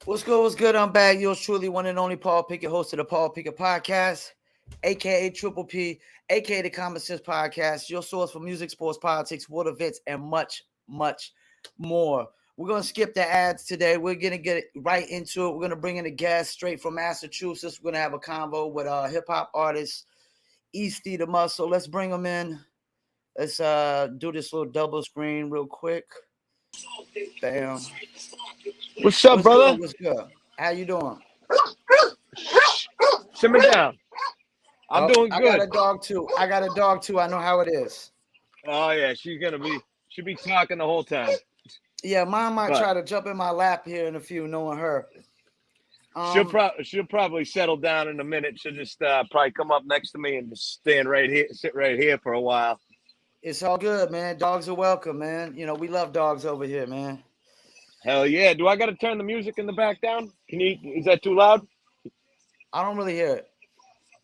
What's good? What's good? I'm back. Yours truly, one and only Paul Pickett, host of the Paul Pickett Podcast, aka Triple P, aka the Common Sense Podcast, your source for music, sports, politics, world events, and much, much more. We're gonna skip the ads today. We're gonna get right into it. We're gonna bring in a guest straight from Massachusetts. We're gonna have a convo with hip hop artist Easty The Muscle. Let's bring him in. Let's do this little double screen real quick. Bam. What's up, What's good? brother? What's good? How you doing? Simmer down. I'm Oh, doing I got good. a dog too. I got a dog too. I know how it is. Oh yeah, she'll be talking the whole time. Yeah, mine might But try to jump in my lap here in a few, knowing her. Um, she'll probably settle down in a minute. She'll just probably come up next to me and just sit right here for a while. it's all good, man. Dogs are welcome, man. You know, we love dogs over here, man. Hell yeah. Do I gotta turn the music in the back down? Is that too loud? I don't really hear it.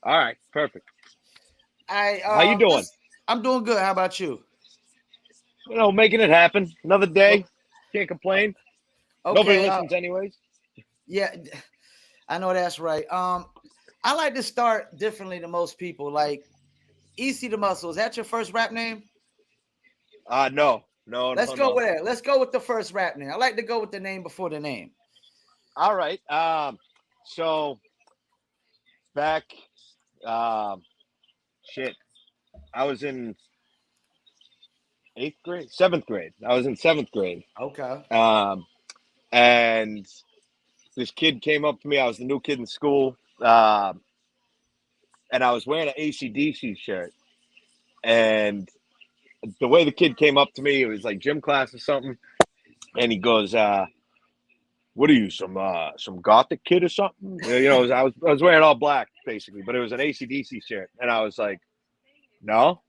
All right, perfect. I How you doing? I'm doing good. How about you? Making it happen. Another O- day. Can't complain. Nobody Okay. listens anyways. Yeah, I know that's right. I like to start differently than most people. Like Easty the Muscle. Is that your first rap name? No. No, Let's no, go no. with it. Let's go with the first rap name. I like to go with the name before the name. All right. So back um shit. I was in eighth grade, seventh grade. I was in seventh grade. Okay. Um, and this kid came up to me. I was the new kid in school. And I was wearing an ACDC shirt. And the way the kid came up to me, it was like gym class or something. And he goes, what are you, some gothic kid or something? I was wearing all black basically, but it was an ACDC shirt. And I was like, no.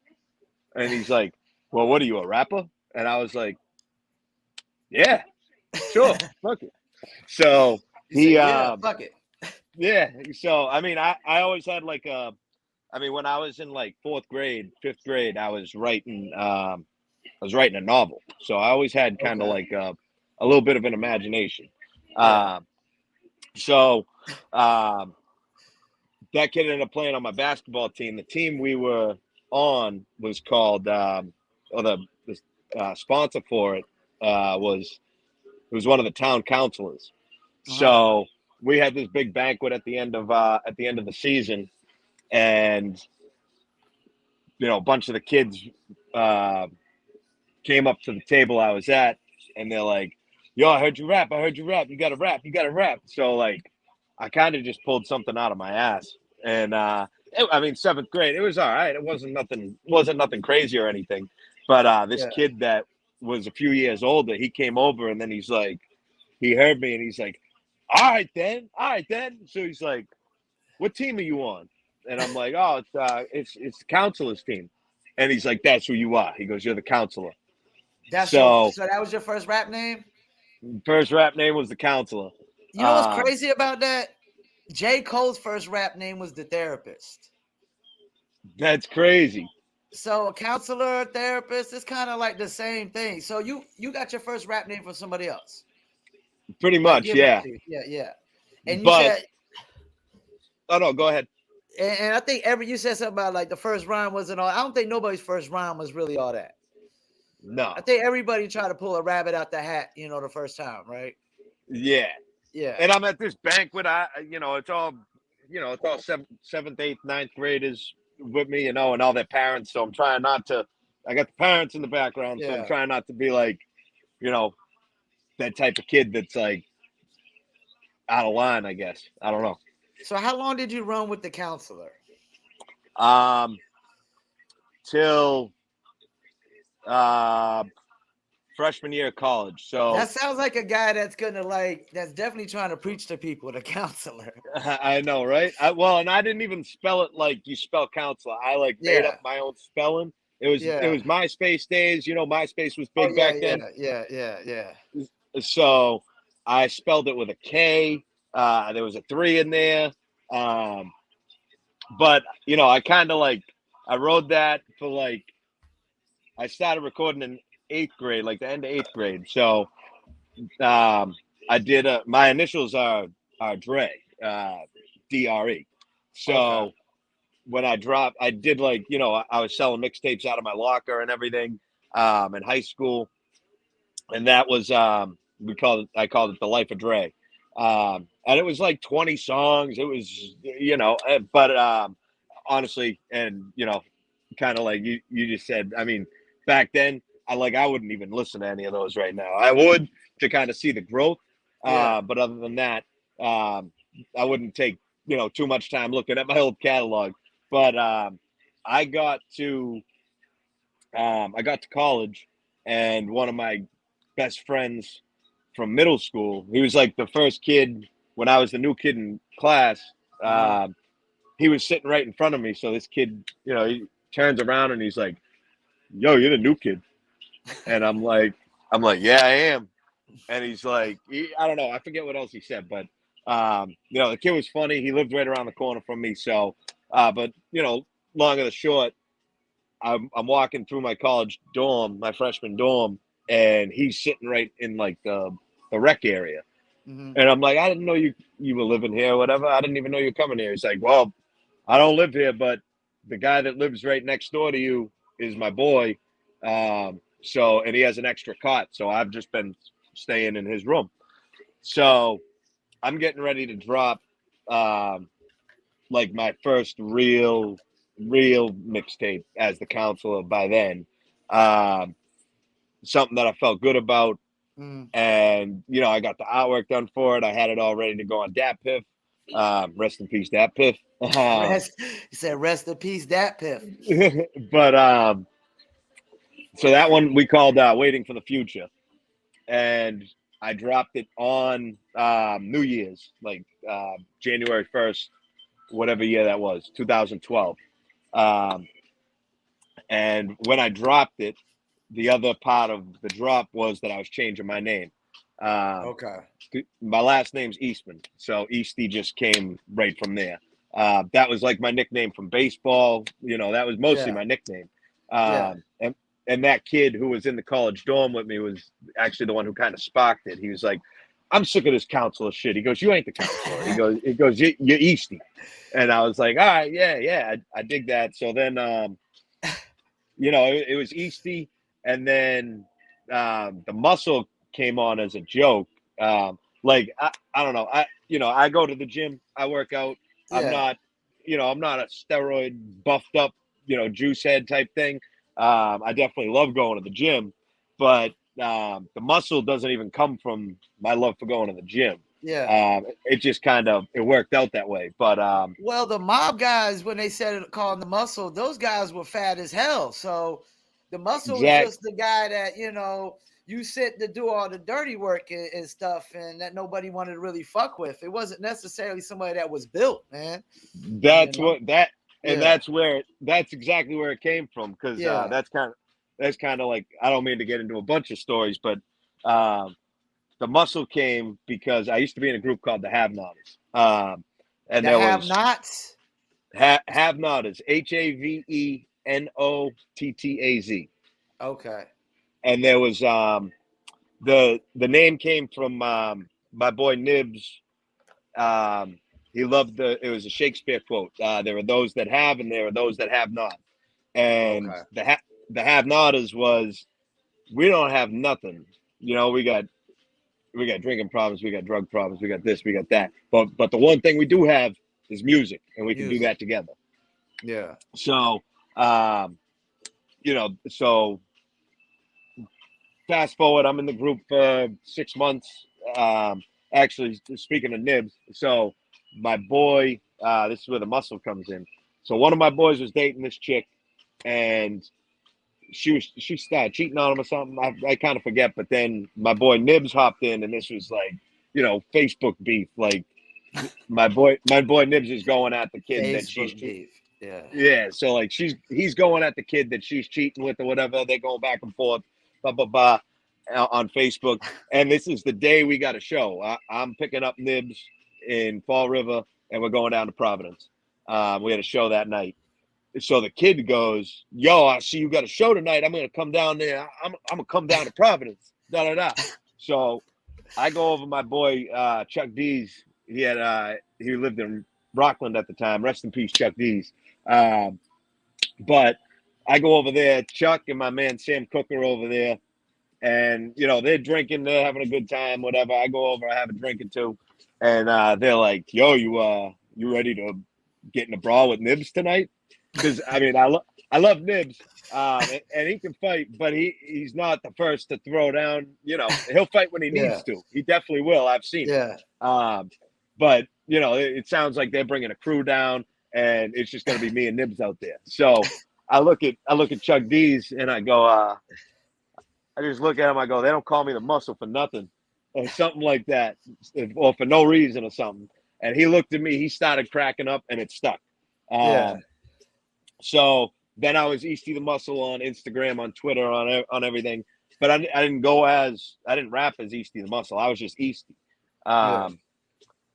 And he's like, well, what are you, a rapper? And I was like, yeah, sure, fuck it. So You he, say, yeah, fuck it. yeah. So I mean, I always had I mean, when I was in like fourth grade, fifth grade, I was writing a novel. So I always had kind of Okay. like a little bit of an imagination. Yeah. Um, so um, that kid ended up playing on my basketball team. The team we were on was called, or the sponsor for it was one of the town councilors. Uh-huh. So we had this big banquet at the end of the season, and a bunch of the kids uh, came up to the table I was at, and they're like, "Yo, I heard you rap. I heard you rap. You got to rap. You got to rap." So like, I kind of just pulled something out of my ass, and I mean, seventh grade, it was all right. It wasn't nothing crazy or anything, but this Yeah. kid that was a few years older, he came over, and then he's like, he heard me, and he's like, all right then. So he's like, what team are you on? And I'm like, oh, it's the counselor's team. And he's like, that's who you are. He goes, you're the counselor. So So that was your first rap name? first rap name was the counselor. You know what's Um, crazy about that? J. Cole's first rap name was the therapist. that's crazy. So a counselor, therapist, it's kind of like the same thing. So you got your first rap name from somebody else. Pretty Like much, giving it yeah. to you. Yeah, yeah. And you But said oh no, go ahead. and I think you said something about like the first rhyme wasn't all. I don't think nobody's first rhyme was really all that. I No. think everybody tried to pull a rabbit out the hat, the first time, right? Yeah. Yeah. And I'm at this banquet. It's all seventh, eighth, ninth graders with me, and all their parents. So I'm trying not to. I got the parents in the background, so I'm Yeah. trying not to be like, you know, that type of kid that's like out of line. I guess I don't know. So how long did you run with the counselor? Um, till uh freshman year of college. So That sounds like a guy that's definitely trying to preach to people, the counselor. I know, right? And I didn't even spell it like you spell counselor. I like made up Yeah. my own spelling. It was Yeah. MySpace days. MySpace was Oh big yeah, back then. yeah, yeah, yeah, yeah. So I spelled it with a K. There was a 3 in there. Um, but I kind of like I wrote that for like I started recording in eighth grade, like the end of eighth grade. So um, I did my initials are Dre, DRE. Okay. So when I dropped, I did like, I was selling mixtapes out of my locker and everything in high school, and that was I called it The Life of Dre, and it was like 20 songs. It was but honestly, and kind of like you just said. I mean, back then, I wouldn't even listen to any of those right now. I would to kind of see the growth, Yeah. but other than that, I wouldn't take too much time looking at my old catalog. But I got to I got to college, and one of my best friends from middle school, he was like the first kid when I was the new kid in class. Uh-huh. He was sitting right in front of me. So this kid, he turns around and he's like, "Yo, you're the new kid," and I'm like, "Yeah, I am." And he's like, I don't know, I forget what else he said, but the kid was funny. He lived right around the corner from me, so but long and the short, I'm walking through my college dorm, my freshman dorm, and he's sitting right in like the rec area. Mm-hmm. And I'm like, I didn't know you were living here or whatever. I didn't even know you were coming here. He's like, well, I don't live here, but the guy that lives right next door to you is my boy. And he has an extra cot. So I've just been staying in his room. So I'm getting ready to drop um, like my first real mixtape as the counselor by then. Um, Something that I felt good about. Mm. And, I got the artwork done for it. I had it all ready to go on Dat Piff. Rest in peace, Dat Piff. Rest. He said, "Rest in peace, that piff." But so that one we called Waiting for the Future. And I dropped it on New Year's, like January 1st, whatever year that was, 2012. Um, and when I dropped it, the other part of the drop was that I was changing my name. Um, Okay. my last name's Eastman, so Easty just came right from there. That was like my nickname from baseball. That was mostly Yeah. my nickname. Yeah. And that kid who was in the college dorm with me was actually the one who kind of sparked it. He was like, "I'm sick of this counselor shit." He goes, "You ain't the counselor." He goes, "You're Easty," and I was like, "All right, yeah, I dig that." So then, it was Easty, and then the muscle came on as a joke. I don't know. I go to the gym. I work out. I'm Yeah. not, I'm not a steroid buffed up, juice head type thing. I definitely love going to the gym, but the muscle doesn't even come from my love for going to the gym. Yeah. It just kind of it worked out that way. But Well, the mob guys, when they said it, called the muscle, those guys were fat as hell. So the muscle was Zach, just the guy that you sent to do all the dirty work and stuff, and that nobody wanted to really fuck with. It wasn't necessarily somebody that was built, man. You that's know? what that and Yeah. that's exactly where it came from because Yeah. that's kind of like I don't mean to get into a bunch of stories, but um, the muscle came because I used to be in a group called the Have Notters, and The there have was nots. Have Notters, HAVENOTTAZ, Okay. and there was the name came from my boy Nibs. Um, he loved it was a Shakespeare quote. There are those that have, and there are those that have not. And Okay. the have notters was we don't have nothing. We got drinking problems, we got drug problems, we got this, we got that. But the one thing we do have is music, and we can do Music. that together. Yeah. So, so fast forward, I'm in the group for 6 months. Actually, speaking of Nibs, so my boy, this is where the muscle comes in. So one of my boys was dating this chick, and she started cheating on him or something. I kind of forget, but then my boy Nibs hopped in, and this was like, Facebook beef. Like my boy Nibs is going at the kid that Facebook beef. Yeah. yeah. So like he's going at the kid that she's cheating with or whatever. They're going back and forth, blah blah blah, on Facebook. And this is the day we got a show. I'm picking up Nibs in Fall River, and we're going down to Providence. We had a show that night. So the kid goes, "Yo, I see you got a show tonight. I'm gonna come down there. I'm gonna come down to Providence." Da da da. So I go over my boy Chuck D's. He lived in Rockland at the time. Rest in peace, Chuck D's. Um, but I go over there. Chuck and my man Sam Cook are over there, and they're drinking, they're having a good time, whatever. I go over, I have a drink or two, and they're like, "Yo, you ready to get in a brawl with Nibs tonight?" Because I love Nibs, and he can fight, but he's not the first to throw down. He'll fight when he Yeah, needs to. He definitely will. I've seen it. yeah, But it sounds like they're bringing a crew down, and it's just going to be me and Nibs out there. So I look at Chuck D's, and I go, I just look at him. I go, they don't call me the muscle for nothing, or something like that, or for no reason or something. And he looked at me. He started cracking up, and it stuck. yeah, So then I was Easty the Muscle on Instagram, on Twitter, on everything. But I didn't rap as Easty the Muscle. I was just Easty. yeah,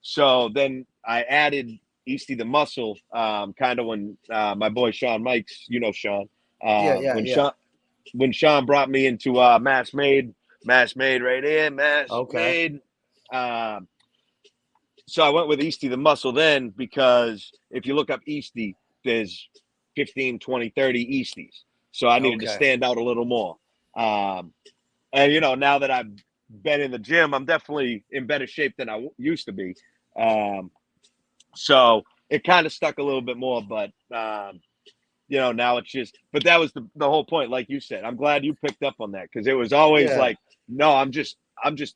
So then I added Easty the Muscle, kind of when my boy Sean Mikes, Sean, yeah, yeah, when yeah. Sean brought me into Mass Made right here, Mass Okay. Made. So I went with Easty the Muscle then, because if you look up Easty, there's 15, 20, 30 Easties. So I needed to Okay. stand out a little more. And now that I've been in the gym, I'm definitely in better shape than I used to be. So it kind of stuck a little bit more, but now it's just. But that was the whole point, like you said. I'm glad you picked up on that, because it was always Yeah. like, no, I'm just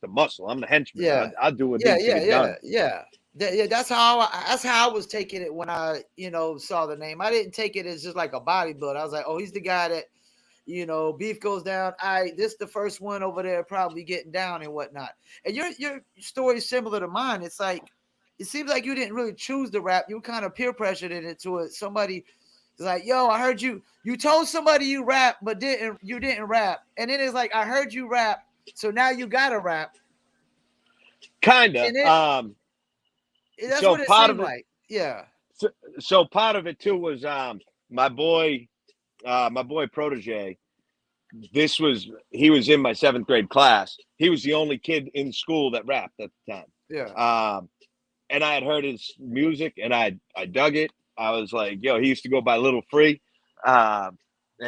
the muscle. I'm the henchman. Yeah. I'll do what Yeah, needs to yeah, get yeah, done. yeah. Yeah, that's how I was taking it when I, saw the name. I didn't take it as just like a bodybuilder. I was like, oh, he's the guy that, beef goes down. This the first one over there probably getting down and whatnot. And your story is similar to mine. It's like it seems like you didn't really choose the rap. You kind of peer pressured into it. Somebody is like, yo, I heard you told somebody you rap, but you didn't rap. And then it's like, I heard you rap, so now you gotta rap. Kinda. And that's So what it part seemed of it. like. Yeah. So part of it too was my boy, protege. He was in my 7th grade class. He was the only kid in school that rapped at the Yeah. time. And I had heard his music, and I dug it. I was like, yo, he used to go by Little Free. And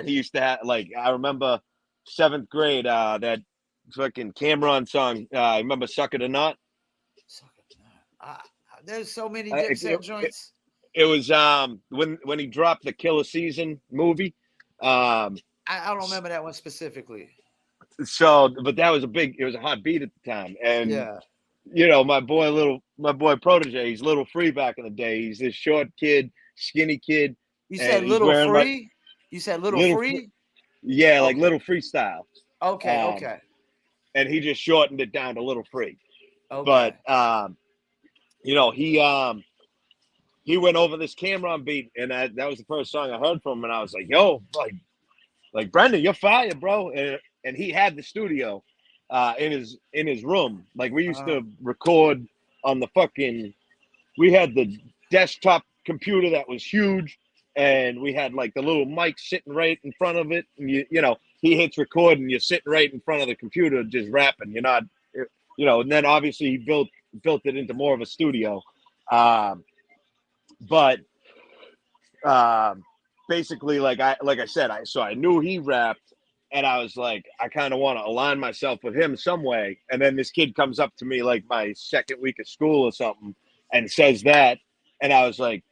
he used to have, like, I remember 7th grade, that fucking Cameron song. I remember Suck It or Not. Uh, there's so many Uh, it, Dipset it, joints. it was when he dropped the Killer Season movie. Um, I don't remember that one specifically. so, but it was a hot beat at the time. And Yeah. my boy protege, he's Little Free back in the day. He's this short kid, skinny kid, You and said he's Little wearing like Free? You said Little little, Free? yeah, like Okay. Little Freestyle. Okay. Um, Okay. and he just shortened it down to Little Free. Okay. But you know, he went over this Cameron beat, and that was the first song I heard from him, and I was like, yo, like Brendan, you're fire, bro. And he had the studio in his room. Like, we used Uh-huh. to record on the fucking. We had the desktop computer that was huge, and we had like the little mic sitting right in front of it. And he hits record, and you're sitting right in front of the computer just rapping. You're not, And then obviously he built it into more of a studio, but basically, like I said, I knew he rapped, and I was like, I kind of want to align myself with him some way. And then this kid comes up to me like my second week of school or something, and says that, and I was like,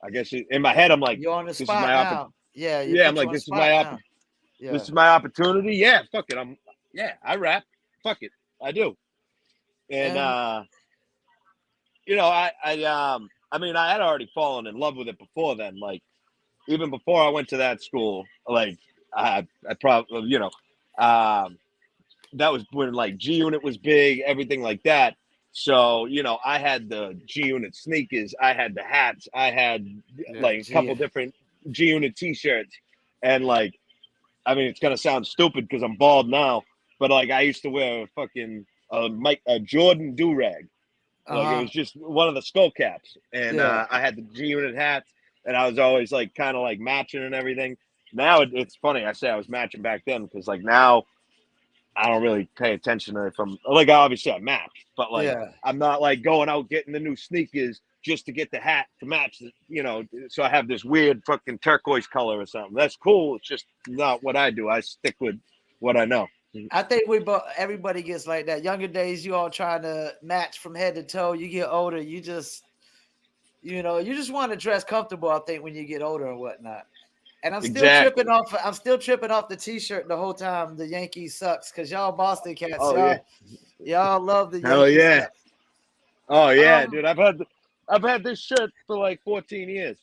I guess in my head I'm like, You're on the this is spot my opportunity. now. Yeah, you Yeah, I'm put you like, on the spot now. this Yeah. is my opportunity. Yeah, fuck it. I rap. Fuck it, I do. And And I mean, I had already fallen in love with it before then. Like, even before I went to that school, like I probably, that was when like G Unit was big, everything like that. So, I had the G Unit sneakers, I had the hats, I had yeah, like a couple different G Unit t-shirts. And like, I mean, it's gonna sound stupid because I'm bald now, but like I used to wear a fucking a Jordan do-rag. Like, it uh-huh. was just one of the skull caps, and Yeah. I had the G Unit hats, and I was always like kind of like matching and everything. Now it's funny. I say I was matching back then because like now I don't really pay attention to it from like obviously I match, but like Yeah. I'm not like going out getting the new sneakers just to get the hat to match the, so I have this weird fucking turquoise color or something. That's cool. It's just not what I do. I stick with what I know. I think everybody gets like that. Younger days, you all trying to match from head to toe. You get older, you just want to dress comfortable. I think when you get older and whatnot. And I'm still tripping Exactly. off. I'm still tripping off the T-shirt the whole time. The Yankees sucks because y'all Boston cats, Oh yeah. y'all love the Hell Yankees yeah. sucks. Oh yeah, Um, dude. I've had this shirt for like 14 years.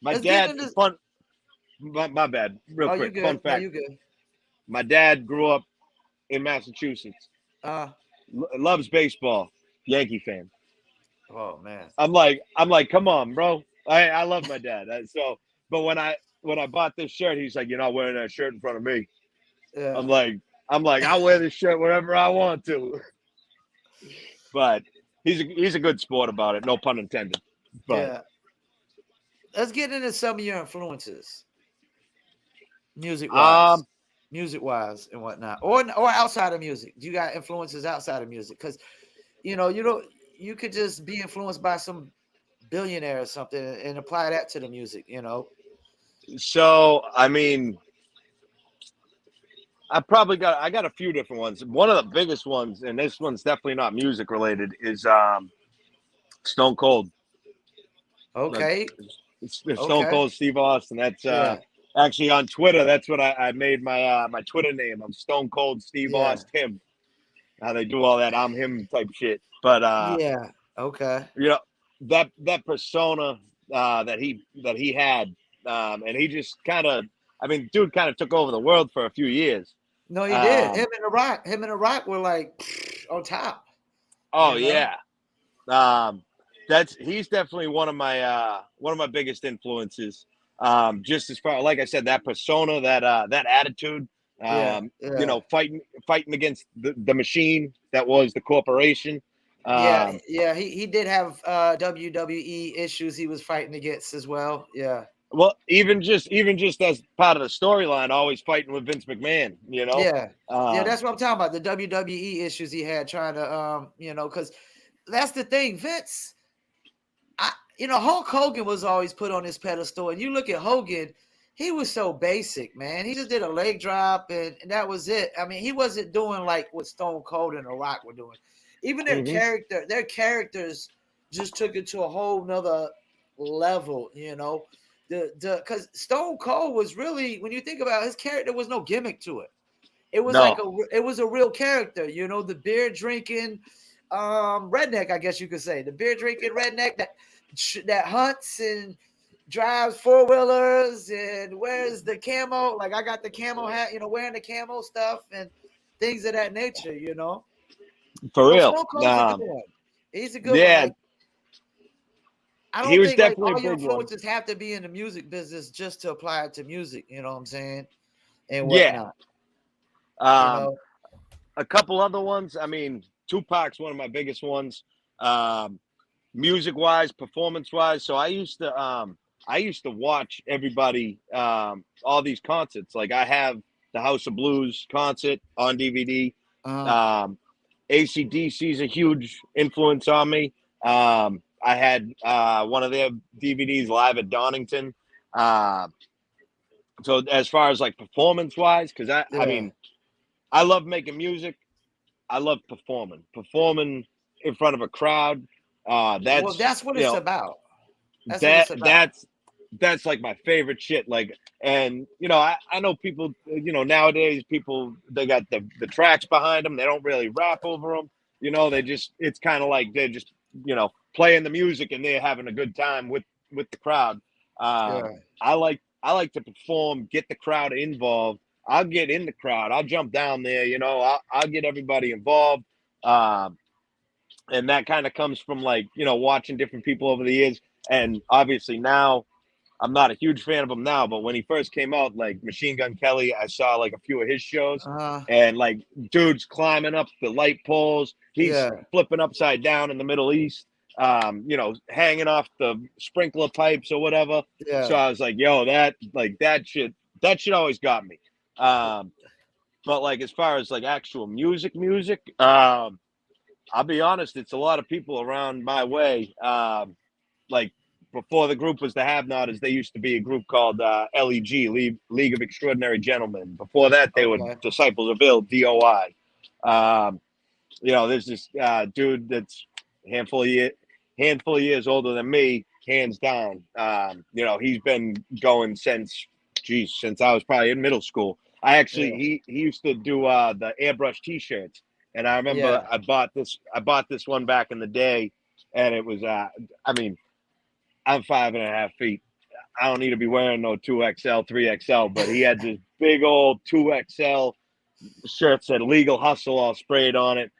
My let's get dad, into. my bad, real Oh, you quick. Fun good? No, fact. you good. My dad grew up in Massachusetts. Uh, Loves baseball. Yankee fan. oh man. I'm like, come on, bro. I love my dad. But when I bought this shirt, he's like, you're not wearing that shirt in front of me. I'm Yeah, like, I'll wear this shirt wherever I want to. But he's a good sport about it. No pun intended. But yeah. Let's get into some of your influences, music wise, um, and whatnot, or outside of music. Do you got influences outside of music? Because you could just be influenced by some billionaire or something and apply that to the music. so I mean, I got a few different ones. One of the biggest ones, and this one's definitely not music related, is Stone Cold. Like Okay. it's Stone Okay. Cold Steve Austin. That's Yeah. actually on Twitter. That's what I made my Twitter name. I'm Stone Cold Steve Yeah. Austin. Him. How they do all that I'm him type shit. But Yeah. Okay. you know that persona that he had, and he just kind of, I mean, dude kind of took over the world for a few years. No, he did. Um, Him and the Rock were like on top. oh yeah. Um, he's definitely one of my biggest influences. Just as far, like I said, that persona, that attitude, Yeah. Yeah. fighting against the machine that was the corporation. Yeah. Um, Yeah. He did have WWE issues he was fighting against as well. Yeah. well, even just as part of the storyline, always fighting with Vince McMahon. Yeah. Yeah. Um, That's what I'm talking about. The WWE issues he had trying to because that's the thing. Vince, Hulk Hogan was always put on this pedestal, and you look at Hogan, he was so basic, man. He just did a leg drop, and that was it. I mean, he wasn't doing like what Stone Cold and The Rock were doing. Even mhm. their characters just took it to a whole nother level, because Stone Cold was really, when you think about it, his character, there was no gimmick to it. It was like No, it was a real character, the beer drinking redneck, I guess you could say. The beer drinking redneck that hunts and drives four wheelers and wears the camo. Like I got the camo hat, wearing the camo stuff and things of that nature. for So real. Stone Cold's a good one. He's a good one. Yeah, Like I he don't was think like definitely a all your big one. influences have to be in the music business just to apply it to music. You know what I'm saying? And Yeah. whatnot. You Um, know. a couple other ones. I mean, Tupac's one of my biggest ones. Um, music wise, performance wise. So I used to watch everybody, all these concerts. Like I have the House of Blues concert on DVD. Uh, Um, AC/DC is a huge influence on me. I had one of their DVDs live at Donington. Uh, so as far as like performance wise, because I yeah. mean, I love making music. I love performing in front of a crowd. Well, That's that's what it's about. That's what that it's about. that's like my favorite shit. Like, and I know people. Nowadays people, they got the tracks behind them. They don't really rap over them. They just, it's kind of like they're just playing the music and they're having a good time with the crowd. Um, Yeah. I like to perform, get the crowd involved. I'll get in the crowd. I'll jump down there. I'll get everybody involved. Um, and that kind of comes from like watching different people over the years. And obviously now I'm not a huge fan of him now, but when he first came out, like Machine Gun Kelly, I saw like a few of his shows, Uh, and like dude's climbing up the light poles, he's yeah. flipping upside down in the Middle East, hanging off the sprinkler pipes or whatever. So Yeah. I was like, yo, that shit always got me. Um, But like as far as like actual music, I'll be honest, it's a lot of people around my way. Like before the group was the Have Notters, they used to be a group called LEG, League of Extraordinary Gentlemen. Before that, they were Okay. Disciples of Ill, DOI. Um, there's this dude that's a handful of years older than me, hands down. He's been going since I was probably in middle school. Yeah. He used to do the airbrush T-shirts, and I remember Yeah. I bought this one back in the day, and it was I mean I'm 5.5 feet. I don't need to be wearing no 2XL, 3XL, but he had this big old 2XL shirt said Legal Hustle all sprayed on it.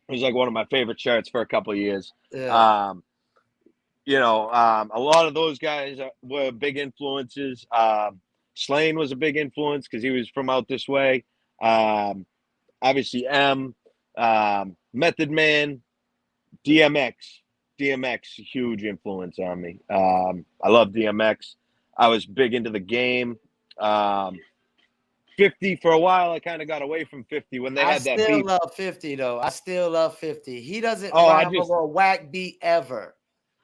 It was like one of my favorite shirts for a couple of years. Yeah. Um, a lot of those guys were big influences. Slane was a big influence because he was from out this way. Um, Obviously, Method Man, DMX. DMX, huge influence on me. I love DMX. I was big into the game. Um, 50 for a while. I kind of got away from 50 when they I had that still beef. love 50 though. I still love 50. He doesn't Oh, I rhyme just over a whack beat ever.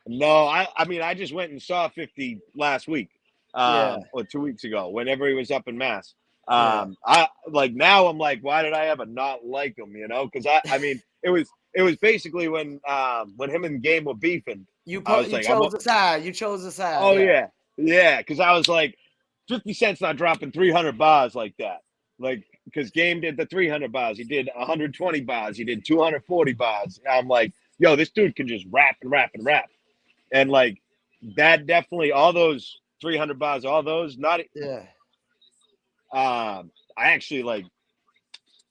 No, I just went and saw 50 last week, Yeah. or 2 weeks ago, whenever he was up in Mass. Yeah. I like now I'm like, why did I ever not like him? Because it was basically when him and Game were beefing. I was You like, chose the side. You chose the side. oh Yeah. yeah, yeah, because I was like, 50 Cent's not dropping 300 bars like that. Like, because Game did the 300 bars, he did 120 bars, he did 240 bars. I'm like, yo, this dude can just rap and rap and rap. And like that definitely all those 300 bars, all those not Yeah. I actually like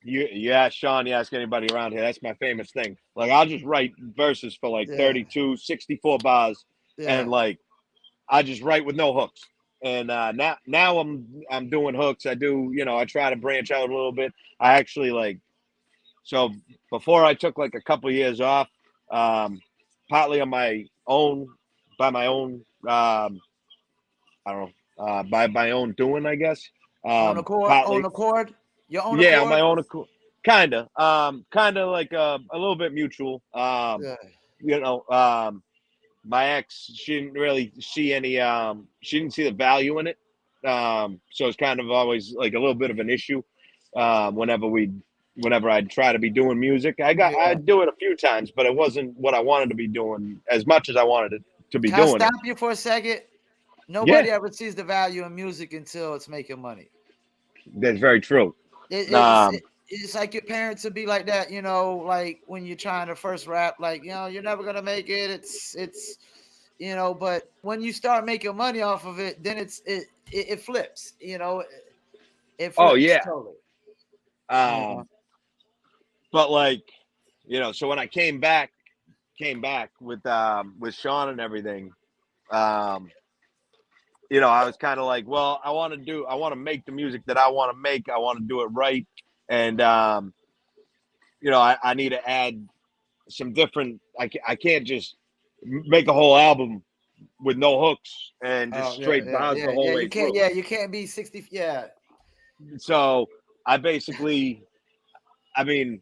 you ask Sean, you ask anybody around here, that's my famous thing. Like I'll just write verses for like Yeah. 32, 64 bars, and Yeah. like I just write with no hooks. And now I'm doing hooks. I try to branch out a little bit. I actually like so before I took like a couple of years off, um, partly on my own by my own I don't know, by my own doing, I guess. On accord. On Partly, accord. Your own yeah, on accord. my own, kind of like a little bit mutual. Yeah. You know, um, my ex, she didn't really see she didn't see the value in it. So it's kind of always like a little bit of an issue. Whenever I'd try to be doing music, Yeah. I'd do it a few times, but it wasn't what I wanted to be doing as much as I wanted it to be Can I doing stop it. you for a second? Yeah, Nobody ever sees the value in music until it's making money. that's very true. It, it's Um, it, it's like your parents would be like that, like when you're trying to first rap, like you're never gonna make it. But when you start making money off of it, then it flips. It oh flips yeah. totally. You know. Um, but like, so when I came back with Sean and everything, um, I was kind of like, well, I want to make the music that I want to make. I want to do it right. And, I need to add some different, I can't just make a whole album with no hooks and just Oh yeah, straight yeah, bars yeah, the whole yeah. way You can't. through. Yeah, you can't be 60. Yeah, So I basically, I mean,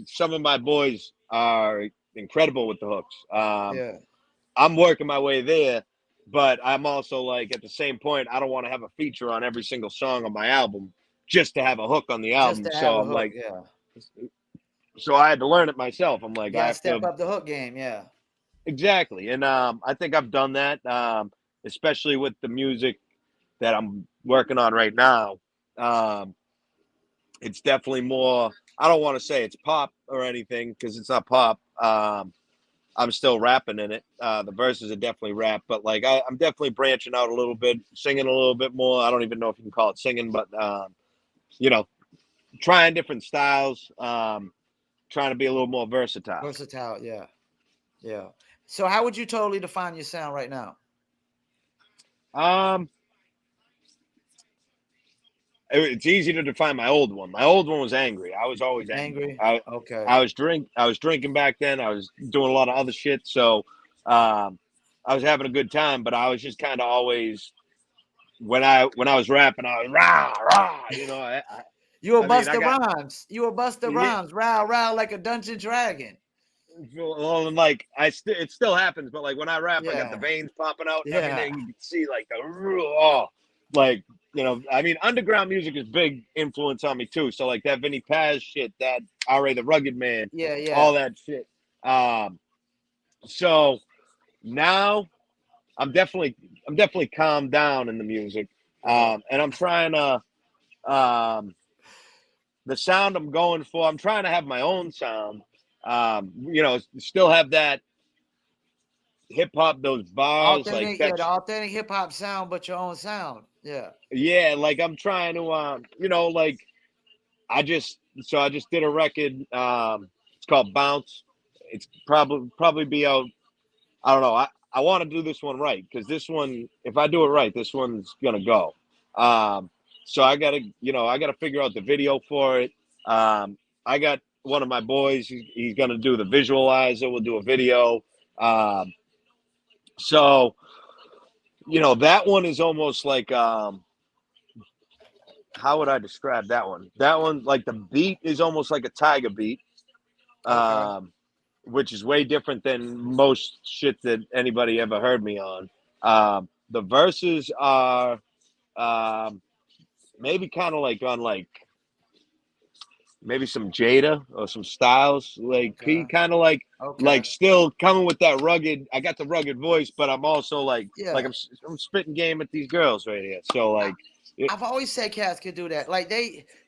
some of my boys are incredible with the hooks. yeah. I'm working my way there, but I'm also like at the same point, I don't want to have a feature on every single song on my album just to have a hook on the Just album. to have So a I'm hook. like, Yeah, so I had to learn it myself. I'm like, you I gotta have step to up the hook game. Yeah, exactly, and I think I've done that, especially with the music that I'm working on right now. Um, it's definitely more. I don't want to say it's pop or anything because it's not pop. I'm still rapping in it. The verses are definitely rap, but like I'm definitely branching out a little bit, singing a little bit more. I don't even know if you can call it singing, but you know, trying different styles, trying to be a little more versatile. versatile. Yeah, yeah. So how would you totally define your sound right now? Um, it's easy to define my old one. My old one was angry. I was always angry. Angry. I Okay. I was drink I was drinking back then. I was doing a lot of other shit, so um, I was having a good time, but I was just kind of always when I was rapping, I was rah rah. You were I mean, I Buster got Rhymes. You were Buster yeah. Rhymes. Row, row like a dungeon dragon. Well, and like it still happens, but like when I rap, I got the Yeah. veins popping out and Yeah. everything. You can see like like I mean, underground music is big influence on me too. So like that Vinny Paz shit, that R.A. the Rugged Man, Yeah. all Yeah. that shit. Um, so now I'm definitely calmed down in the music, Uh-huh. and I'm trying to the sound I'm going for. I'm trying to have my own sound. Still have that hip hop, those bars, like Authentic, yeah, the that's authentic hip hop sound, but your own sound. Yeah. yeah. Like I'm trying to, like I just did a record. It's called Bounce. It's probably be out. I don't know. I want to do this one right because this one, if I do it right, this one's gonna go. Um, so I gotta figure out the video for it. I got one of my boys. He's gonna do the visualizer. We'll do a video. Um, so that one is almost like how would I describe that one? That one, like the beat is almost like a tiger beat, Okay. um, which is way different than most shit that anybody ever heard me on. The verses are um, maybe kind of like on like maybe some Jada or some Styles, like P, Okay. kind of like Okay. still coming with that rugged. I got the rugged voice, but I'm also like Yeah. I'm spitting game at these girls right here. So I, like, it, I've always said cats could do that. Like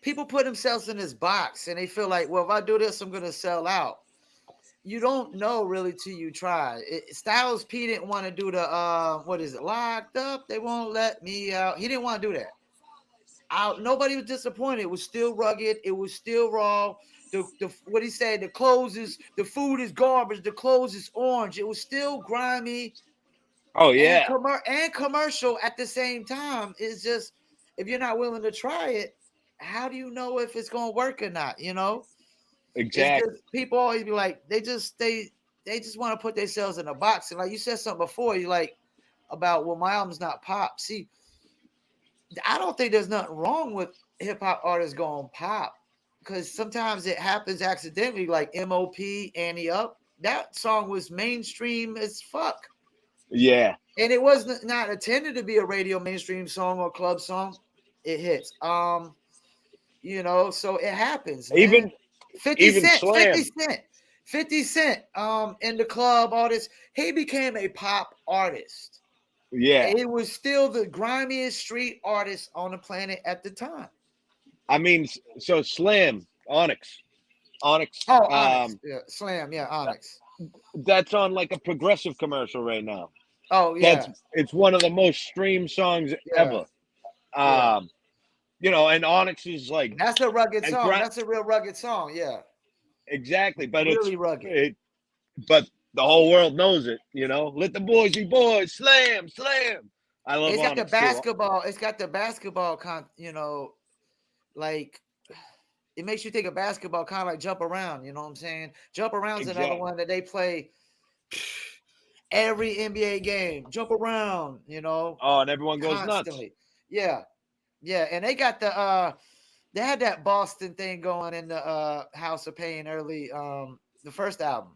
people put themselves in this box and they feel like, well, if I do this, I'm gonna sell out. You don't know really till you try. Styles P didn't want to do the what is it? Locked up. They won't let me out. He didn't want to do that. Out. Nobody was disappointed. It was still rugged. It was still raw. The what he said. The food is garbage. The clothes is orange. It was still grimy oh and yeah, commercial at the same time. It's just if you're not willing to try it, how do you know if it's gonna work or not? It's exactly. just people always be like they just want to put themselves in a box. And like you said something before, you like about well, my album's not pop. See, I don't think there's nothing wrong with hip hop artists going pop because sometimes it happens accidentally, like MOP, Annie Up. That song was mainstream as fuck. Yeah, And it was not intended to be a radio mainstream song or club song. It hits. So it happens, man. even 50 even Cent, 50 Slam. Cent, 50 Cent, in the club, all this. He became a pop artist. Yeah, It was still the grimiest street artist on the planet at the time. I mean, so Slam Onyx. Oh, Onyx. Yeah, Slam, yeah, Onyx. That's on like a progressive commercial right now. Oh, That's yeah, it's one of the most streamed songs yeah, ever. yeah. Um, and Onyx is like That's a rugged a song. gra- That's a real rugged song. Yeah. exactly, but Really rugged. but the whole world knows it. Let the boys be boys. Slam, slam. I love It's got the Onyx too. basketball. It's got the basketball like it makes you think of basketball, kind of like jump around. You know what I'm saying? Jump around's another Exactly. one that they play every NBA game. Jump around, Oh, and everyone goes nuts. constantly. Yeah, yeah, and they got they had that Boston thing going in the House of Pain early, the first album.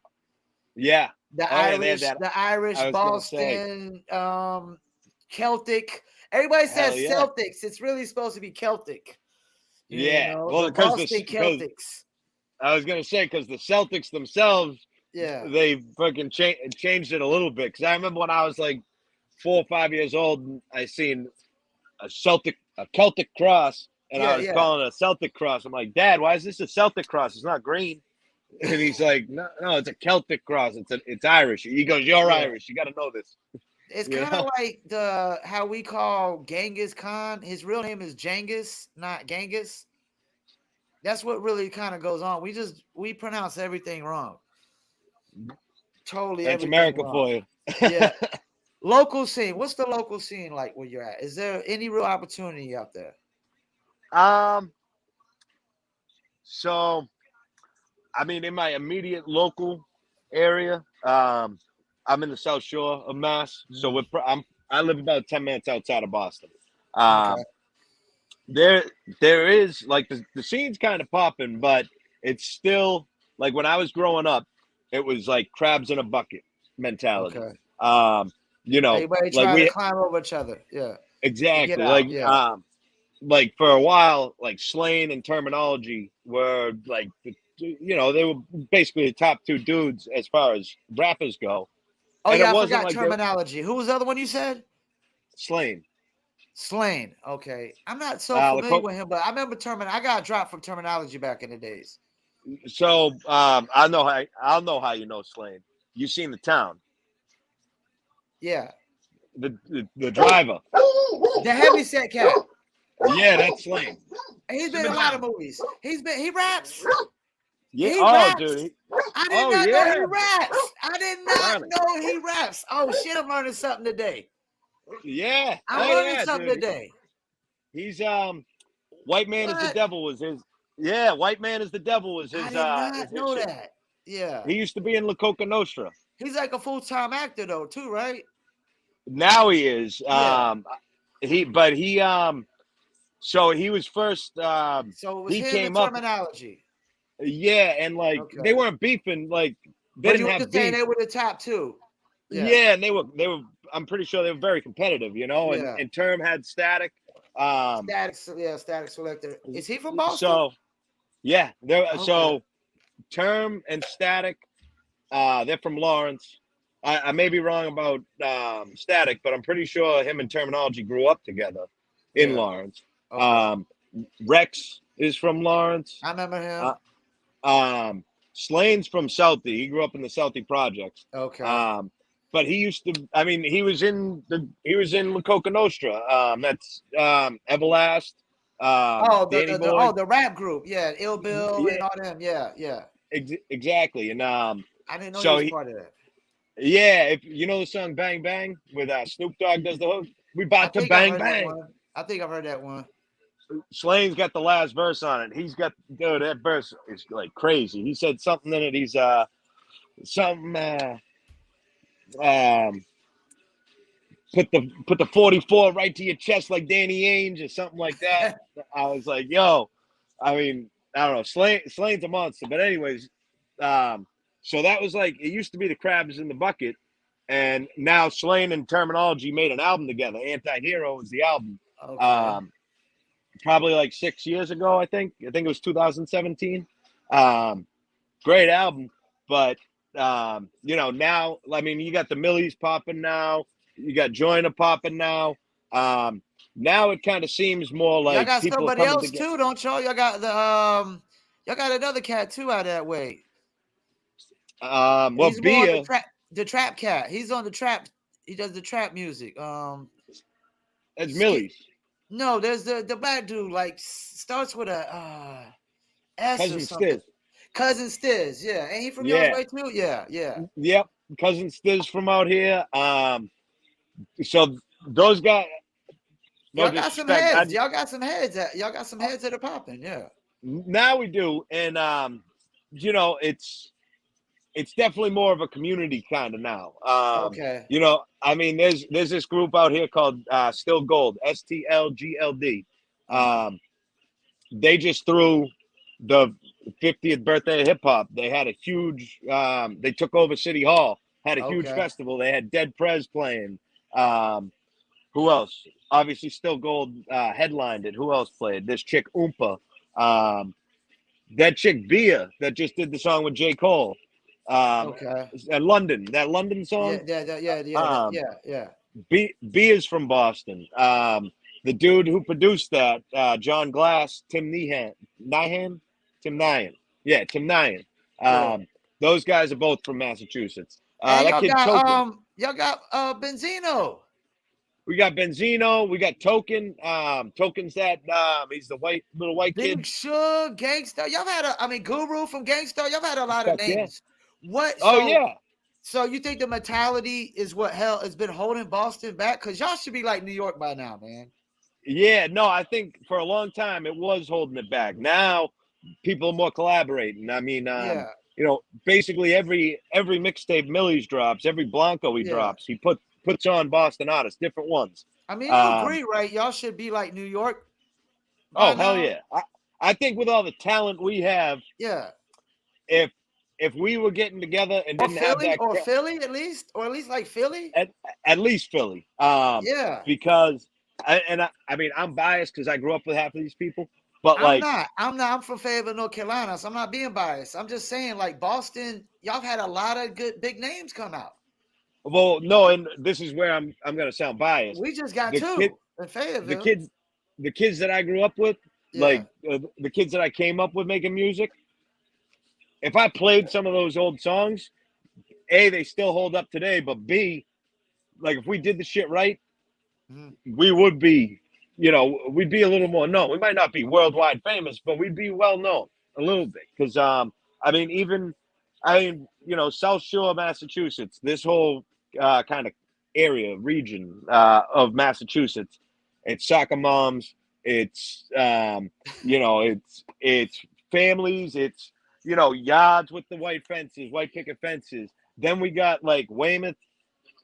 Yeah. The Oh yeah, they had Irish, that. the Irish, I was gonna say, Boston, Celtic. Everybody hell says yeah, Celtics. It's really supposed to be Celtic. yeah. Well, The Boston Celtics. I was gonna say because the Celtics themselves, Yeah. they fucking changed it a little bit. Because I remember when I was like 4 or 5 years old, and I seen a Celtic cross, and I Yeah, was yeah. calling it a Celtic cross. I'm like, Dad, why is this a Celtic cross? It's not green. And he's like, No, no, it's a Celtic cross. It's Irish. He goes, You're Yeah. Irish. You got to know this. It's You kind of know? like the how we call Genghis Khan. His real name is Genghis, not Genghis. That's what really kind of goes on. We pronounce everything wrong. Totally That's everything America wrong. for you. Yeah. Local scene. What's the local scene like where you're at? Is there any real opportunity out there? um. So I mean, in my immediate local area, I'm in the South Shore of Mass, so Mm, I live about 10 minutes outside of Boston. okay. Um, there there is like the scene's kind of popping, but it's still like when I was growing up, it was like crabs in a bucket mentality. Okay. Um, you know, Everybody like trying to we climb over each other. Yeah. To get exactly out. Yeah. like for a while, like slang and terminology were like they were basically the top two dudes as far as rappers go, Oh and it yeah, I wasn't forgot like they terminology. Who was the other one you said? slang. Slain. Okay. I'm not so familiar The with him, but I remember I got dropped from terminology back in the days. So I know how you know Slane. You seen the town, Yeah. the driver. The heavy set cat. Yeah, that's Slane. He's been in Simmer a lot of down. movies. He raps. Yeah. He Oh, raps. dude. I did Oh not know he yeah, raps. I did not Ronnie. know he raps. Oh shit, I'm learning something today. Yeah. I'm Oh learning yeah, something dude. today. He's White Man is the What? Devil was his. Yeah, White Man is the Devil was I his. did Is not his know shit. that. Yeah. He used to be in La Coca Nostra. He's like a full-time actor though, too, right? Now he is. Yeah. He so he was first. So it was He him and came up. terminology. Yeah, and like they Okay. weren't beefing, like they But you didn't were have just saying beef. they were the top two. Yeah. Yeah, and they were. I'm pretty sure they were very competitive, And Yeah. Term had Static. Um, Static Selector. Is he from Boston? so yeah, Okay. Term and Static. They're from Lawrence. I may be wrong about Static, but I'm pretty sure him and Terminology grew up together in Yeah. Lawrence. Okay. Um, Rex is from Lawrence. I remember Uh, him. Slane's from Southie. He grew up in the Southie projects. Okay. Um, but he used to. I mean, he was in La Coca Nostra. That's Everlast, Oh, Danny Boy. the rap group. Yeah. Ill Bill Yeah, and all them. Yeah. Yeah. exactly. And I didn't know he so was he, part of that. yeah, if you know the song "Bang Bang" with Snoop Dogg does the hook. We I about to think I've bang heard that bang. one. I think I've heard that one. Slane's got the last verse on it. He's got dude. That verse is like crazy. He said something in it. He's something. Um, put the 44 right to your chest like Danny Ainge or something like that. I was like, yo, I mean, I don't know. Slane's a monster. But anyways, so that was like it used to be the crabs in the bucket, and now Slane and Terminology made an album together. Anti-Hero is the album. Okay. Um, Probably like 6 years ago, I think. I think it was 2017. Um, Great album, but now I mean you got the Millies popping now, you got Joyner popping now. Now it kind of seems more Y'all like got people are somebody coming else together. too, don't y'all? Y'all got another cat too out that way. Well, He's more on Bia, the trap cat. He's on the trap. He does the trap music. that's Skit. Millie's No, there's the black dude like starts with a S or cousin something. Stiz. Cousin Stiz, yeah. Ain't he from y'all's Yeah, way too? Yeah, yeah. yep, cousin Stiz from out here. So those guys, no Y'all got some disrespect. heads. Y'all got some heads that are popping. Yeah. Now we do, and it's definitely more of a community kind of now. Okay. I mean, there's this group out here called Still Gold, STLGLD. Uh-huh. They just threw the 50th birthday of hip hop. They had a huge. They took over City Hall, had a huge Okay. festival. They had Dead Prez playing. Who else? Obviously, Still Gold headlined it. Who else played? This chick Oompa. Um, that chick Bia that just did the song with J. Cole. Okay. London, that London Yeah, song. yeah, Um, yeah. B is from Boston. The dude who produced that, John Glass, Tim Nyan. Yeah, Tim Nyan. Yeah. Those guys are both from Massachusetts. And That kid Token. y'all got Benzino. We got Benzino. We got Token. Token's that he's the little white Big kid. Shug, Gangsta. Y'all had Guru from Gangsta. Y'all had a lot of Fuck yeah. names. What? Oh yeah. So you think the mentality is what hell has been holding Boston back? Because y'all should be like New York by now, man. Yeah, no, I think for a long time it was holding it back. Now people are more collaborating. I mean, Yeah, basically every mixtape Millie's drops, every Blanco he yeah. drops, he puts on Boston artists, different ones. You Um, agree, right? Y'all should be like New York. by Oh hell now. yeah! I think with all the talent we have, Yeah. if if we were getting together and Or didn't have Philly, that or Philly at least like Philly. at, at least Philly, Yeah. because I mean I'm biased because I grew up with half of these people, but I'm like, not. I'm not. I'm from Fayetteville, North Carolina, so I'm not being biased. I'm just saying, like Boston, y'all had a lot of good big names come out. well, no, and this is where I'm gonna sound biased. We just got The kid, two in the Fayetteville. kids, the kids that I grew up with, Yeah. like the kids that I came up with making music. If I played some of those old songs, A, they still hold up today, but B, like if we did the shit right, Mhm. we would be, we'd be a little more known. We might not be worldwide famous, but we'd be well known a little bit. Because, I mean, South Shore, Massachusetts, this whole kind of region of Massachusetts, it's soccer moms, it's, it's families, it's, yards with the white fences, white picket fences. Then we got like Weymouth.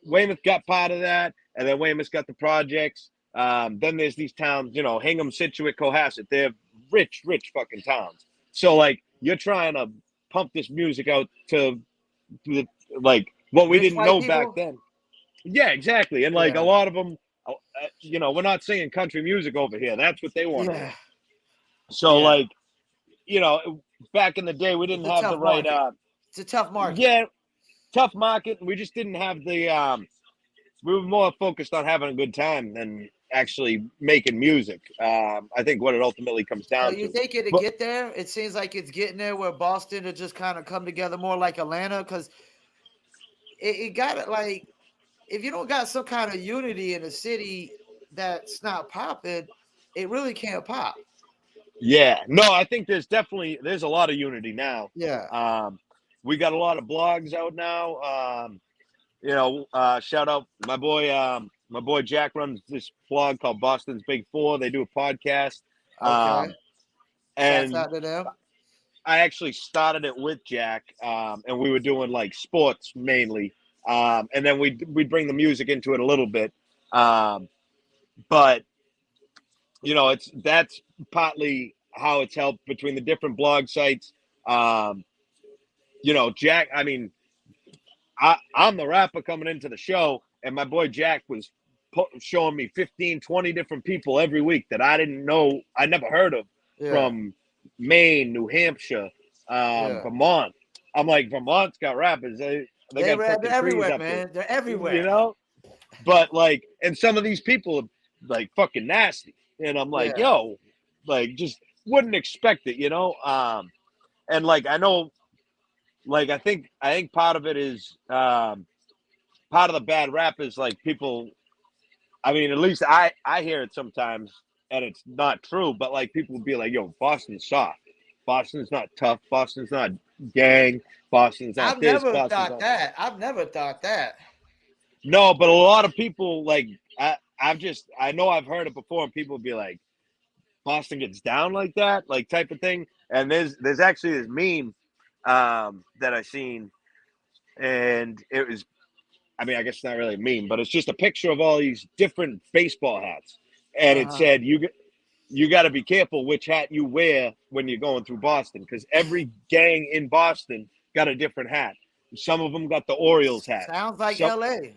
Weymouth got part of that, and then Weymouth's got the projects. Then there's these towns, Hingham, Situate, Cohasset. They're rich, rich fucking towns. So like you're trying to pump this music out to the, like what we Rich didn't white know back people. then. Yeah, exactly. And like a Yeah. lot of them, we're not singing country music over here. That's what they want to hear. Yeah. So Yeah. like, back in the day, we It's didn't a have the tough right. market. It's a tough market. Yeah, tough market. We just didn't have the. We were more focused on having a good time than actually making music. I think what it ultimately comes So down you to. think it'll But get there? It seems like it's getting there where Boston to just kind of come together more like Atlanta, because it got it like if you don't got some kind of unity in a city that's not popping, it really can't pop. yeah, no, I think there's a lot of unity now. Yeah. We got a lot of blogs out now. Shout out my boy Jack runs this blog called Boston's Big Four. They do a podcast, Okay. um, Shouts and out to them. I actually started it with Jack, and we were doing like sports mainly, and then we'd bring the music into it a little bit, but that's partly how it's helped between the different blog sites. Um, Jack. I mean, I'm the rapper coming into the show, and my boy Jack was showing me 15, 20 different people every week that I didn't know, I never heard of, Yeah. from Maine, New Hampshire, Yeah. Vermont. I'm like, Vermont's got rappers. They got They're fucking trees everywhere, up there, man. They're you everywhere. know? But like, and some of these people are like fucking nasty. And I'm like, Yeah. yo, like, just wouldn't expect it. And like, I know, like, I think part of it is, part of the bad rap is like people. I mean, at least I hear it sometimes, and it's not true. But like people will be like, "Yo, Boston's soft. Boston's not tough. Boston's not gang. Boston's not I've this. never Boston's thought not." that. I've never thought that. No, but a lot of people like I know I've heard it before, and people be like, "Boston gets down like that, like type of thing." And there's actually this meme that I seen, and it was, I mean, I guess it's not really a meme, but it's just a picture of all these different baseball hats, and it Uh-huh. said, "You got to be careful which hat you wear when you're going through Boston, because every gang in Boston got a different hat. Some of them got the Orioles hat. Sounds like So LA.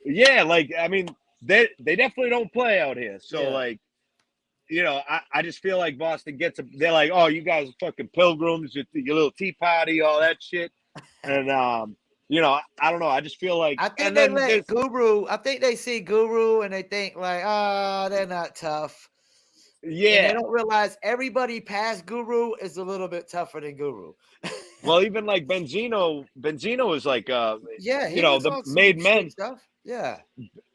yeah, like I mean, they definitely don't play out here. So Yeah. like, I just feel like Boston gets they're like, oh, you guys are fucking pilgrims, your little tea party, all that shit, and I don't know. I just feel like, I think and they then let there's Guru. I think they see Guru and they think like, they're not tough, and they yeah. don't realize everybody past Guru is a little bit tougher than Guru. Well, even like Benzino is like, Yeah, he was the on some made street men, stuff. Yeah,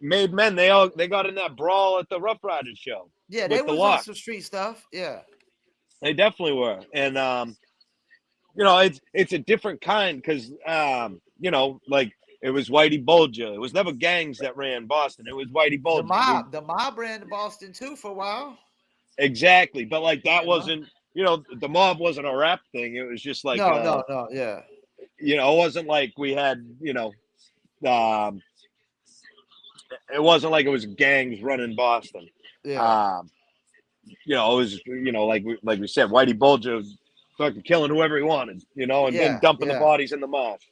they got in that brawl at the Rough Riders show yeah, they with the was on Lock. some street stuff. Yeah, They definitely were, and it's a different kind because like it was Whitey Bulger. It was never gangs that ran Boston. It was Whitey Bulger. the mob ran to Boston too for a while. Exactly, but like that You know, wasn't, the mob wasn't a rap thing. It was just like, no, yeah, it wasn't like we had, um, it wasn't like it was gangs running Boston. yeah. Um, you know, it was, you know, like we said, Whitey Bulger was fucking killing whoever he wanted, you know, and then Yeah, dumping the yeah, bodies in the marsh.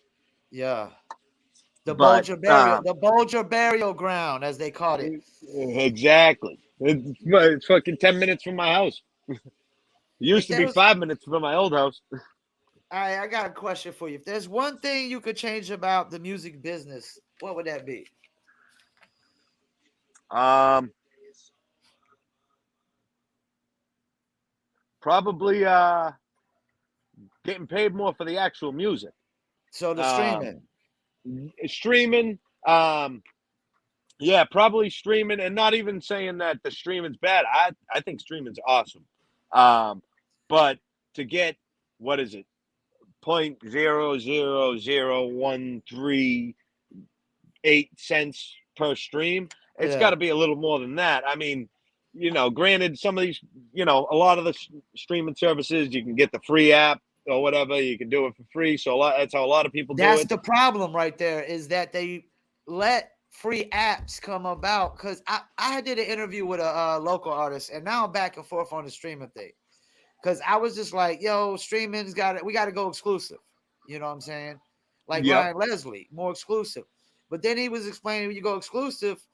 yeah. But The Bulger burial ground, as they called it. exactly, it's fucking 10 minutes from my house. It If used to there be was, 5 minutes from my old house. I got a question for you. If there's one thing you could change about the music business, what would that be? Um, Probably getting paid more for the actual music. So the Um, streaming. Streaming, yeah, probably streaming, and not even saying that the streaming's bad. I think streaming's awesome. But to get, what is it, 0.00013 8 cents per stream, it's got Yeah. to be a little more than that. I mean, you know, granted, some of these, you know, a lot of the streaming services, you can get the free app or whatever. You can do it for free. So that's how a lot of people do That's it. the problem right there, is that they let free apps come about. Because I did an interview with a local artist, and now I'm back and forth on the streaming thing. Because I was just like, yo, streaming's got it. We got to go exclusive. You know what I'm saying? Like Yep. Ryan Leslie, more exclusive. But then he was explaining, when you go exclusive,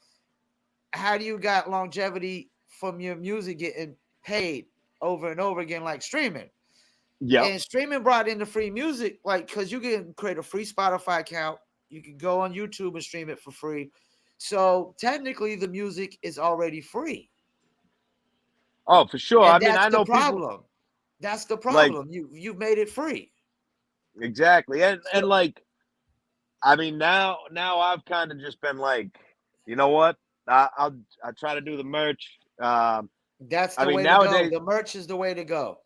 how do you got longevity from your music getting paid over and over again like streaming? Yep. And streaming brought in the free music, like, because you can create a free Spotify account. You can go on YouTube and stream it for free. So technically, the music is already free. Oh, for sure. I And mean, that's I the know people problem. That's the like problem. You've made it free. exactly, and So like, I mean, now I've kind of just been like, you know what? I try to do the merch. that's I the mean, way to go. nowadays The merch is the way to go.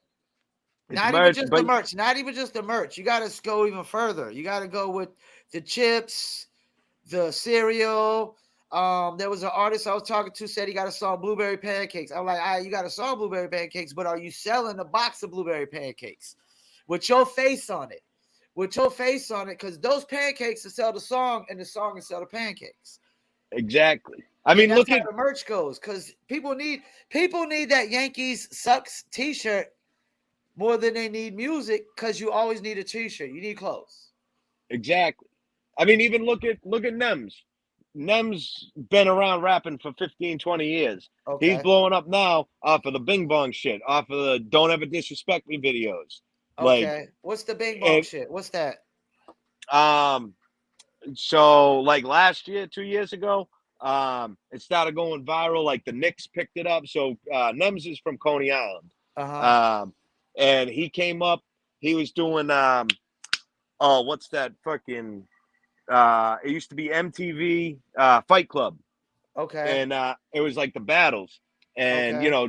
it's Not even merch, just the but merch. Not even just the merch. You got to go even further. You got to go with the chips, the cereal. There was an artist I was talking to, said he got a song Blueberry Pancakes. I'm like, all right, you got a song Blueberry Pancakes, but are you selling a box of Blueberry Pancakes with your face on it? With your face on it, because those pancakes will sell the song, and the song will sell the pancakes. exactly. I And mean, that's look how at the merch goes. Because people need that Yankees sucks T-shirt more than they need music. Because you always need a T-shirt. You need clothes. exactly. I mean, even look at Nems. Nem's been around rapping for 15, 20 years. He's Okay. blowing up now off of the Bing Bong shit, off of the Don't Ever Disrespect Me videos. Like, Okay. What's the Bing Bong and shit? What's that? um, so like last year, 2 years ago, it started going viral. Like the Knicks picked it up. So Nems is from Coney Island, Uh-huh. um, and he came up. He was doing oh, what's that fucking? It used to be MTV Fight Club, Okay. and it was like the battles. And you Okay. know,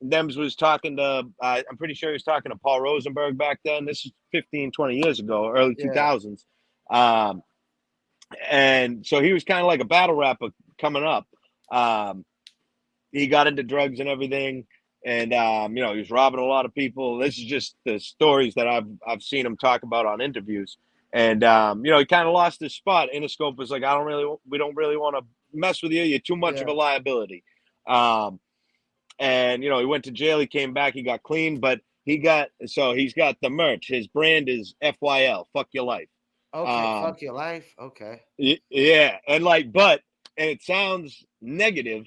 Nems was talking to. I'm pretty sure he was talking to Paul Rosenberg back then. This is 15, 20 years ago, early Yeah. 2000s. Um, and so he was kind of like a battle rapper coming up. Um, he got into drugs and everything, and you know, he was robbing a lot of people. This is just the stories that I've seen him talk about on interviews. And you know, he kind of lost his spot. Interscope was like, we don't really want to mess with you. You're too much of Yeah. a liability. Um, and you know, he went to jail. He came back. He got clean, but he's got the merch. His brand is FYL, fuck your life. Okay. Um, Fuck your life. Okay. yeah, and like, and it sounds negative.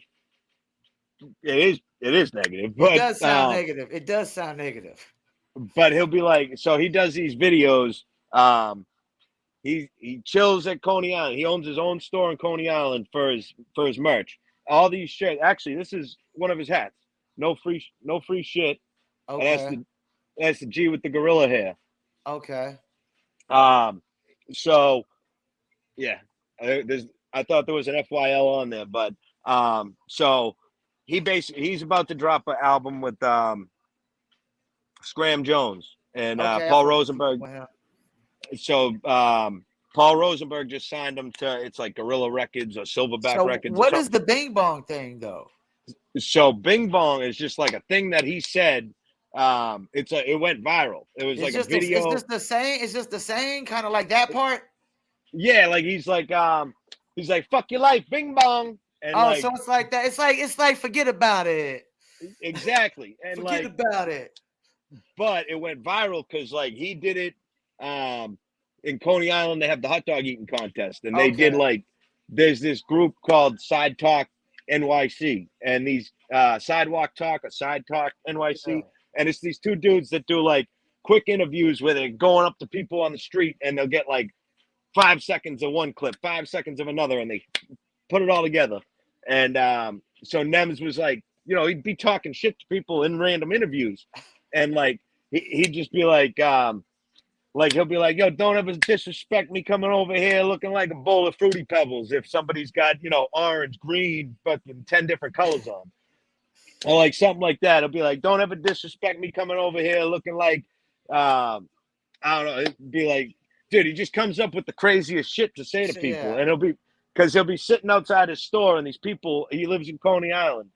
It is negative, It does sound negative. It does sound negative. but he'll be like, so he does these videos. Um, he chills at Coney Island. He owns his own store in Coney Island for his merch. All these shirts. Actually, this is one of his hats. No free shit. And Okay. that's the G with the gorilla hair. Okay. Um, so yeah, I thought there was an FYL on there, but so he's about to drop an album with Scram Jones and Okay. Paul Rosenberg. Well, So Paul Rosenberg just signed him to, it's like Gorilla Records or Silverback so Records or what is something. the Bing Bong thing though? So Bing Bong is just like a thing that he said. It went viral. It was like a It's video. just the same. It's just the same, kind of like that part. Yeah, like he's like fuck your life, Bing Bong, and Oh, like so it's like that. It's like forget about it. Exactly. And Forget like, about it. but it went viral because like he did it in Coney Island. They have the hot dog eating contest, and they did Okay. like there's this group called Side Talk NYC, and these Sidewalk Talk or Side Talk Yeah. NYC, and it's these two dudes that do like quick interviews where they're going up to people on the street, and they'll get like 5 seconds of one clip, 5 seconds of another, and they put it all together. And so Nems was like, you know, he'd be talking shit to people in random interviews, and like he'd just be like he'll be like, yo, don't ever disrespect me coming over here looking like a bowl of Fruity Pebbles if somebody's got, you know, orange, green, fucking 10 different colors on. Or like something like that. It'll be like, don't ever disrespect me coming over here looking like, I don't know. It'd be like, dude, he just comes up with the craziest shit to say to people. Yeah. And he'll be sitting outside his store, and these people, he lives in Coney Island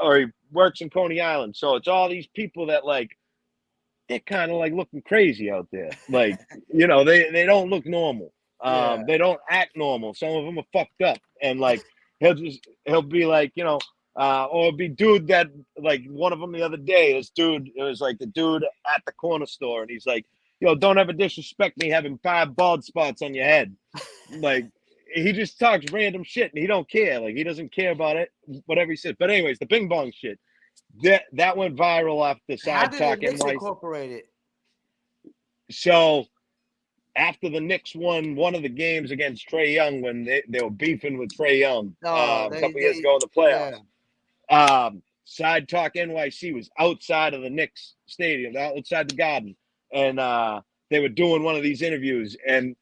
or he works in Coney Island. So it's all these people that like, they're kind of like looking crazy out there. Like, you know, they don't look normal. Yeah. They don't act normal. Some of them are fucked up. And like, he'll be like, you know, or it'll be dude that like one of them the other day, this dude, it was like the dude at the corner store, and he's like, yo, don't ever disrespect me having 5 bald spots on your head. Like, he just talks random shit and he don't care. Like, he doesn't care about it, whatever he says. But anyways, the Bing Bong shit. That went viral off the How Side did the Talk Knicks NYC. incorporate it? So after the Knicks won one of the games against Trey Young when they were beefing with Trey Young No, a couple years ago in the yeah, playoffs, Side Talk NYC was outside of the Knicks stadium, outside the Garden, and they were doing one of these interviews. And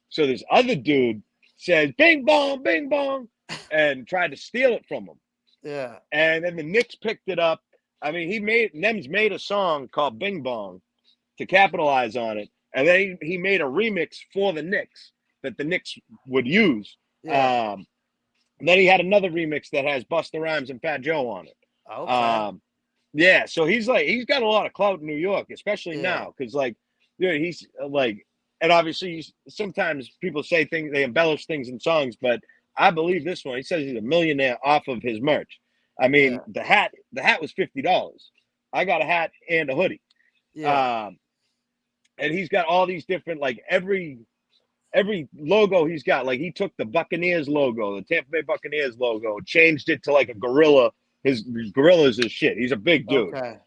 so this other dude says, "Bing bong, bing bong," and tried to steal it from him. yeah, And then the Knicks picked it up. I mean, Nems made a song called Bing Bong to capitalize on it. And then he made a remix for the Knicks that the Knicks would use. yeah. Then he had another remix that has Busta Rhymes and Fat Joe on it. Okay. Yeah, so he's got a lot of clout in New York, especially Yeah. now, because like, dude, he's like, and obviously sometimes people say things, they embellish things in songs, but I believe this one. He says he's a millionaire off of his merch. I mean, Yeah. the hat was $50. I got a hat and a hoodie. Yeah. Um, and he's got all these different, like every logo he's got. Like he took the Buccaneers logo, the Tampa Bay Buccaneers logo, changed it to like a gorilla. His gorillas is shit. He's a big dude. Okay.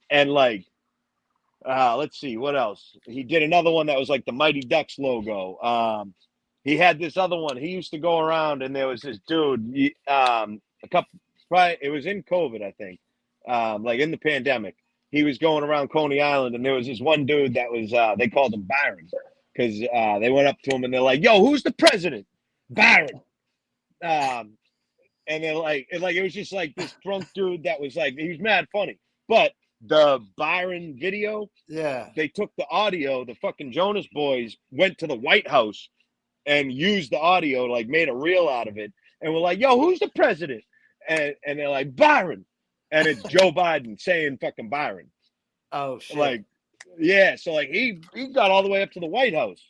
And like, let's see what else. He did another one that was like the Mighty Ducks logo. He had this other one. He used to go around, and there was this dude. Probably it was in COVID, I think, like in the pandemic. He was going around Coney Island, and there was this one dude that was they called him Byron because they went up to him and they're like, "Yo, who's the president?" Byron. And then it was just like this drunk dude that was like, he was mad funny. But the Byron video, Yeah. they took the audio. The fucking Jonas Boys went to the White House and used the audio, like made a reel out of it, and we're like, "Yo, who's the president?" And they're like, "Byron," and it's Joe Biden saying fucking Byron. Oh shit. Like, yeah, so like he got all the way up to the White House.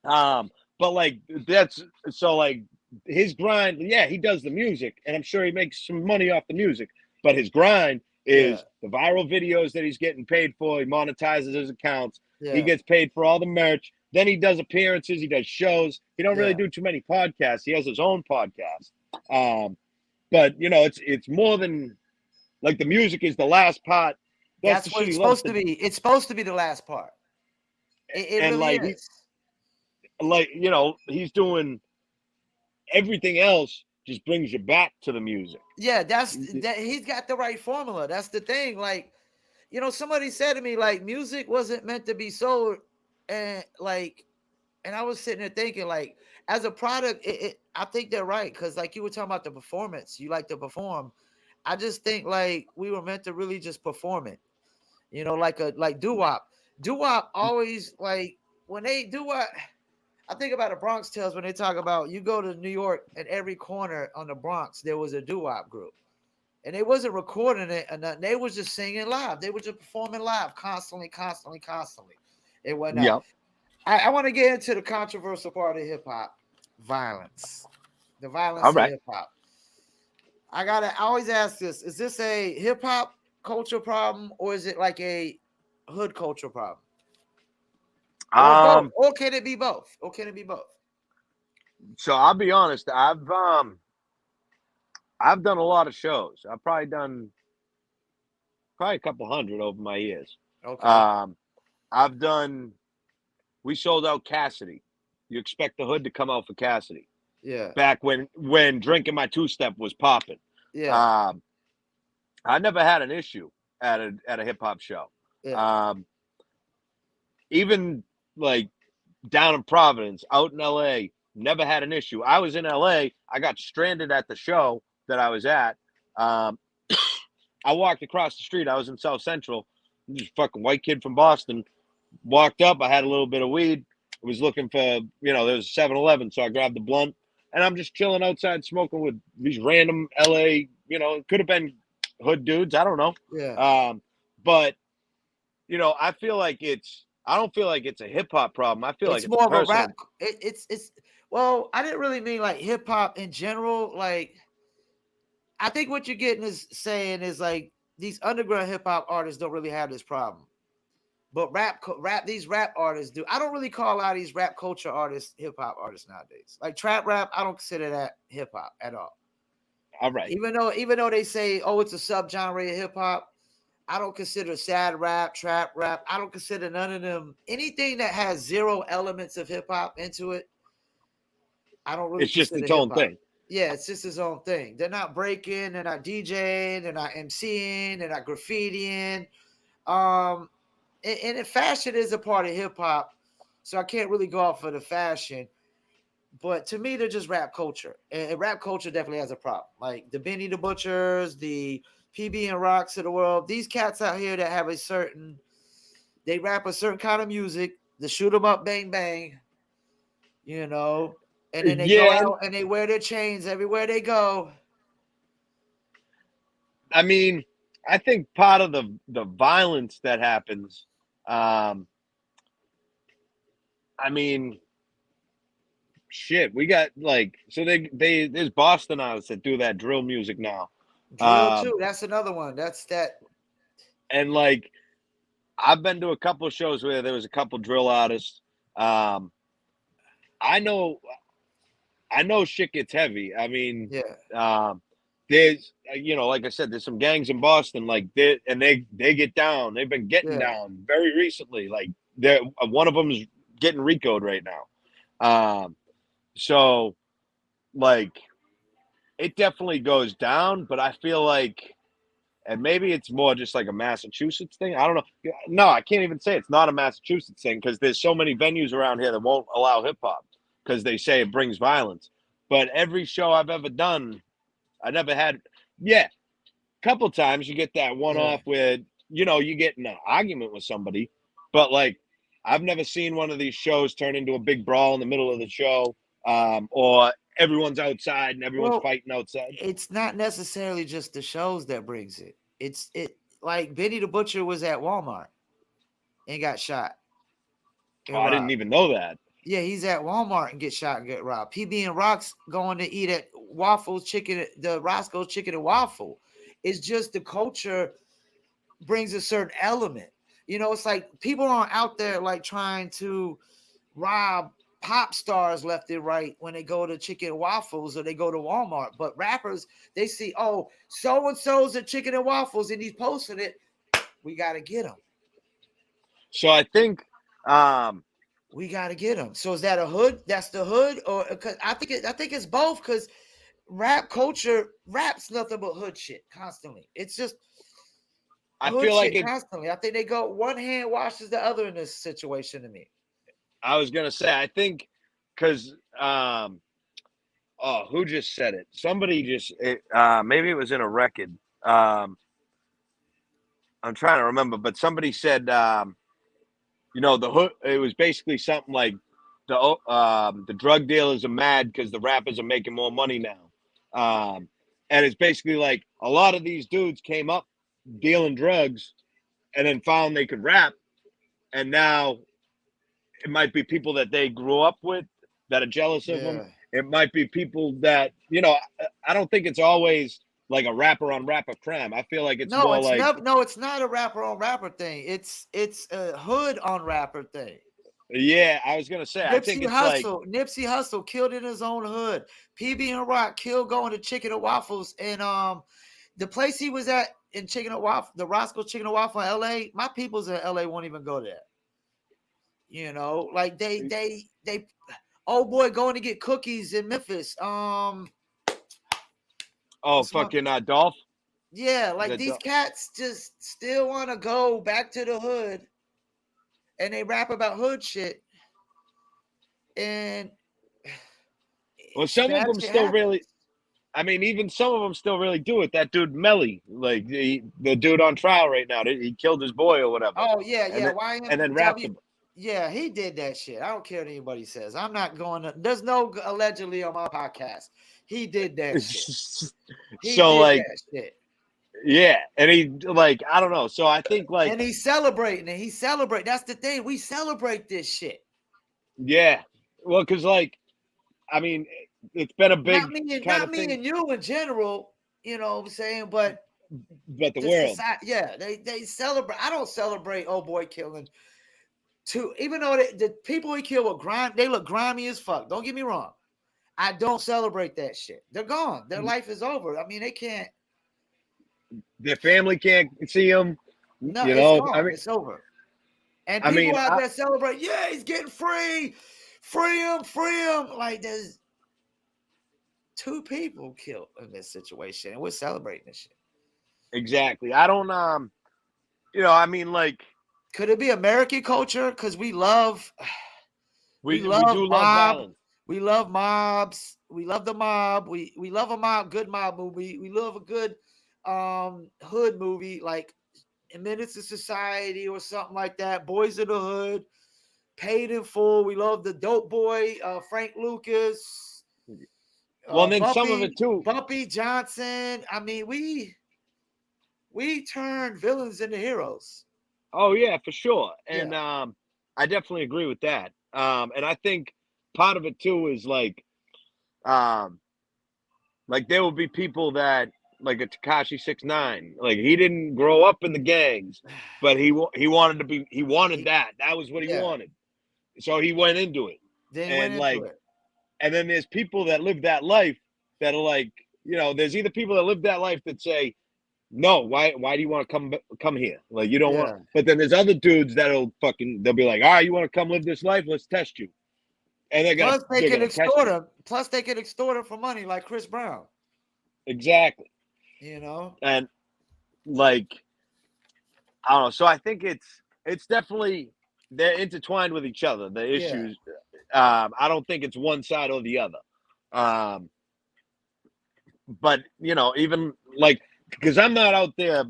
But like that's so like his grind, yeah, he does the music, and I'm sure he makes some money off the music, but his grind Yeah. is the viral videos that he's getting paid for. He monetizes his accounts. He Yeah. gets paid for all the merch. Then he does appearances. He does shows. He don't really Yeah. do too many podcasts. He has his own podcast. But you know, it's more than like the music is the last part. That's That's the what shit it's he loves supposed to be. It's supposed to be the last part. It and really like is. you know, he's doing everything else just brings you back to the music. Yeah, that he's got the right formula. That's the thing. Like, somebody said to me, like, music wasn't meant to be sold. And like, and I was sitting there thinking, like, as a product, I think they're right. Cause like you were talking about the performance, you like to perform. I just think like we were meant to really just perform it. Like doo-wop. Doo-wop always like when they do what I think about the Bronx Tales when they talk about you go to New York and every corner on the Bronx there was a doo-wop group. And they wasn't recording it or nothing. They was just singing live. They were just performing live constantly, constantly, constantly. It went out. Yep. I want to get into the controversial part of hip hop, violence. The All violence in right. hip hop. I always ask this: is this a hip hop culture problem or is it like a hood culture problem, or both, Um, or can it be both, or can it be both? so I'll be honest, I've done a lot of shows. I've probably a couple hundred over my years. Okay, Um, I've done. We sold out Cassidy. You expect the hood to come out for Cassidy yeah, back when drinking my two step was popping. yeah, Um, I never had an issue at a hip hop show. yeah, Um, even like down in Providence, out in LA, never had an issue. I was in LA. I got stranded at the show that I was at. Um, I walked across the street. I was in South Central. This fucking white kid from Boston walked up. I had a little bit of weed. I was looking for, there was a 7-Eleven, so I grabbed the blunt. And I'm just chilling outside smoking with these random LA, it could have been hood dudes. I don't know. yeah. But, I feel like I don't feel like it's a hip hop problem. I feel like It's it's a more of a rap. personal. It's well, I didn't really mean like hip hop in general. Like, I think what you're getting is saying is like these underground hip hop artists don't really have this problem, but these rap artists do. I don't really call out these rap culture artists hip hop artists nowadays. Like trap rap, I don't consider that hip hop at all. All right. Even though they say, oh, it's a subgenre of hip hop, I don't consider sad rap, trap rap. I don't consider none of them anything that has zero elements of hip hop into it. I don't really It's just consider its hip own hop. thing. Yeah, it's just his own thing. They're not breaking, they're not DJing, they're not MCing, they're not graffitiing. Um, and fashion is a part of hip hop, so I can't really go off for the fashion. But to me, they're just rap culture, and rap culture definitely has a problem. Like the Benny the Butchers, the PB and Rocks of the world. These cats out here that have they rap a certain kind of music. The shoot 'em up, bang bang, you know, and then they go Yeah, and out and they wear their chains everywhere they go. I mean, I think part of the violence that happens, um, I mean, shit, we got like so they there's Boston artists that do that drill music now. Drill Um, too. That's another one. That's that. and like I've been to a couple of shows where there was a couple drill artists. Um, I know I know shit gets heavy. I mean, Yeah, um, there's like I said, there's some gangs in Boston like they get down. They've been getting yeah. down very recently. Like they're one of them is getting RICO'd right now. So like it definitely goes down, but I feel like and maybe it's more just like a Massachusetts thing. I don't know. No, I can't even say it's not a Massachusetts thing because there's so many venues around here that won't allow hip hop because they say it brings violence. But every show I've ever done, I never had. Yeah, a couple times you get that one Yeah. off where you get in an argument with somebody, but like I've never seen one of these shows turn into a big brawl in the middle of the show, or everyone's outside and everyone's Well, fighting outside. it's not necessarily just the shows that brings it. It like Benny the Butcher was at Walmart and got shot Oh, and I didn't robbed. even know that. Yeah, he's at Walmart and get shot and get robbed. PB and Rock's going to eat at Waffles Chicken, the Roscoe's Chicken and Waffle. It's just the culture brings a certain element. It's like people aren't out there like trying to rob pop stars left and right when they go to Chicken and Waffles or they go to Walmart. But rappers, they see, oh, so and so's at Chicken and Waffles and he's posting it. We got to get him. So I think We got to get him. So is that a hood? That's the hood, or because I think it's both. Because rap culture raps nothing but hood shit constantly. It's just I hood feel like shit it. constantly. I think they go one hand washes the other in this situation to me. I was gonna say I think because oh, who just said it? Somebody maybe it was in a record. I'm trying to remember, but somebody said the hood. It was basically something like the drug dealers are mad because the rappers are making more money now, and it's basically like a lot of these dudes came up dealing drugs and then found they could rap, and now it might be people that they grew up with that are jealous of them. Yeah, It might be people that I don't think it's always like a rapper on rapper crime. I feel like it's No, more it's like, never. No, it's not a rapper on rapper thing. It's a hood on rapper thing. yeah, I was gonna say, I think it's like, Nipsey Hussle killed in his own hood. PB and Rock killed going to Chicken and Waffles, and the place he was at in Chicken and Waffle, the Roscoe's Chicken and Waffle in L.A. My peoples in L.A. won't even go there. You know, like they old boy going to get cookies in Memphis. oh, What's my fucking Dolph. yeah, Is like that these Dolph? cats just still want to go back to the hood, and they rap about hood shit, and Well, some of bad them shit still happens. really. I mean, even some of them still really do it. That dude Melly, like the dude on trial right now, he killed his boy or whatever, Oh yeah, and yeah. then rapped YMW. him. Yeah, he did that shit. I don't care what anybody says. I'm not going to. There's no allegedly on my podcast. He did that shit. He So did like, that shit. yeah, and he like, I don't know. So I think like, And he's celebrating it. He celebrate. That's the thing. We celebrate this shit. yeah, well, because like, I mean, it's been a Not big me and kind not of me thing, and you in general. You know what I'm saying? But but the the world, society, yeah, they celebrate. I don't celebrate old boy killing. Even though the people he killed were they look grimy as fuck. Don't get me wrong. I don't celebrate that shit. They're gone. Their life is over. I mean, they can't. their family can't see him. No, You it's know, gone. It's over. And I people mean, out there celebrate. Yeah, he's getting free. Free him. Free him. Like there's two people killed in this situation, and we're celebrating this shit. exactly. I don't, you know, I mean, like, Could it be American culture? Because we we love do love mob. violence. We love mobs. We love the mob. We love a good mob movie. We love a good hood movie like Minutes of Society or something like that. Boys in the Hood, Paid in Full. We love the Dope Boy, Frank Lucas, Well, and then some of it too. Bumpy Johnson. I mean, we turn villains into heroes. Oh yeah, for sure. Yeah. And I definitely agree with that. And I think part of it too is um, like there will be people that like a Takashi 6ix9ine. Like he didn't grow up in the gangs, but he wanted to be. He wanted He, that. That was what he yeah. wanted. So he went into it. Then he went And into like, it. and then there's people that live that life that are like, you know, there's either people that live that life that say, no, why do you want to come here? Like you don't want. Yeah. But then there's other dudes they'll be like, all right, you want to come live this life? Let's test you, and Plus, they they're can gonna test extort you him. Plus, they can extort him for money, like Chris Brown. exactly. You know. And like I don't know. So I think it's definitely they're intertwined with each other. The Yeah. issues. I don't think it's one side or the other. Um, but you know, even like because I'm not out there.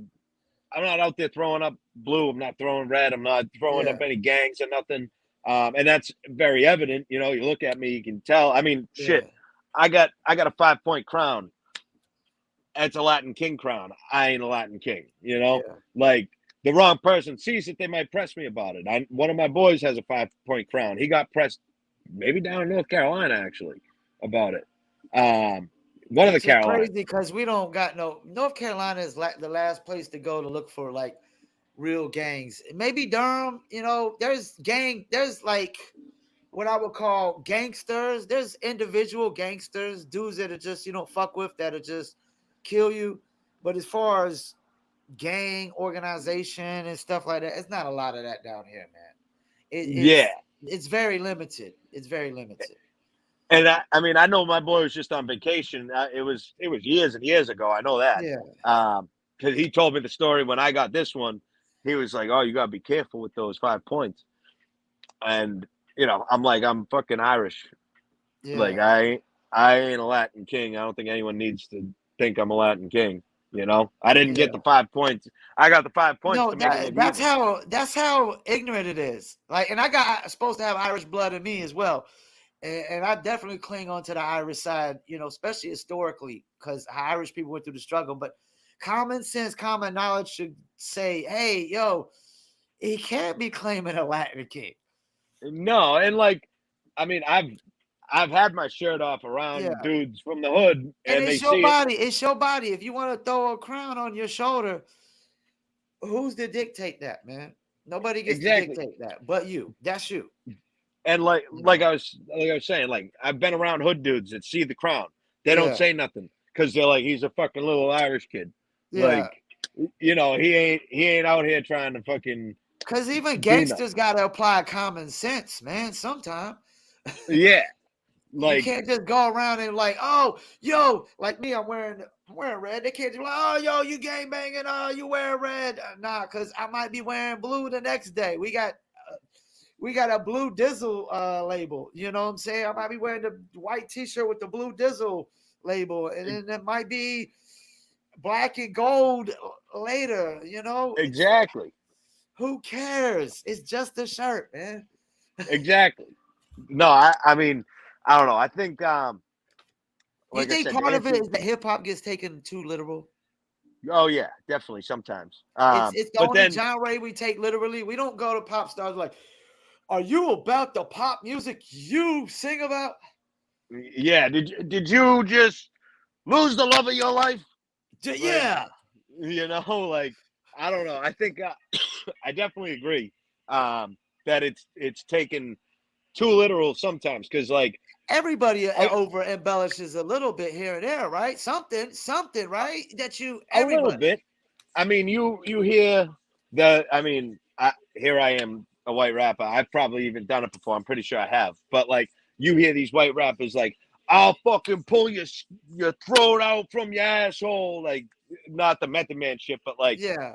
I'm not out there throwing up blue. I'm not throwing red. I'm not throwing up Yeah. any gangs or nothing. And that's very evident. You know, you look at me, you can tell. I mean, shit. Yeah. I got a 5-point crown. It's a Latin King crown. I ain't a Latin King. You know, Yeah. like the wrong person sees it, they might press me about it. One of my boys has a 5-point crown. He got pressed, maybe down in North Carolina actually, about it. One of the Which is Carolinas. crazy because we don't got no North Carolina is like the last place to go to look for like real gangs. Maybe Durham, you know, there's like what I would call gangsters. There's individual gangsters, dudes that are just you don't fuck with that are just kill you. But as far as gang organization and stuff like that, it's not a lot of that down here, man. It, Yeah. it's very limited. It's very limited. And I mean, I know my boy was just on vacation. It was years and years ago. I know that Yeah. because he told me the story when I got this one. He was like, "Oh, you gotta be careful with those 5 points." And you know, I'm like, I'm fucking Irish. Like Yeah. I ain't a Latin king. I don't think anyone needs to think I'm a Latin king. You know, I didn't Yeah. get the 5 points. I got the 5 points No, to make it look even. that's how ignorant it is. Like, and I got supposed to have Irish blood in me as well, and I definitely cling on to the Irish side. You know, especially historically, because Irish people went through the struggle. But common sense, common knowledge should say, "Hey, yo, he can't be claiming a Latin king." No, and like, I mean, I've had my shirt off Yeah. around dudes from the hood, And and they it's your see it. body. It's your body. If you want to throw a crown on your shoulder, who's to dictate that, man? Nobody gets to Exactly. dictate that but you. That's you. And like You like know. I was like I was saying, like I've been around hood dudes that see the crown. They don't Yeah. say nothing because they're like, he's a fucking little Irish kid. Yeah. Like, he ain't out here trying to fucking Because even do nothing. gangsters got to apply common sense, man, sometimes. Yeah. You Like, can't just go around and like, oh, yo, like me, I'm wearing red. They can't just be like, oh, yo, you gang banging, oh, you wear red. Nah, because I might be wearing blue the next day. We got a blue Dizzle label. You know what I'm saying? I might be wearing the white T-shirt with the blue Dizzle label, and then it might be black and gold later. You know, it's exactly. who cares? It's just a shirt, man. Exactly. No, I mean, I don't know. I think You like I think said, to part of it answer. is that hip hop gets taken too literal? Oh yeah, definitely sometimes. It's the But only then genre we take literally. We don't go to pop stars like, are you about the pop music you sing about? yeah, did you just lose the love of your life? Like, Yeah. like I don't know. I think I definitely agree that it's taken too literal sometimes because like Everybody I, over embellishes a little bit here and there, right? Something, right? a little Everybody. bit. I mean, you hear the. I mean, here I am, a white rapper. I've probably even done it before. I'm pretty sure I have. But like, you hear these white rappers like, "I'll fucking pull your throat out from your asshole," like not the Method Man shit, but like, Yeah.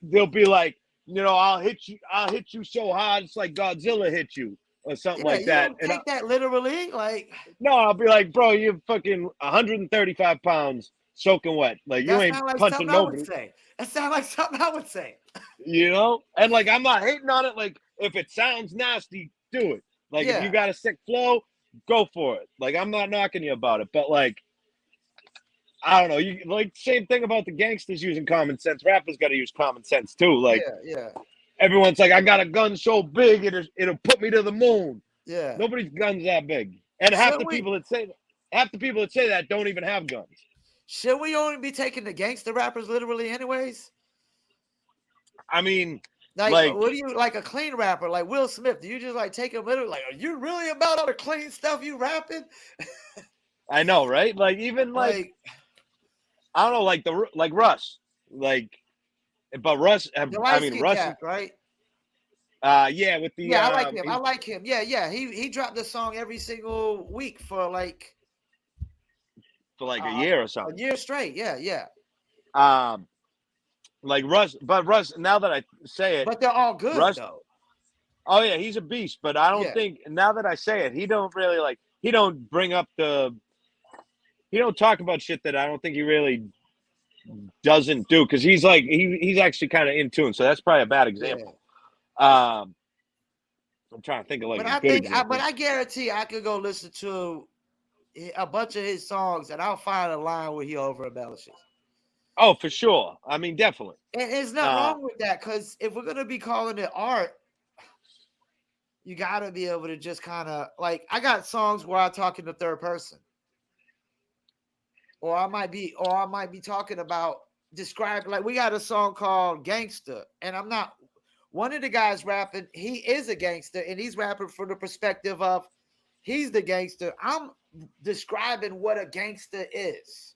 they'll be like, I'll hit you so hard it's like Godzilla hit you or something Yeah. like You that. don't And take that literally. Like, no, I'll be like, bro, you're fucking 135 pounds soaking wet. Like you that ain't sounds like punching something I would nobody. say. That sounds like something I would say. And like I'm not hating on it. Like if it sounds nasty, do it. Like if you Yeah. got a sick flow, go for it. Like I'm not knocking you about it, but like I don't know. You like same thing about the gangsters using common sense. Rappers got to use common sense too. Like Yeah. Yeah. everyone's like, I got a gun so big it'll put me to the moon. Yeah. Nobody's gun's that big, and half Should the we people that say that don't even have guns. should we only be taking the gangster rappers literally anyways? I mean, Like, like what do you like a clean rapper like Will Smith? Do you just like take him literally? Like, are you really about all the clean stuff you rapping? I know, right? Like even like Like, I don't know, like Russ, like but Russ, the I light mean skin Russ, cat, right? yeah, with the Yeah, I like him. I like him. Yeah, yeah. He dropped a song every single week for like for like a uh, year or a something. year straight. Yeah, yeah. Um, like Russ, but Russ. Now that I say it, But they're all good Russ. though. Oh yeah, he's a beast. But I don't Yeah, think now that I say it, he don't really like. He don't bring up the. He don't talk about shit that I don't think he really doesn't do because he's like he's actually kind of in tune. So that's probably a bad yeah. example. Um, I'm trying to think of like But a I good think, but example. I guarantee I could go listen to a bunch of his songs and I'll find a line where he over embellishes. Oh, for sure. I mean, definitely. And there's nothing Uh, wrong with that because if we're gonna be calling it art, you gotta be able to just kind of like I got songs where I talk in the third person, or I might be talking about describe like we got a song called Gangster, and I'm not one of the guys rapping, he is a gangster, and he's rapping from the perspective of he's the gangster. I'm describing what a gangster is.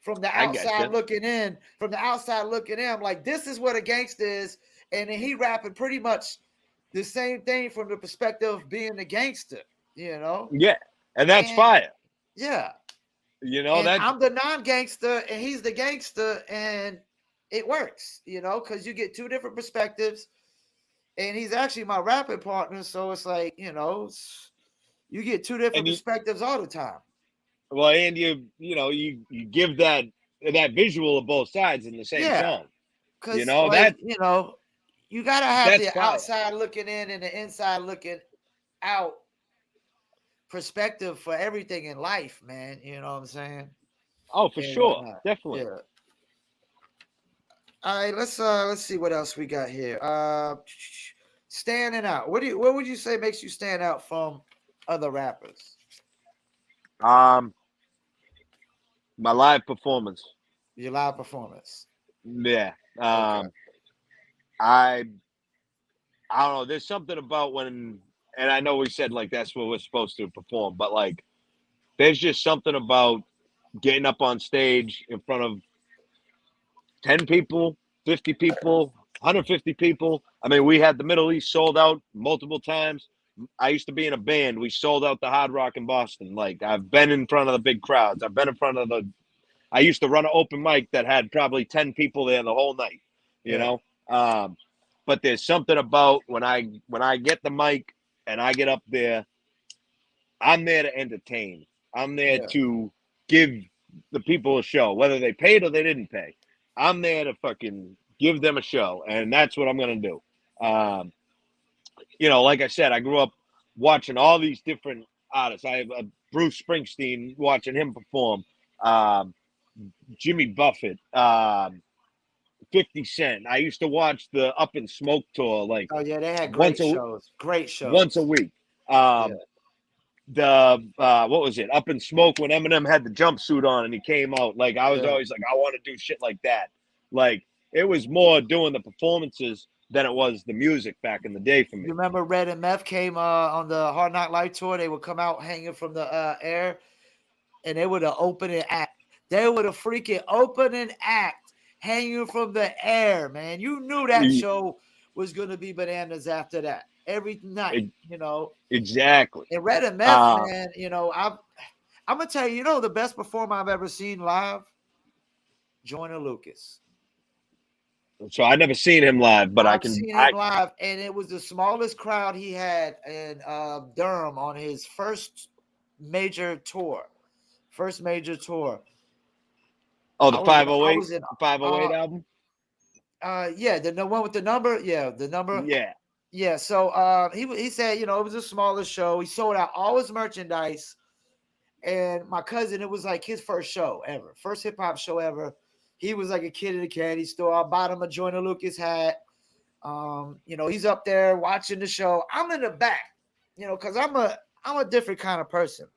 From the I get outside you. looking in, I'm like, this is what a gangster is. And then he rapping pretty much the same thing from the perspective of being a gangster, you know? Yeah, and that's And fire. yeah. And That's I'm the non-gangster and he's the gangster, and it works, because you get two different perspectives. And he's actually my rapping partner. So it's like, you get two different and you perspectives all the time. well, and you give that visual of both sides in the same Yeah. song. Because, That you got to have that's the fire. outside looking in and the inside looking out perspective for everything in life, man. You know what I'm saying? Oh, for And sure, whatnot. definitely. Yeah. All right, let's see what else we got here. Standing out. What would you say makes you stand out from other rappers? Um, my live performance. Your live performance. Yeah. Okay. I I don't know. There's something about when, and I know we said like that's what we're supposed to perform, but like there's just something about getting up on stage in front of 10 people, 50 people, 150 people. I mean, we had the Middle East sold out multiple times. I used to be in a band. We sold out the Hard Rock in Boston. Like I've been in front of the big crowds. I've been in front of the. I used to run an open mic that had probably 10 people there the whole night. You Yeah. know, but there's something about when I get the mic and I get up there, I'm there to entertain. I'm there Yeah. to give the people a show, whether they paid or they didn't pay. I'm there to fucking give them a show, and that's what I'm gonna do. Um, like I said, I grew up watching all these different artists. I have Bruce Springsteen, watching him perform, um, Jimmy Buffett, 50 Cent. I used to watch the Up in Smoke tour like Oh yeah, they had great once a shows. Great once a shows. week. Yeah. The what was it? Up in Smoke when Eminem had the jumpsuit on and he came out. Like I was Yeah. always like, I want to do shit like that. Like it was more doing the performances than it was the music back in the day for me. You remember Red and Meth came on the Hard Knock Life tour? They would come out hanging from the air, and they would have opening act. They would have freaking opening act hanging from the air, man. You knew that E- show was gonna be bananas after that every night, e- you know. exactly. And Red and Meth, Uh, man, I'm gonna tell you, the best performer I've ever seen live, Joyner Lucas. so I never seen him live, but I I've can. seen him live, and it was the smallest crowd he had in Durham on his first major tour. First major tour. Oh, the I was 508, in the 508 uh album. yeah, the one with the number. Yeah, the number. Yeah, Yeah. So he said, it was the smallest show. He sold out all his merchandise. And my cousin, it was like his first show ever, first hip hop show ever. He was like a kid in a candy store. I bought him a Joyner Lucas hat. He's up there watching the show. I'm in the back, because I'm a different kind of person.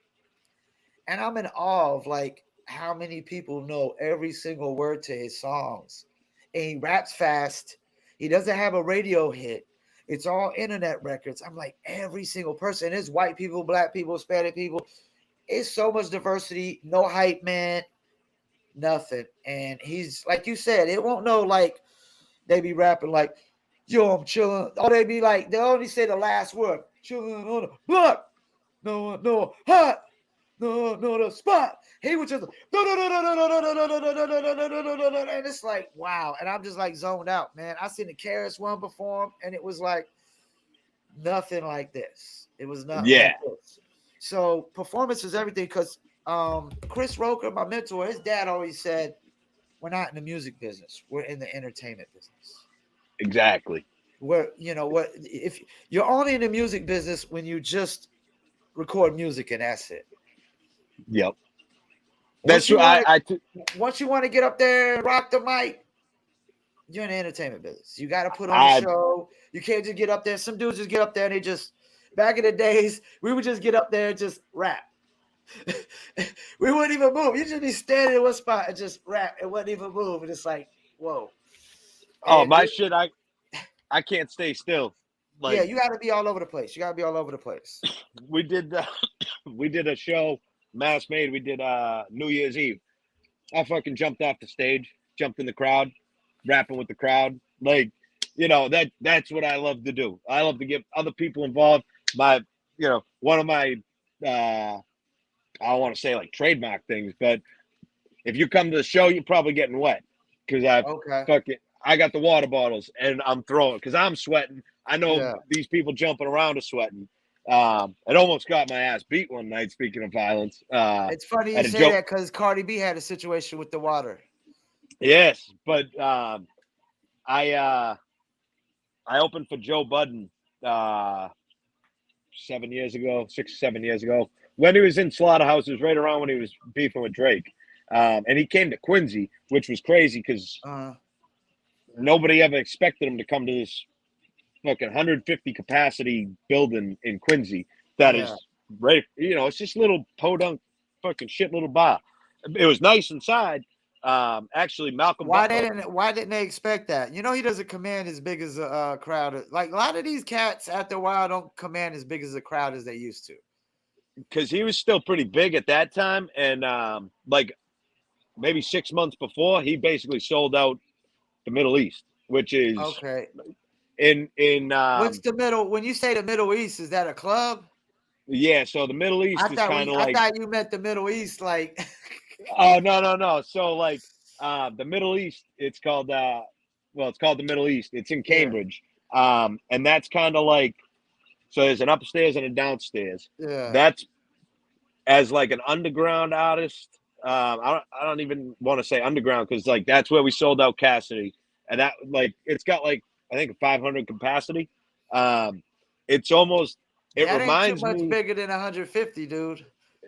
And I'm in awe of like how many people know every single word to his songs. And he raps fast. He doesn't have a radio hit. It's all internet records. I'm like, every single person. It's white people, black people, Hispanic people. It's so much diversity, no hype, man, nothing. And he's like you said, it won't know like they be rapping like, yo, I'm chilling. Or they be like, they only say the last word, chilling on the block. No, hot. No, the spot. He was just no, and it's like wow. And I'm just like zoned out, man. I seen the Karis one perform, and it was like nothing like this. It was nothing yeah, like this. So performance is everything. Because Chris Roker, my mentor, his dad always said, "We're not in the music business. We're in the entertainment business." exactly. Where what if you're only in the music business when you just record music and that's it. Yep. Once That's you what want I to, once you want to get up there and rock the mic, you're in the entertainment business. You got to put on the I show. You can't just get up there. Some dudes just get up there and they just. Back in the days, we would just get up there and just rap. We wouldn't even move. You just be standing in one spot and just rap and wouldn't even move. And it's like, whoa. oh And my shit. I can't stay still. yeah, Like you got to be all over the place. You got to be all over the place. we did we did a show, Mass Made. We did New Year's Eve. I fucking jumped off the stage, jumped in the crowd, rapping with the crowd. Like, that's what I love to do. I love to get other people involved. My, one of my I don't want to say like trademark things, but if you come to the show, you're probably getting wet because Okay. I got the water bottles and I'm throwing because I'm sweating. I know Yeah. these people jumping around are sweating. It almost got my ass beat one night. Speaking of violence, It's funny you at a say joke. that because Cardi B had a situation with the water. Yes, but I I opened for Joe Budden 7 years ago, 6, 7 years ago, when he was in Slaughterhouses, right around when he was beefing with Drake. And he came to Quincy, which was crazy because nobody ever expected him to come to this fucking 150 capacity building in Quincy that Yeah. is right, it's just a little podunk fucking shit little bar. It was nice inside. Actually, Malcolm Butler. Why didn't they expect that? He doesn't command as big as a crowd. Like a lot of these cats after a while don't command as big as a crowd as they used to. Because he was still pretty big at that time, and like maybe 6 months before, he basically sold out the Middle East, which is Okay. in What's the middle? When you say the Middle East, is that a club? yeah. So the Middle East is kind of I like, thought you meant the Middle East, like oh, no. So like the Middle East, it's called it's called the Middle East. It's in yeah, Cambridge, and that's kind of like, so there's an upstairs and a downstairs. yeah. That's as like an underground artist. I don't even want to say underground, because like that's where we sold out Cassidy, and that, like, it's got like, I think, 500 capacity. It's almost, it That ain't too reminds much me. bigger than 150, dude.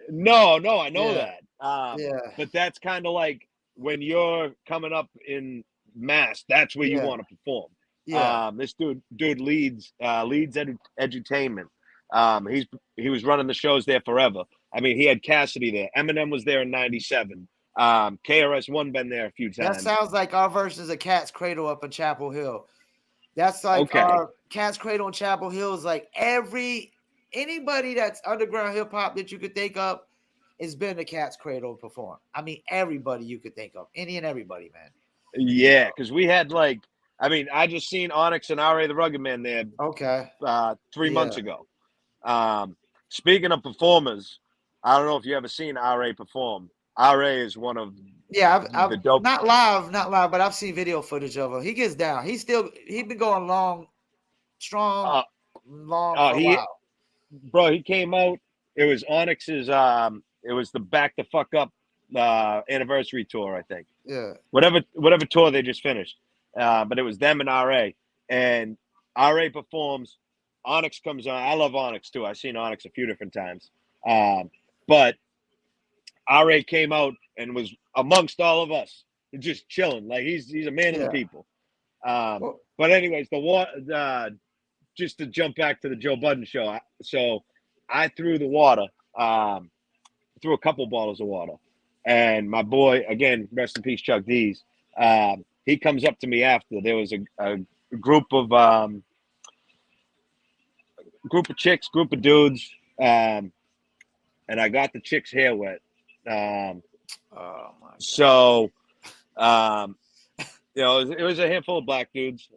No, I know Yeah, that. yeah, But that's kind of like when you're coming up in mass, that's where you yeah, want to perform. yeah. This dude leads edutainment. He was running the shows there forever. I mean, he had Cassidy there. Eminem was there in '97. KRS-One been there a few That times. sounds like our version of Cat's Cradle up in Chapel Hill. That's like Okay. our Cat's Cradle in Chapel Hill is like anybody that's underground hip hop that you could think of has been to Cat's Cradle perform. I mean, everybody you could think of, any and everybody, man. Yeah, because we had like, I mean, I just seen Onyx and R.A. the Rugged Man there Okay. 3 months Yeah. ago. Speaking of performers, I don't know if you ever seen RA perform. RA is one of Yeah, I've the dope. not live, but I've seen video footage of him. He gets down. He been going strong, Uh, long for a he while. Bro, he came out. It was Onyx's. It was the Back the Fuck Up anniversary tour, I think. Yeah. Whatever tour they just finished, but it was them and RA, and RA performs. Onyx comes on. I love Onyx too. I've seen Onyx a few different times, but RA came out and was amongst all of us, just chilling. Like he's a man of the Yeah. people. Well, But anyways, just to jump back to the Joe Budden show. So I threw the water, threw a couple bottles of water, and my boy, again, rest in peace, Chuck D's. He comes up to me after. There was a group of chicks, group of dudes, and I got the chick's hair wet. oh my god. So it was a handful of black dudes,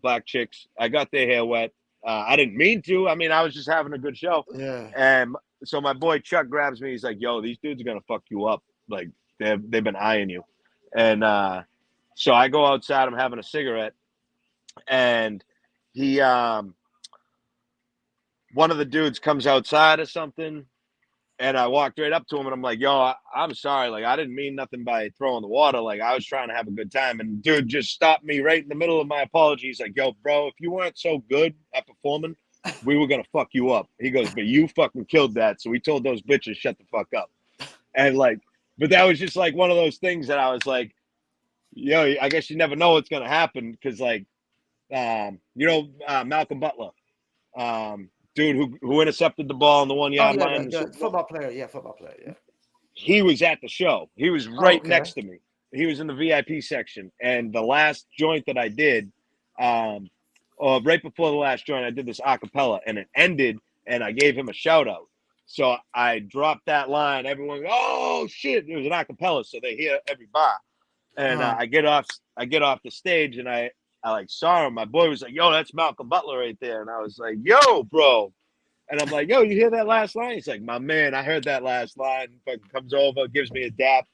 black chicks. I got their hair wet. I didn't mean to. I mean, I was just having a good show. Yeah. And so my boy Chuck grabs me. He's like, "Yo, these dudes are gonna fuck you up. Like they've been eyeing you." And so I go outside. I'm having a cigarette, and he one of the dudes comes outside or something. And I walked right up to him and I'm like, "Yo, I'm sorry. Like, I didn't mean nothing by throwing the water. Like, I was trying to have a good time." And dude just stopped me right in the middle of my apology. He's like, "Yo, bro, if you weren't so good at performing, we were going to fuck you up." He goes, "But you fucking killed that. So we told those bitches, shut the fuck up." And like, but that was just like one of those things that I was like, yo, I guess you never know what's going to happen. Cause like, Malcolm Butler, dude who intercepted the ball on the 1 Oh yard yeah, line in the the Super Bowl. football player. Yeah, football player. Yeah. He was at the show. He was Oh, right okay. next to me. He was in the VIP section. And the last joint that I did, or right before the last joint, I did this a cappella and it ended and I gave him a shout out. So I dropped that line. Everyone, oh shit! It was an a cappella, so they hear every bar. And I get off the stage and I like saw him. My boy was like, "Yo, that's Malcolm Butler right there." And I was like, "Yo, bro." And I'm like, "Yo, you hear that last line?" He's like, "My man, I heard that last line." Fucking comes over, gives me a dap.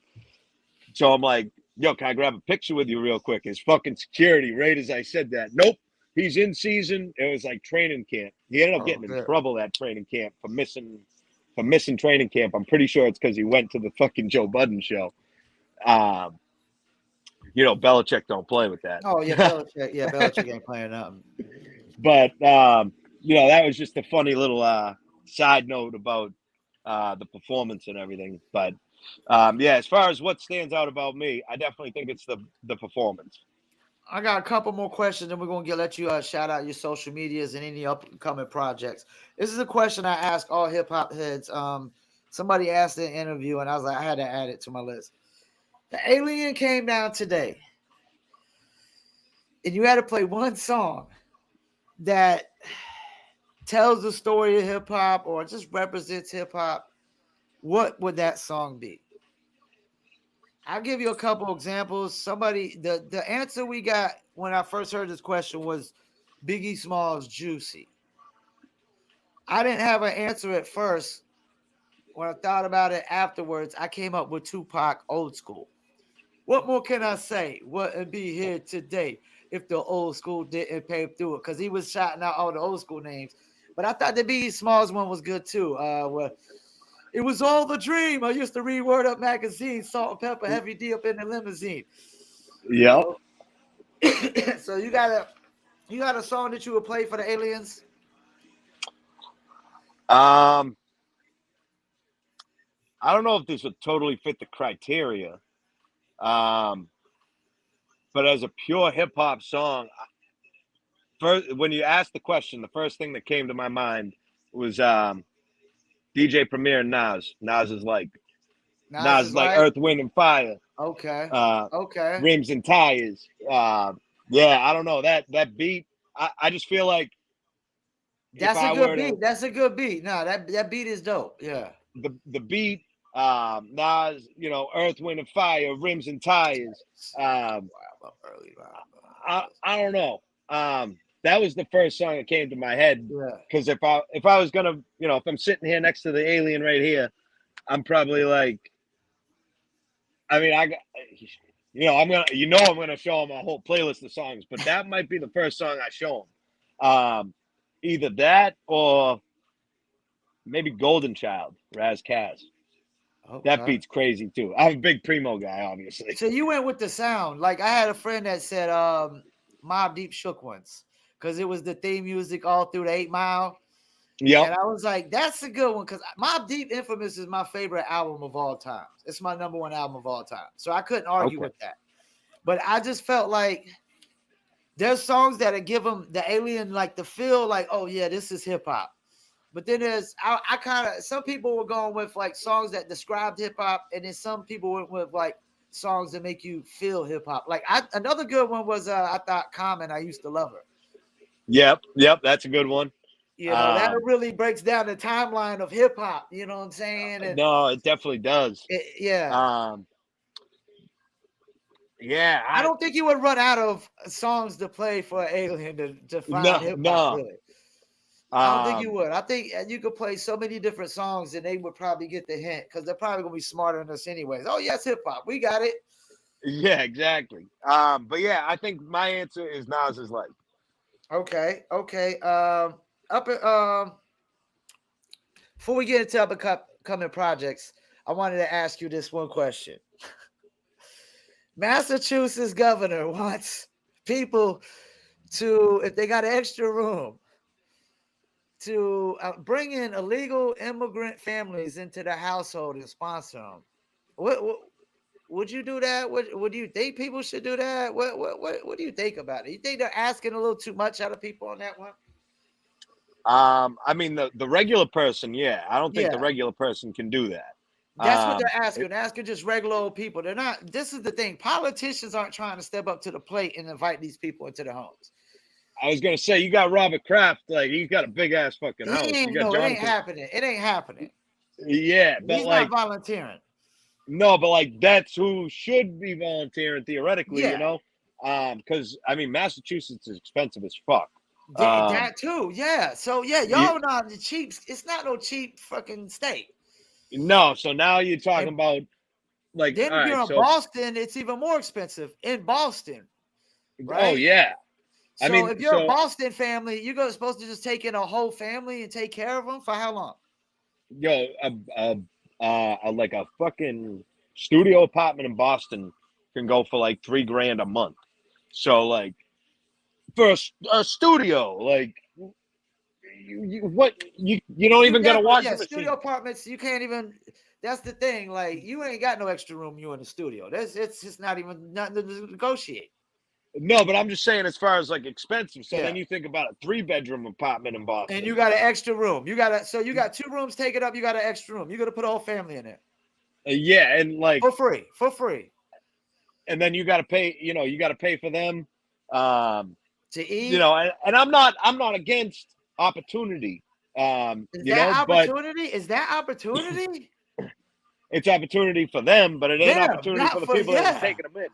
So I'm like, "Yo, can I grab a picture with you real quick?" His fucking security, right as I said that, nope. He's in season. It was like training camp. He ended up Oh, getting in good. trouble at training camp for missing training camp. I'm pretty sure it's because he went to the fucking Joe Budden show. Belichick don't play with that. Oh yeah, Belichick. Yeah, Belichick ain't playing nothing. But that was just a funny little side note about the performance and everything. But as far as what stands out about me, I definitely think it's the performance. I got a couple more questions, and we're gonna let you shout out your social medias and any upcoming projects. This is a question I ask all hip hop heads. Somebody asked in an interview, and I was like, I had to add it to my list. The alien came down today, and you had to play one song that tells the story of hip hop or just represents hip hop. What would that song be? I'll give you a couple examples. The answer we got when I first heard this question was Biggie Smalls' Juicy. I didn't have an answer at first. When I thought about it afterwards, I came up with Tupac Old School. What more can I say? Wouldn't be here today if the old school didn't pave through it. Because he was shouting out all the old school names. But I thought the Biggie Smalls one was good too. It was all the dream. I used to read Word Up magazine, Salt and Pepper, Heavy D up in the limousine. You Yep. know? So you got a song that you would play for the aliens? I don't know if this would totally fit the criteria. But as a pure hip hop song, first when you asked the question, the first thing that came to my mind was DJ Premier and Nas. Nas Nas is is like like, Earth, Wind, and Fire. okay. Uh, Okay. Rims and Tires. Yeah, I don't know that beat. I just feel like if That's a I good were beat. to That's a good beat. No, that beat is dope. Yeah. the beat, Nas, Earth, Wind, and Fire, Rims and Tires. Early. I don't know. That was the first song that came to my head Yeah. because if I was gonna, if I'm sitting here next to the alien right here, I'm probably like, I mean, I'm gonna show him a whole playlist of songs, but that might be the first song I show him. Either that or maybe Golden Child, Raz Kass. That Okay. beat's crazy too. I'm a big Primo guy, obviously. So you went with the sound. Like I had a friend that said Mob Deep Shook once because it was the theme music all through the 8 Mile. Yep. And I was like, that's a good one because Mob Deep Infamous is my favorite album of all time. It's my number one album of all time. So I couldn't argue Okay. with that. But I just felt like there's songs that give them the alien like the feel like, oh yeah, this is hip hop. But then I kind of some people were going with like songs that described hip hop, and then some people went with like songs that make you feel hip hop. Like another good one was I thought Common. I used to love her. Yep. That's a good one. That really breaks down the timeline of hip hop. You know what I'm saying? And No, it definitely does. yeah, Yeah. I don't think you would run out of songs to play for an alien to find hip hop. No. Really, I don't think you would. I think you could play so many different songs, and they would probably get the hint because they're probably gonna be smarter than us anyways. Oh yes, hip hop, we got it. Yeah, exactly. But yeah, I think my answer is Nas is like. Okay. Before we get into upcoming projects, I wanted to ask you this one question. Massachusetts governor wants people to, if they got an extra room, to bring in illegal immigrant families into the household and sponsor them. What would you do that? What do you think people should do that? What do you think about it? You think they're asking a little too much out of people on that one? I mean the regular person, yeah. I don't think the Yeah, regular person can do that. that's what they're It- asking. They're asking just regular old people. They're not. This is the thing. Politicians aren't trying to step up to the plate and invite these people into their homes. I was gonna say you got Robert Kraft, like he's got a big ass fucking He house. You ain't. got No, it ain't Jonathan. happening. It ain't happening. Yeah, but He's not like volunteering. no, but like that's who should be volunteering theoretically, Yeah, because I mean Massachusetts is expensive as fuck. that too. Yeah. So yeah, You, y'all not the cheap. It's not no cheap fucking state. no, so now you're talking And about like then all if you're right, in so Boston, it's even more expensive in Boston, oh right? yeah. I So mean, if you're a so Boston family, you're supposed to just take in a whole family and take care of them for how long? yo, like a fucking studio apartment in Boston can go for like $3,000 a month. So like for a studio, like you don't You even got a definitely, yeah, washing studio machine. apartments, you can't even, that's the thing. Like, you ain't got no extra room, you in the studio. It's just not even nothing to negotiate. No, but I'm just saying as far as like expensive. So Yeah. then you think about a 3-bedroom apartment in Boston. And you got an extra room. You got 2 rooms taken up. You got an extra room. You're gonna put a whole family in there Yeah, and like for free and then you got to pay. You got to pay for them. to eat. And I'm not against opportunity. Is that But opportunity? Is that opportunity? it's opportunity for them, but it ain't Yeah, opportunity for not the for people that are yeah. taking them in.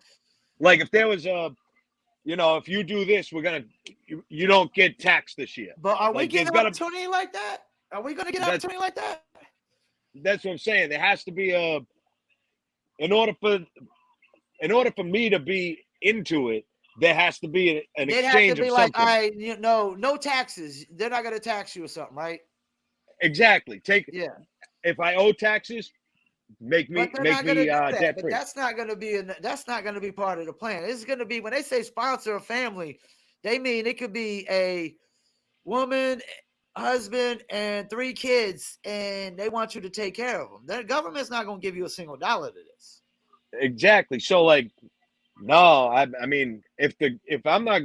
Like if there was if you do this, you don't get taxed this year. But are we Like there's getting gotta opportunity like that? Are we gonna get that's opportunity like that? that's what I'm saying. There has to be in order for me to be into it, there has to be an They'd have to exchange be of like, something. no taxes. They're not gonna tax you or something, right? Exactly. Yeah. If I owe taxes, make But me they're not gonna do that. debt But free. that's not gonna be part of the plan. It's gonna be when they say sponsor a family, they mean it could be a woman, husband, and 3 kids, and they want you to take care of them. The government's not gonna give you a single dollar to this. Exactly. So like no, I mean if I'm not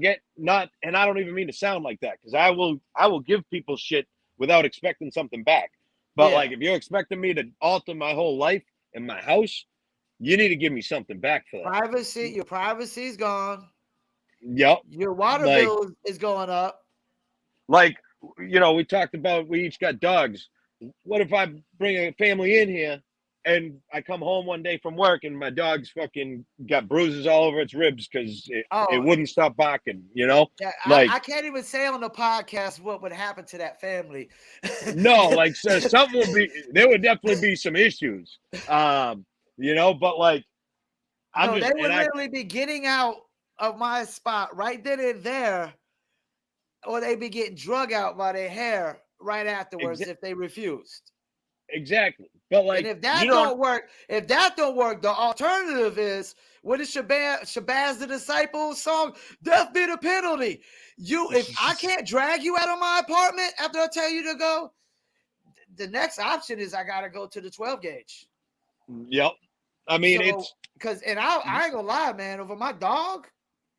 and I don't even mean to sound like that because I will give people shit without expecting something back. But Yeah. like if you're expecting me to alter my whole life in my house, you need to give me something back for that. Your privacy's gone. Yep. Your water Like bill is going up. like we talked about we each got dogs. What if I bring a family in here and I come home one day from work and my dog's fucking got bruises all over its ribs because it Oh, wouldn't stop barking. yeah, Like I can't even say on the podcast what would happen to that family. no, like so something there would definitely be some issues. But like I'm No, just they and would I literally be getting out of my spot right then and there, or they'd be getting drug out by their hair right afterwards exa- if they refused. exactly. But And like if you that don't don't work, the alternative is what is Shabazz the Disciple song? Death be the penalty. If I can't drag you out of my apartment after I tell you to go, the next option is I gotta go to the 12 gauge. Yep. I mean So, it's I ain't gonna lie, man. Over my dog,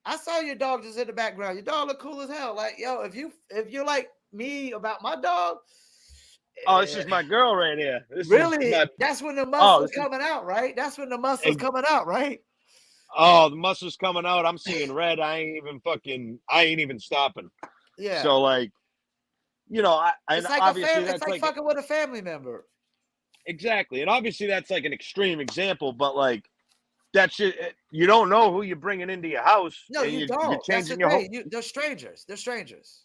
I saw your dog just in the background. Your dog look cool as hell. Like, yo, if you're like me about my dog, oh, this is my girl right here. This is really, my that's when the oh, muscle's this is coming out, right? That's when the muscle's coming out, right? oh, the muscle's coming out. I'm seeing red. I ain't even stopping. Yeah. So like, and obviously It's that's like like fucking with a family member. exactly, and obviously that's like an extreme example, but like that's just, you don't know who you're bringing into your house, No, and you you're don't. That's the changing your whole. thing. They're strangers. They're strangers.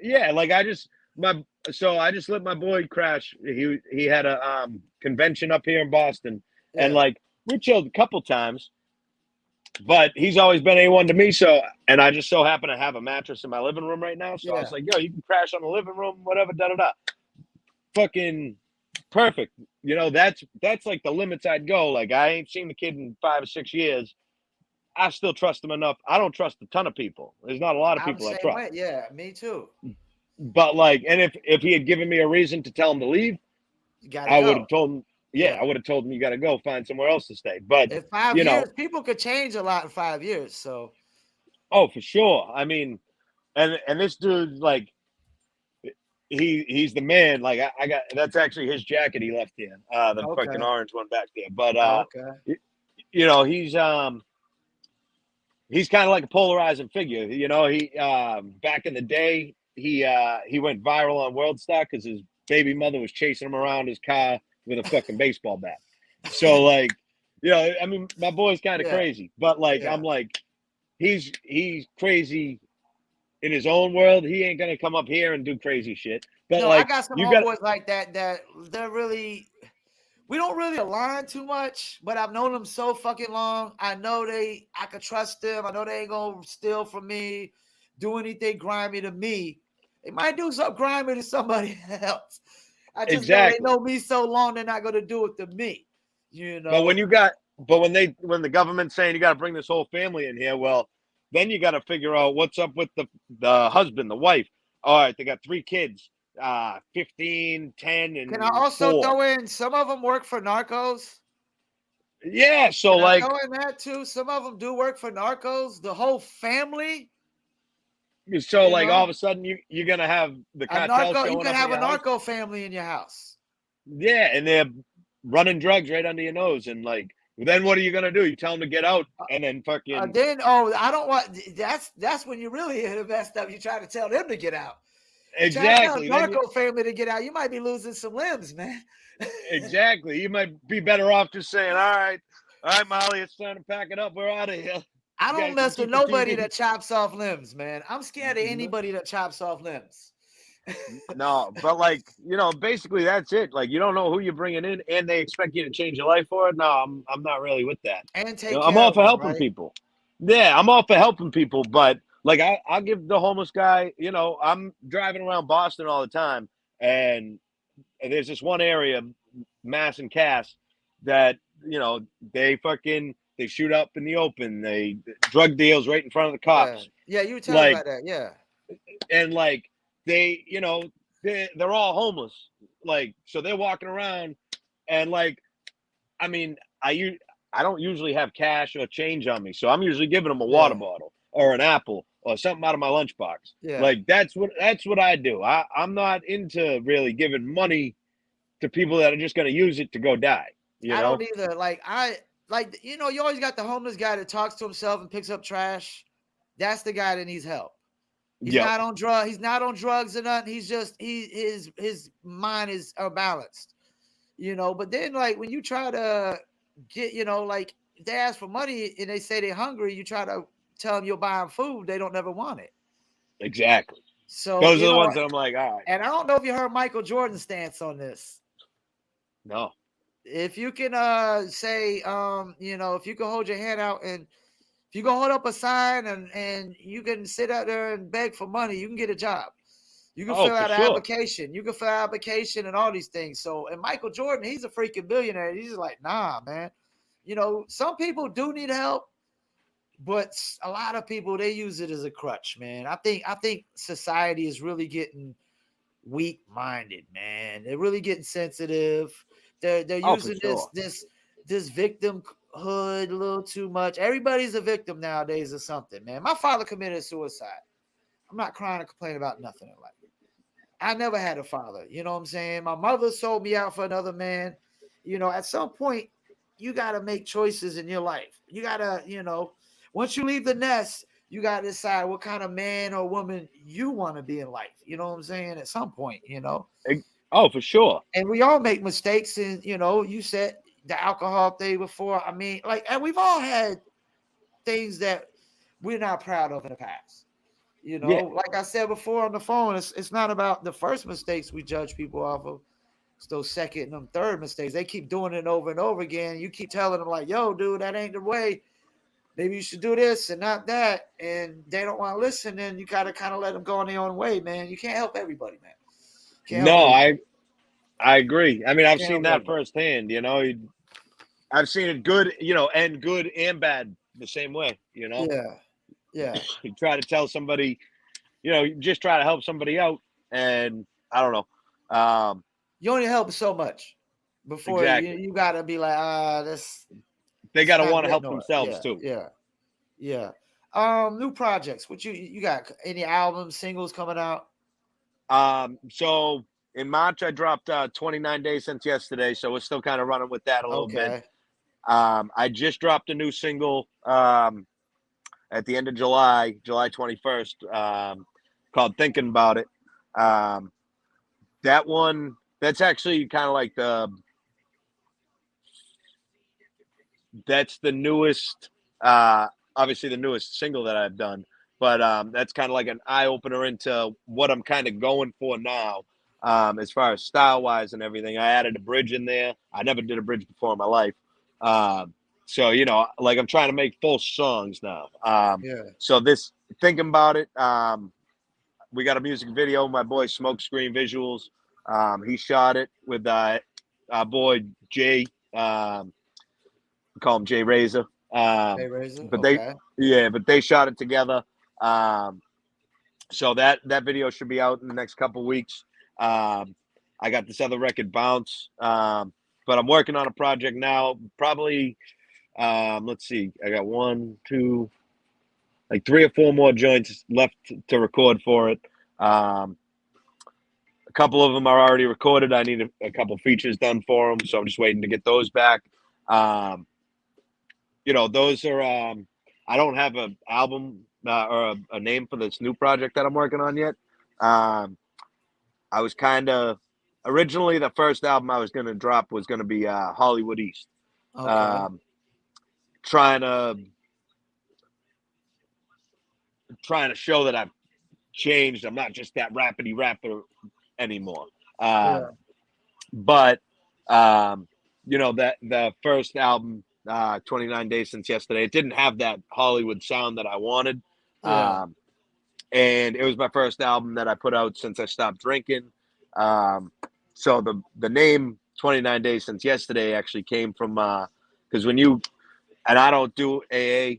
Yeah, like I just let my boy crash. He had a convention up here in Boston, and Yeah. like we chilled a couple times. But he's always been A1 to me. So, and I just so happen to have a mattress in my living room right now. So I Yeah. was like, yo, you can crash on the living room, whatever, da da da. Fucking perfect. That's like the limits I'd go. Like, I ain't seen the kid in 5 or 6 years. I still trust him enough. I don't trust a ton of people. There's not a lot of I'm the people I same trust. way. Yeah, me too. But like, and if he had given me a reason to tell him to leave, You gotta I would go. have told him, yeah, Yeah. I would have told him you got to go find somewhere else to stay. But, In 5 years, people could change a lot in 5 years. So oh, for sure. I mean, and this dude, like, he's the man. Like I got that's actually his jacket he left here, the fucking okay. orange one back there. But Oh, okay. he's kind of like a polarizing figure. He back in the day he went viral on World Star because his baby mother was chasing him around his car with a fucking baseball bat. So like, I mean, my boy's kind of Yeah. crazy, but like Yeah. I'm like, he's crazy in his own world. He ain't gonna come up here and do crazy shit. But No, I like, got some you got homeboys like that they're really we don't really align too much, but I've known them so fucking long. I could trust them. I know they ain't gonna steal from me, do anything grimy to me. They might do something grimy to somebody else. I just know they exactly. know me so long they're not gonna do it to me. You But know? when the government's saying you got to bring this whole family in here, well, then you got to figure out what's up with the husband, the wife. All right, they got 3 kids, 15, 10, Can I and also 4. throw in some of them work for narcos? Yeah, so And I like, know in that too, some of them do work for narcos. The whole family, you all know, of a sudden you're gonna have the a cartel narco. You showing could up at have a your house. narco family in your house. Yeah, and they're running drugs right under your nose, and like, then what are you gonna do? You tell them to get out, and then fucking Then I don't want. That's when you really hit the messed up. You try to tell them to get out. You try to tell a exactly. Then you narco family to get out. You might be losing some limbs, man. exactly. You might be better off just saying, all right, Molly, it's time to pack it up. We're out of here. I You don't guys can mess with keep the nobody TV. that chops off limbs, man. I'm scared of anybody that chops off limbs. No, but like, basically that's it. Like, you don't know who you're bringing in, and they expect you to change your life for it. No, I'm not really with that. And take I'm care all of for them, helping right? people. Yeah, I'm all for helping people, but like, I'll give the homeless guy. I'm driving around Boston all the time, and there's this one area, Mass and Cass, that they shoot up in the open. They drug deals right in front of the Yeah, cops. yeah. You were telling me Like, about that. Yeah, and like they, they're all homeless. Like, so they're walking around, and like, I mean, I don't usually have cash or change on me, so I'm usually giving them a water yeah, bottle or an apple or something out of my lunchbox. yeah. Like, that's what I do. I'm not into really giving money to people that are just going to use it to go die. You I don't know? either. You always got the homeless guy that talks to himself and picks up trash. That's the guy that needs help. He's Yep. not on drug. He's not on drugs or nothing. He's just his mind is unbalanced. But then like when you try to get, like if they ask for money and they say they're hungry, you try to tell them you'll buy them food. They don't never want it. Exactly. So Those are the ones that I'm like, all right, and I don't know if you heard Michael Jordan's stance on this. no. If you can say if you can hold your hand out and if you can hold up a sign and you can sit out there and beg for money, you can get a job. You can Oh, fill for out an sure. application. You can fill out an application and all these things. So, and Michael Jordan, he's a freaking billionaire. He's just like, nah, man. Some people do need help, but a lot of people they use it as a crutch, man. I think society is really getting weak-minded, man. They're really getting sensitive. They're Oh, for using sure. this victimhood a little too much. Everybody's a victim nowadays of something, man. My father committed suicide. I'm not crying or complaining about nothing in life. I never had a father. You know what I'm saying? My mother sold me out for another man. At some point, you got to make choices in your life. You got to, once you leave the nest, you got to decide what kind of man or woman you want to be in life. You know what I'm saying? At some point. Oh, for sure. And we all make mistakes. And, you said the alcohol thing before. I mean, like, and we've all had things that we're not proud of in the past. Yeah. Like I said before on the phone, it's not about the first mistakes we judge people off of. It's those second and them third mistakes. They keep doing it over and over again. You keep telling them like, yo, dude, that ain't the way. Maybe you should do this and not that. And they don't want to listen. Then you gotta kind of let them go on their own way, man. You can't help everybody, man. Can't help No, everybody. I agree. I mean, I've Can't seen help that everybody. firsthand. I've seen it good, and good and bad the same way. Yeah. Yeah. You try to tell somebody, you just try to help somebody out, and I don't know. You only help so much before you Exactly. you gotta be like, this They it's got to not want to good help no. themselves Yeah, too. yeah. Yeah. New projects. What you got? Any albums, singles coming out? So in March, I dropped 29 days since yesterday, so we're still kind of running with that a little bit. Okay. I just dropped a new single at the end of July, July 21st, called "Thinking About It." Um, that one, that's actually kind of like that's the newest, obviously the newest single that I've done. But that's kind of like an eye opener into what I'm kind of going for now, as far as style wise and everything. I added a bridge in there. I never did a bridge before in my life. So, like I'm trying to make full songs now. Yeah. So this, thinking about it, we got a music video. My boy Smokescreen Visuals. He shot it with our boy Jay. We call him Jay Razor. Hey Razor. But they, Okay. yeah, but they shot it together. Um, so that video should be out in the next couple weeks. I got this other record, Bounce. but I'm working on a project now. Probably, let's see. I got one, two, like 3 or 4 more joints left to record for it. A couple of them are already recorded. I need a couple features done for them, so I'm just waiting to get those back. Um, those are. I don't have an album or a name for this new project that I'm working on yet. I was kind of originally the first album I was going to drop was going to be Hollywood East. Okay. Um, trying to show that I've changed. I'm not just that rapidy rapper anymore. Yeah. But that the first album, 29 Days Since Yesterday, it didn't have that Hollywood sound that I wanted. Yeah. And it was my first album that I put out since I stopped drinking. So the name 29 Days Since Yesterday actually came from because when you and I don't do AA.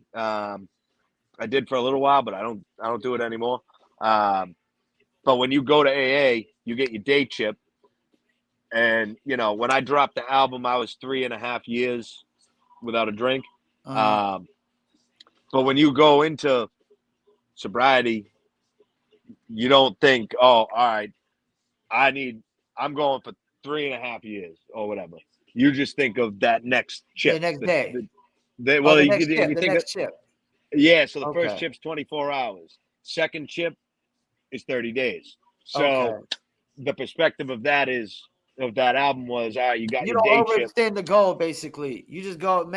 I did for a little while, but I don't do it anymore. But when you go to AA, you get your day chip. And when I dropped the album, I was 3.5 years without a drink. Uh-huh. But when you go into sobriety, you don't think, oh, all right, I'm going for 3.5 years or whatever. You just think of that next The chip. next day. Well, The you next and chip. you The think of, next chip. yeah. So the first Okay. chip's 24 hours. Second chip is 30 days. Okay. So the perspective of that album was, all right, you got You your don't day chip. overextend the goal, basically. You just go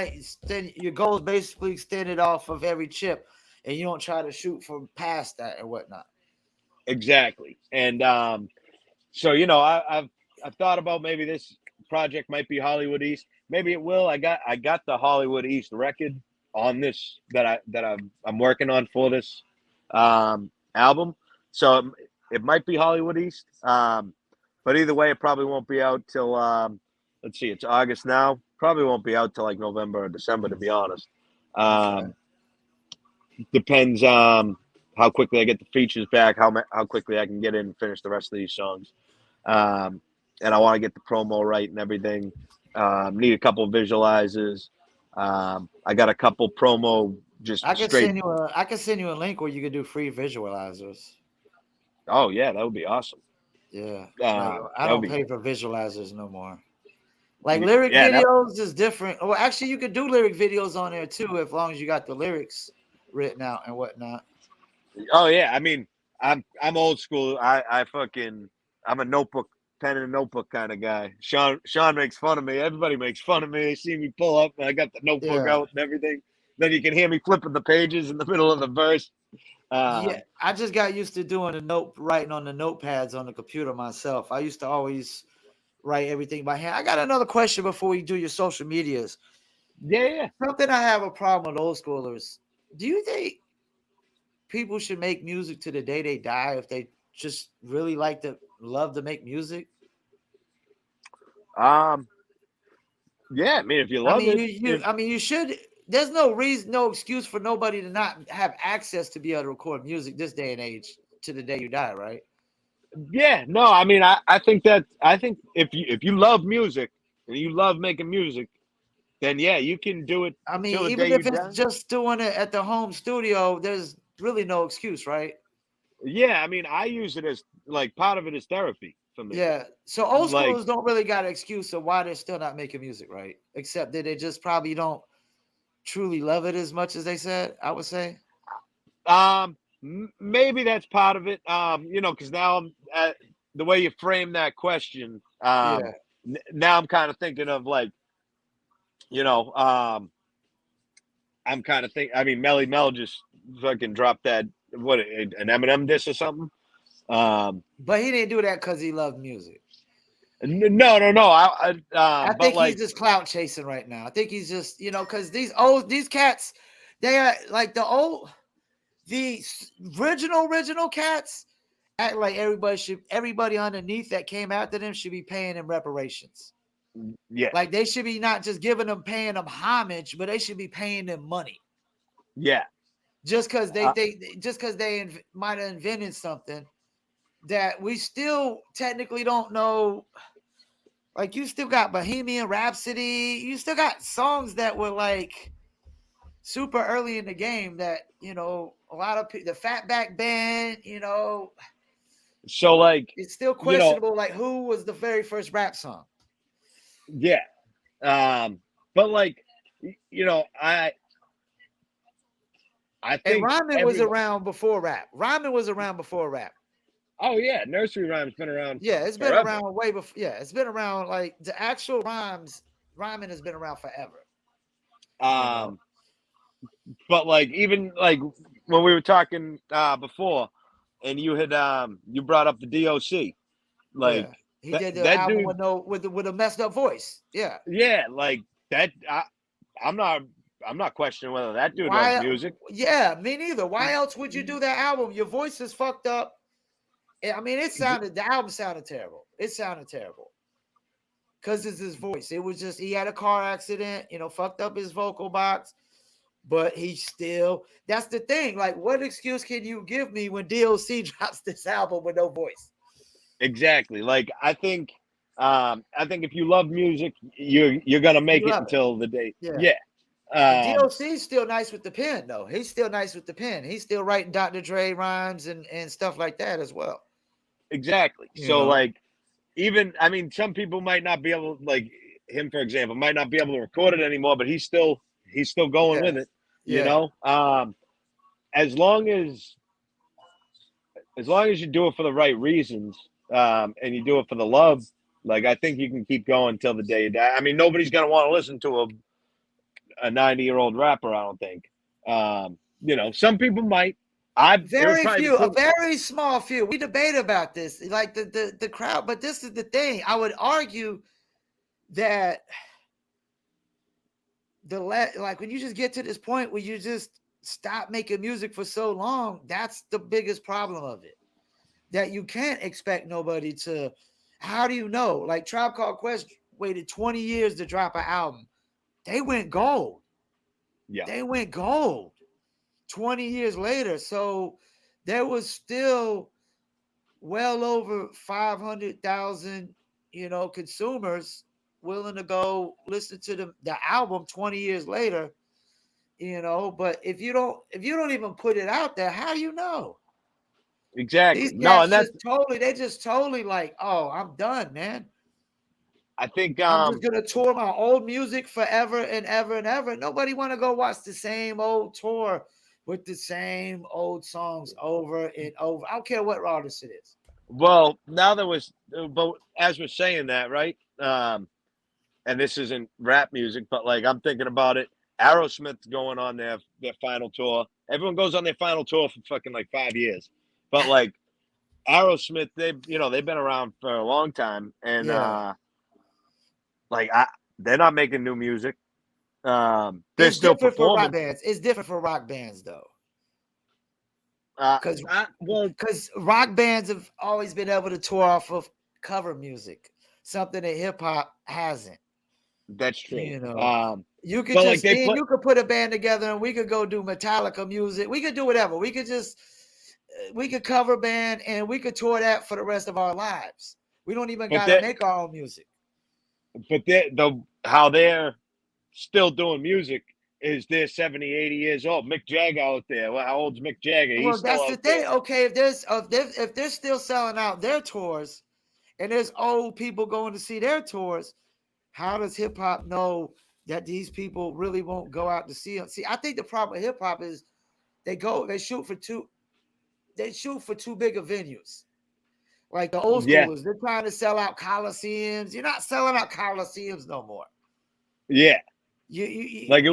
your goal is basically extended off of every chip, and you don't try to shoot for past that and whatnot. Exactly. And so I've thought about maybe this project might be Hollywood East. Maybe it will. I got the Hollywood East record on this I'm working on for this album. So it might be Hollywood East. But either way, it probably won't be out till let's see, it's August now. Probably won't be out till like November or December, to be honest. Okay. Depends how quickly I get the features back, how quickly I can get in and finish the rest of these songs. And I want to get the promo right and everything. Need a couple of visualizers. I got a couple promo just straight. I can send you a link where you can do free visualizers. Oh yeah, that would be awesome. Yeah. Like I That would don't be pay for visualizers no more. Like lyric yeah. That videos is different. Well, actually, you could do lyric videos on there too, as long as you got the lyrics written out and whatnot. oh yeah. I mean, I'm old school. I'm a notebook, pen and a notebook kind of guy. Sean makes fun of me. Everybody makes fun of me. They see me pull up and I got the notebook Yeah. out and everything. Then you can hear me flipping the pages in the middle of the verse. Yeah, I just got used to doing writing on the notepads on the computer myself. I used to always write everything by hand. I got another question before we do your social medias. Yeah. Something I have a problem with old schoolers. Do you think people should make music to the day they die if they just really love to make music? Um. Yeah. I mean, if you I love mean, it, you should. There's no reason, no excuse for nobody to not have access to be able to record music this day and age to the day you die, right? yeah. No. I mean, I think if you love music and you love making music, then yeah, you can do it I mean, till the day even you if it's die. just doing it at the home studio, there's really no excuse, right? Yeah. I mean, I use it as like part of it is therapy for me. Yeah. So old Like, schoolers don't really got an excuse of why they're still not making music, right? Except that they just probably don't truly love it as much as they said, I would say. maybe that's part of it. Because now the way you frame that question, Yeah. now I'm kind of thinking of like, you know, I'm kind of think. I mean, Melly Mel just fucking dropped that an Eminem diss or something. Um, But he didn't do that because he loved music. no, no, no. I But think he's like, just clout chasing right now. I think he's just, because these cats, they are like the original cats act like everybody underneath that came after them should be paying them reparations. yeah, Like they should be not just paying them homage, but they should be paying them money. yeah, Just because uh, they might have invented something that we still technically don't know. Like you still got Bohemian Rhapsody. You still got songs that were like super early in the game that, you know, a lot of the Fatback Band, you know, So like, it's still you know, questionable like who was the very first rap song. yeah. But like, you know, I And think rhyming was everybody. around before rap. Rhyming was around before rap. Oh yeah, nursery rhymes been around Yeah, it's been forever. around way before. Yeah, it's been around like the actual rhyming has been around forever, you know. Um, but like even like when we were talking before, and you brought up the DOC, like Yeah. He did the that album dude, with with a messed up voice. Yeah. yeah, like that. I'm not I'm not questioning whether that dude loves Why? music. Yeah, me neither. Why else would you do that album? Your voice is fucked up. I mean, the album sounded terrible. It sounded terrible because it's his voice. It was just, he had a car accident, you know, fucked up his vocal box, but he still, that's the thing. Like, what excuse can you give me when DOC drops this album with no voice? Exactly. Like I think if you love music, you're gonna make You it love it. until the day. Yeah. Yeah. And Um, DOC's still nice with the pen, though. He's still nice with the pen. He's still writing Dr. Dre rhymes and stuff like that as well. exactly. You So know? like even I mean some people might not be able like him for example might not be able to record it anymore, but he's still going Yeah. with it. You Yeah. know, as long as long as you do it for the right reasons, and you do it for the love, like I think you can keep going till the day you die. I mean, nobody's gonna want to listen to a 90-year-old rapper. I don't think. You know, some people might. It would Very probably be few, a cool. very small few. We debate about this, like the crowd, but this is the thing. I would argue that like when you just get to this point where you just stop making music for so long, that's the biggest problem of it. That you can't expect nobody to. How do you know? Like Tribe Called Quest waited 20 years to drop an album. They went gold. Yeah, They went gold 20 years later. So there was still well over 500,000, you know, consumers willing to go listen to the album 20 years later, you know. But if you don't even put it out there, how do you know? exactly. These No, cats and that's. just totally, they just totally like, oh, I'm done, man. I think. I'm just gonna tour my old music forever and ever and ever. Nobody want to go watch the same old tour with the same old songs over and over. I don't care what artist it is. Well, now there was, but as we're saying that, right? And this isn't rap music, but like I'm thinking about it. Aerosmith's going on their final tour. Everyone goes on their final tour for fucking like 5 years, but like Aerosmith, they've been around for a long time, and Yeah. like they're not making new music. They're It's still different for rock performing. bands. It's different for rock bands though. Uh, Because well, because rock bands have always been able to tour off of cover music, something that hip hop hasn't. that's true. You know, you could But like just, they me and put you could put a band together and we could go do Metallica music. We could do whatever. We could just we could cover band and we could tour that for the rest of our lives. We don't even but gotta they make our own music. but how they're still doing music is they're 70, 80 years old. Mick Jagger out there. Well, how old's Mick Jagger? He's Well, still that's the out thing. there. Okay, if they're still selling out their tours and there's old people going to see their tours, how does hip hop know that these people really won't go out to see them? See, I think the problem with hip hop is they shoot for too big of venues. Like the old Yeah, schoolers, they're trying to sell out coliseums. You're not selling out coliseums no more. yeah. Like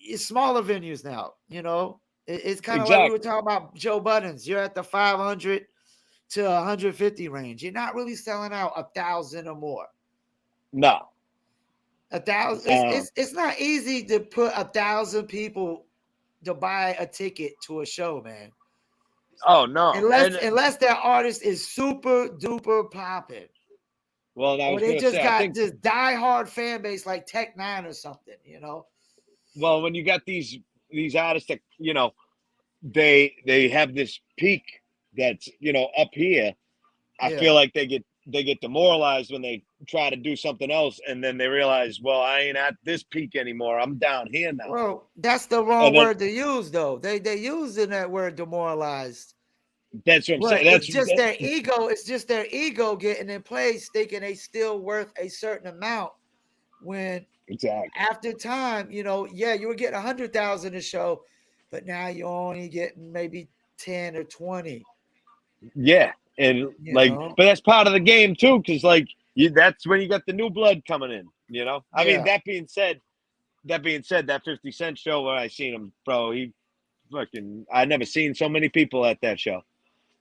It's smaller venues now. You know, it's kind of like we were exactly. talking about Joe Buttons. You're at the 500 to 150 range. You're not really selling out 1,000 or more. No. 1,000. Uh, It's not easy to put 1,000 people to buy a ticket to a show, man. oh no. And Unless that artist is super duper popping, well, I or was they gonna just say, I got think this diehard fan base like Tech Nine or something. You know? well, when you got these artists that they have this peak that's up here, I Yeah. feel like they they get demoralized when they try to do something else, and then they realize, well, I ain't at this peak anymore. I'm down here now. Well, that's the wrong And then word to use, though. They using that word demoralized. that's what I'm But saying. it's That's just their ego. It's just their ego getting in place, thinking they still worth a certain amount. When exactly. after time, yeah, you were getting 100,000 a show, but now you're only getting maybe 10 or 20. Yeah, and You like, know, but that's part of the game too, because like that's when you got the new blood coming in. I mean, yeah. that 50 Cent show where I seen him, bro, he fucking, I never seen so many people at that show.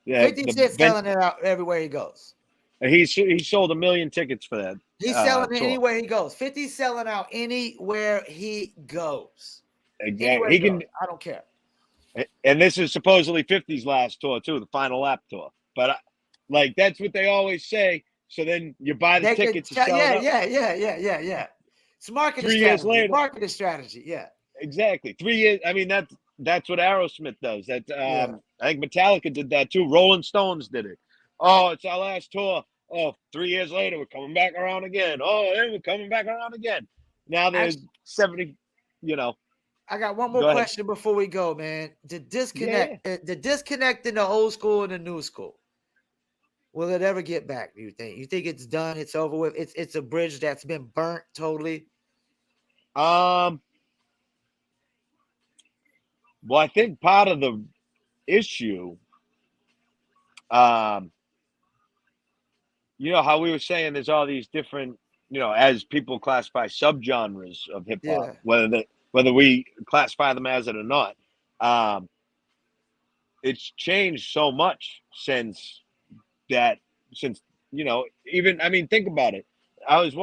Yeah, 50 the Cent vent, selling it out everywhere he goes. he sold 1 million tickets for that He's selling it tour. anywhere he goes. 50's selling out anywhere he goes. Exactly. Anywhere he He goes. can, I don't care. and this is supposedly 50's last tour too, the final lap tour. But like that's what they always say. So then you buy the They can, tickets, you sell it up. yeah. It's marketing 3 years strategy. later, Marketing strategy. Yeah. exactly. 3 years. I mean, that's what Aerosmith does. That Yeah. I think Metallica did that too. Rolling Stones did it. Oh, it's our last tour. Oh, 3 years later, we're coming back around again. Oh, then we're coming back around again. Now there's Actually, 70. You know, I got one more go ahead. question before we go, man. Yeah, yeah. The disconnect in the old school and the new school. Will it ever get back? Do you think? You think it's done? It's over with. It's a bridge that's been burnt totally. Um. Well, I think part of the issue, um, how we were saying there's all these different, as people classify subgenres of hip hop, Yeah. whether we classify them as it or not. Um, it's changed so much that since even I mean think about it. I was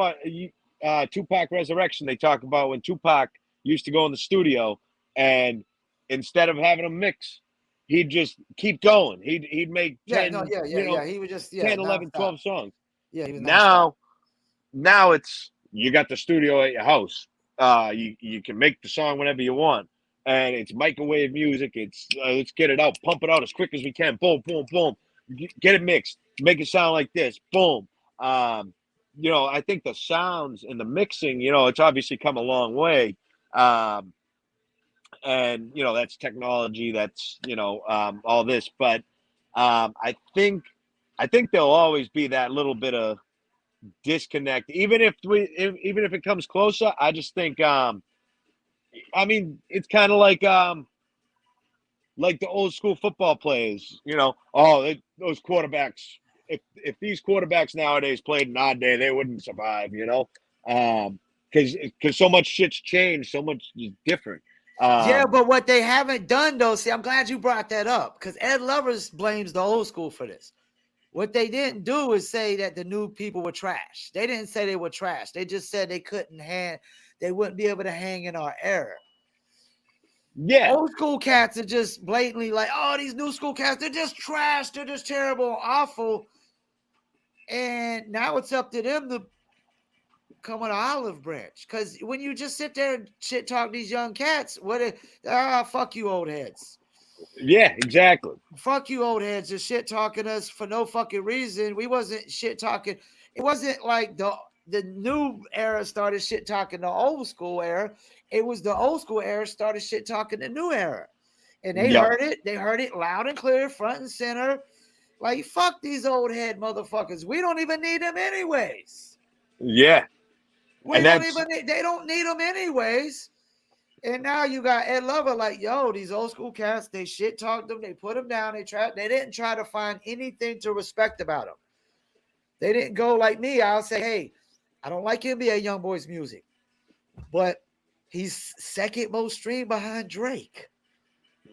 Tupac Resurrection. They talk about when Tupac used to go in the studio and instead of having a mix, he'd just keep going. He'd make Yeah. No. 10, Yeah. He was just 10, 11, nonstop. 12 songs. Yeah. He was nonstop. Now it's you got the studio at your house. You can make the song whenever you want, and it's microwave music. It's let's get it out, pump it out as quick as we can. Boom, boom, boom. Get it mixed, make it sound like this. Boom. Um, I think the sounds and the mixing, it's obviously come a long way. Um, and that's technology. That's all this, but I think there'll always be that little bit of disconnect. Even if it comes closer, I just think I mean it's kind of like the old school football players, those quarterbacks. If these quarterbacks nowadays played in our day, they wouldn't survive, because so much shit's changed, so much is different. Yeah, Um, but what they haven't done though, see, I'm glad you brought that up because Ed Lovers blames the old school for this. What they didn't do is say that the new people were trash. They didn't say they were trash. They just said they wouldn't be able to hang in our era. yeah, Old school cats are just blatantly like, oh, these new school cats, they're just trash. They're just terrible, awful. And now it's up to them to come on an olive branch. Because when you just sit there and shit talk these young cats, fuck you, old heads. yeah, exactly. Fuck you, old heads, just shit talking us for no fucking reason. We wasn't shit talking. It wasn't like the new era started shit talking the old school era. It was the old school era started shit talking the new era. And they Yep. heard it. They heard it loud and clear, front and center. Like, fuck these old head motherfuckers. We don't even need them anyways. Yeah, We and don't that's even they don't need them anyways. And now you got Ed Lover like, yo, these old school cats, they shit talked them, they put them down, they didn't try to find anything to respect about them. They didn't go like me. I'll say, hey, I don't like NBA Youngboy's music, but he's second most streamed behind Drake.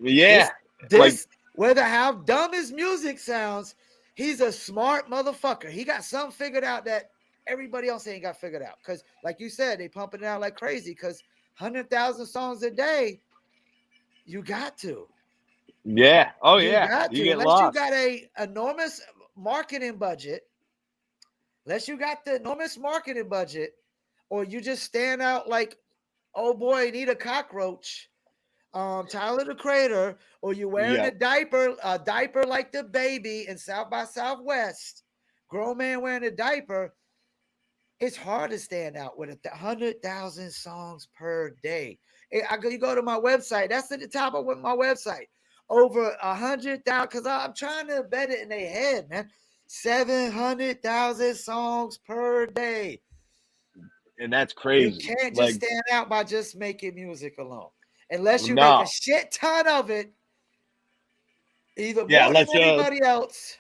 yeah, This like this whether how dumb his music sounds, he's a smart motherfucker. He got something figured out that everybody else ain't got figured out. Because, like you said, they pumping it out like crazy. Because 100,000 songs a day, you got to. yeah, oh You yeah, got you to. get Unless you lost. got a enormous marketing budget, unless you got the enormous marketing budget, or you just stand out like, oh boy, need a cockroach, Tyler the Creator, or you wearing Yep. a diaper like the baby in South by Southwest, grown man wearing a diaper, it's hard to stand out with 100,000 songs per day. You go to my website. That's at the top of my website. Over 100,000, because I'm trying to embed it in their head, man. 700,000 songs per day. And that's You crazy. can't just Like, stand out by just making music alone, unless you make a no. shit ton of it, either Yeah, more than unless anybody else.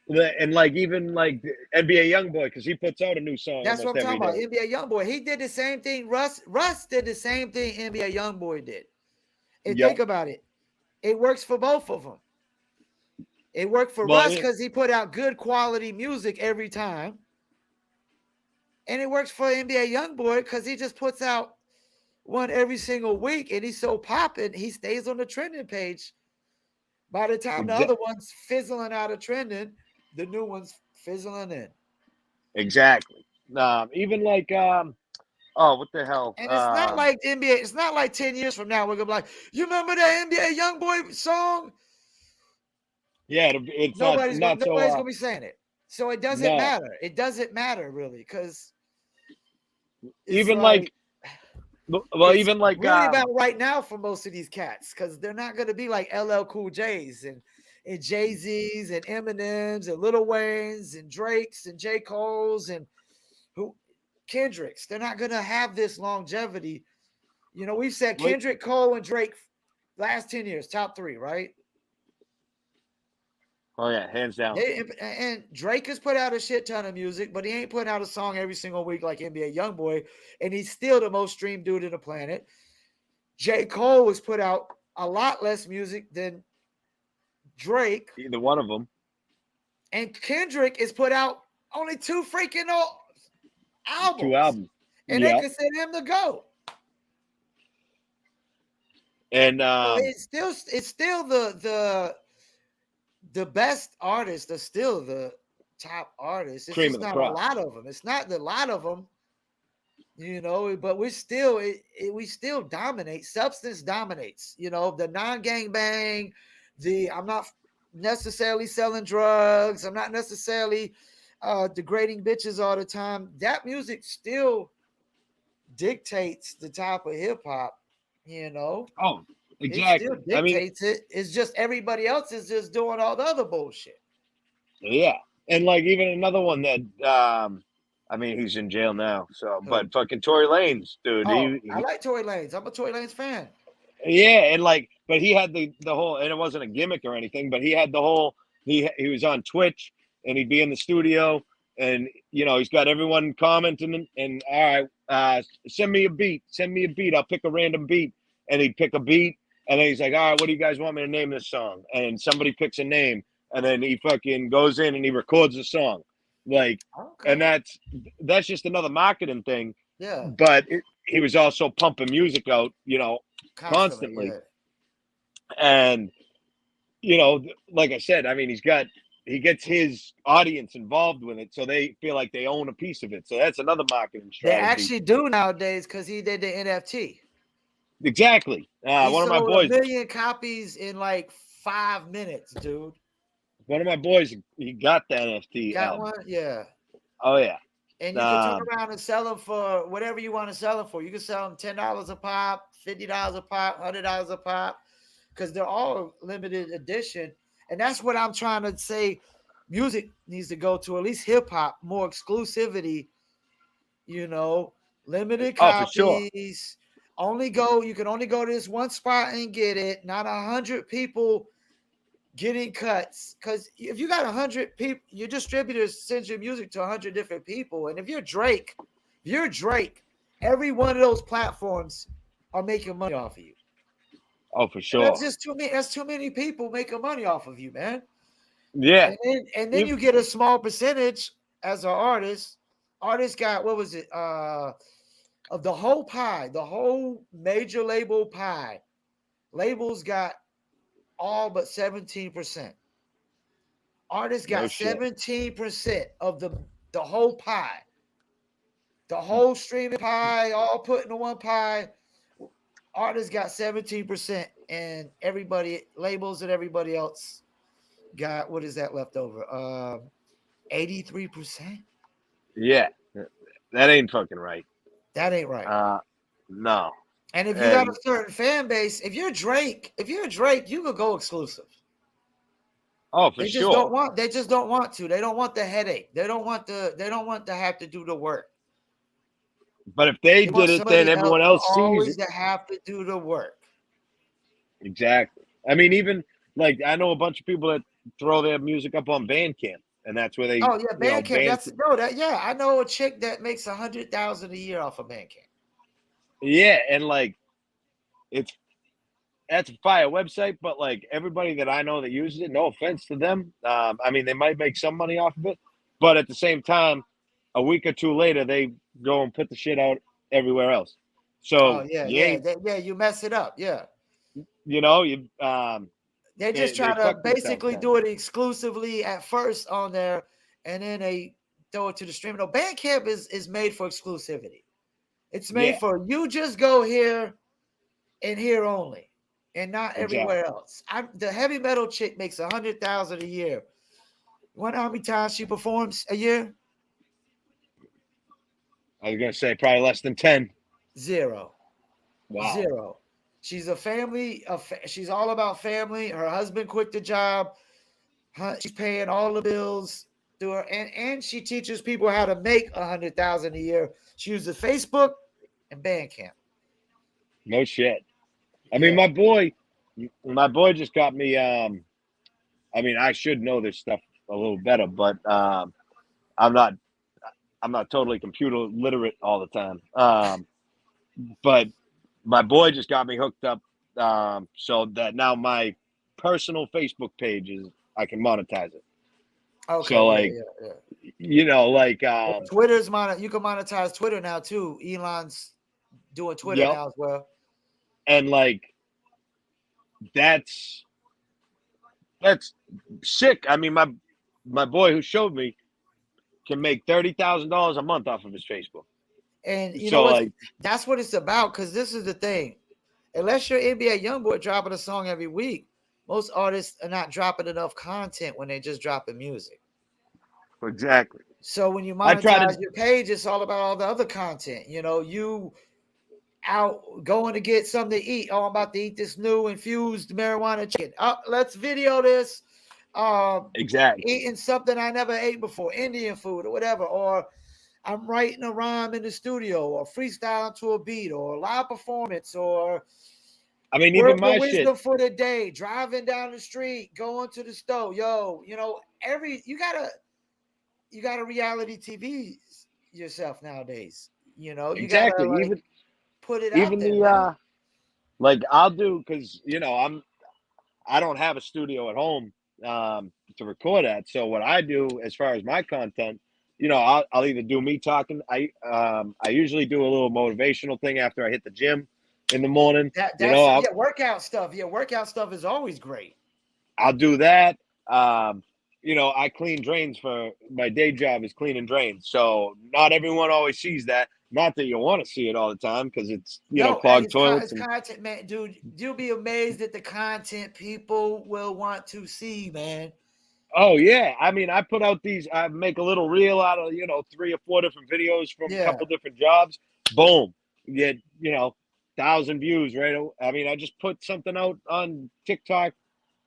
and like even like NBA YoungBoy, because he puts out a new song That's what almost I'm every talking about. day. NBA YoungBoy. He did the same thing. Russ did the same thing NBA YoungBoy did. And Yep. think about it. It works for both of them. It worked for Well, Russ because he put out good quality music every time. And it works for NBA YoungBoy because he just puts out one every single week and he's so popping, he stays on the trending page. By the time the other one's fizzling out of trending, the new one's fizzling in. exactly. Even like oh, what the hell? And it's not like NBA, it's not like 10 years from now, we're gonna be like, you remember that NBA YoungBoy song? Yeah, it's Nobody's gonna not so nobody's gonna be saying it. So it doesn't no. matter. It doesn't matter really, because it's Even like like well, it's even like really about right now for most of these cats, because they're not gonna be like LL Cool J's and Jay-Z's and Eminem's and Lil Wayne's and Drake's and J. Cole's and who Kendrick's. They're not gonna have this longevity. You know, we've said like, Kendrick, Cole, and Drake last 10 years, top three, right? oh yeah, hands down. And Drake has put out a shit ton of music, but he ain't putting out a song every single week like NBA YoungBoy, and he's still the most streamed dude in the planet. J. Cole has put out a lot less music than Drake, Either one of them. and Kendrick has put out only two freaking Two albums, albums. and they Yeah. consider him the GOAT. And So it's still the best artists are still the top artists. It's cream just of the not a crop. lot of them. It's not the lot of them, you know. But we still we still dominate. Substance dominates. You know, the non-gang bang. I'm not necessarily selling drugs. I'm not necessarily degrading bitches all the time. That music still dictates the top of hip hop. You know, Oh, it still exactly. I mean, dictates it. It's just everybody else is just doing all the other bullshit. yeah. And like even another one that I mean he's in jail now, so Who? but fucking Tory Lanez, dude. Oh, I like Tory Lanez. I'm a Tory Lanez fan. Yeah, and like, but he had the whole, and it wasn't a gimmick or anything, but he had the whole. He was on Twitch, and he'd be in the studio, and he's got everyone commenting, and all right, send me a beat, I'll pick a random beat, and he'd pick a beat, and then he's like, all right, what do you guys want me to name this song? And somebody picks a name, and then he fucking goes in and he records the song, like, and Okay. that's just another marketing thing, Yeah. but he was also pumping music out, Constantly. constantly. Yeah. And like I said, I mean, he gets his audience involved with it, so they feel like they own a piece of it. So that's another marketing They strategy. actually do nowadays because he did the NFT. Exactly. He One of my sold a boys, million copies in like 5 minutes, dude. he got the NFT Got album. one? Yeah. Oh yeah. And you can turn around and sell them for whatever you want to sell them for. You can sell them $10 a pop, $50 a pop, $100 a pop, because they're all limited edition. And that's what I'm trying to say. Music needs to go to, at least hip hop, more exclusivity. Limited Oh, for sure. copies. You can only go to this one spot and get it. Not 100 people getting cuts, because if you got 100 people, your distributors send your music to 100 different people, and if you're Drake, every one of those platforms are making money off of you. Oh, for And sure. that's just too many. That's too many people making money off of you, man. Yeah. And then you get a small percentage as an artist. Artist got, what was it, of the whole pie, the whole major label pie. Labels got all but 17%. Artists No got shit. 17% of the whole pie. The whole streaming pie, all put into one pie. Artists got 17%, and everybody, labels and everybody else got, what is that left over? 83%. Yeah, that ain't fucking right. That ain't right. No. And if you got a And certain fan base, if you're Drake, you could go exclusive. oh, for They just don't sure. want. They just don't want to. They don't want the headache. They don't want the. They don't want to have to do the work. But if they They want did it, then somebody else everyone to else sees always it. to have to do the work. Exactly. I mean, even like I know a bunch of people that throw their music up on Bandcamp, and that's where they, Oh yeah, Bandcamp. band. Yeah. I know a chick that makes 100,000 a year off of Bandcamp. Yeah, and like it's that's a fire website, but like everybody that I know that uses it, no offense to them. I mean, they might make some money off of it, but at the same time, a week or two later, they go and put the shit out everywhere else. Oh So yeah, you ain't, you mess it up. Yeah, you they just they try to fuck themselves basically then. do it exclusively at first on there, and then they throw it to the stream. No, Bandcamp is made for exclusivity. It's made Yeah, for you just go here and here only, and not exactly. everywhere else. The heavy metal chick makes 100,000 a year. You wonder how many times she performs a year? I was gonna say probably less than 10. Zero. Wow. Zero. She's a family. She's all about family. Her husband quit the job. She's paying all the bills through her, and she teaches people how to make 100,000 a year. She uses Facebook and Bandcamp. No shit. I mean, Yeah. my boy just got me. I mean, I should know this stuff a little better, but I'm not. I'm not totally computer literate all the time. But my boy just got me hooked up, so that now my personal Facebook page is I can monetize it. So Okay. Yeah. like, Yeah. Yeah. like, Well, Twitter's You can monetize Twitter now too. Elon's doing Twitter yep, now as well. and like that's that's sick. I mean, my boy who showed me can make $30,000 a month off of his Facebook. And you know So what? like, That's what it's about. Because this is the thing. Unless you're NBA YoungBoy dropping a song every week, most artists are not dropping enough content when they're just dropping music. exactly. So when you I try to monetize your page, it's all about all the other content. You out going to get something to eat. Oh, I'm about to eat this new infused marijuana chicken. Let's video this. Um, exactly. Eating something I never ate before, Indian food or whatever. Or I'm writing a rhyme in the studio, or freestyling to a beat, or live performance, or I mean, word even of my shit. wisdom for the day, driving down the street, going to the store. Yo, you gotta reality TV yourself nowadays. You gotta Exactly. like put it out Even there, man. like I'll do because I don't have a studio at home to record at. So what I do as far as my content, I'll either do me talking. I usually do a little motivational thing after I hit the gym in the morning. That's yeah, workout stuff. Yeah, workout stuff is always great. I'll do that. I clean drains for my day job is cleaning drains. So not everyone always sees that. Not that you want to see it all the time because it's No, clogged it's toilets and content, man, dude. You'll be amazed at the content people will want to see, man. oh yeah. I mean, I make a little reel out of 3 or 4 different videos from a Yeah, couple different jobs. Boom, you get 1,000 views right. I mean, I just put something out on TikTok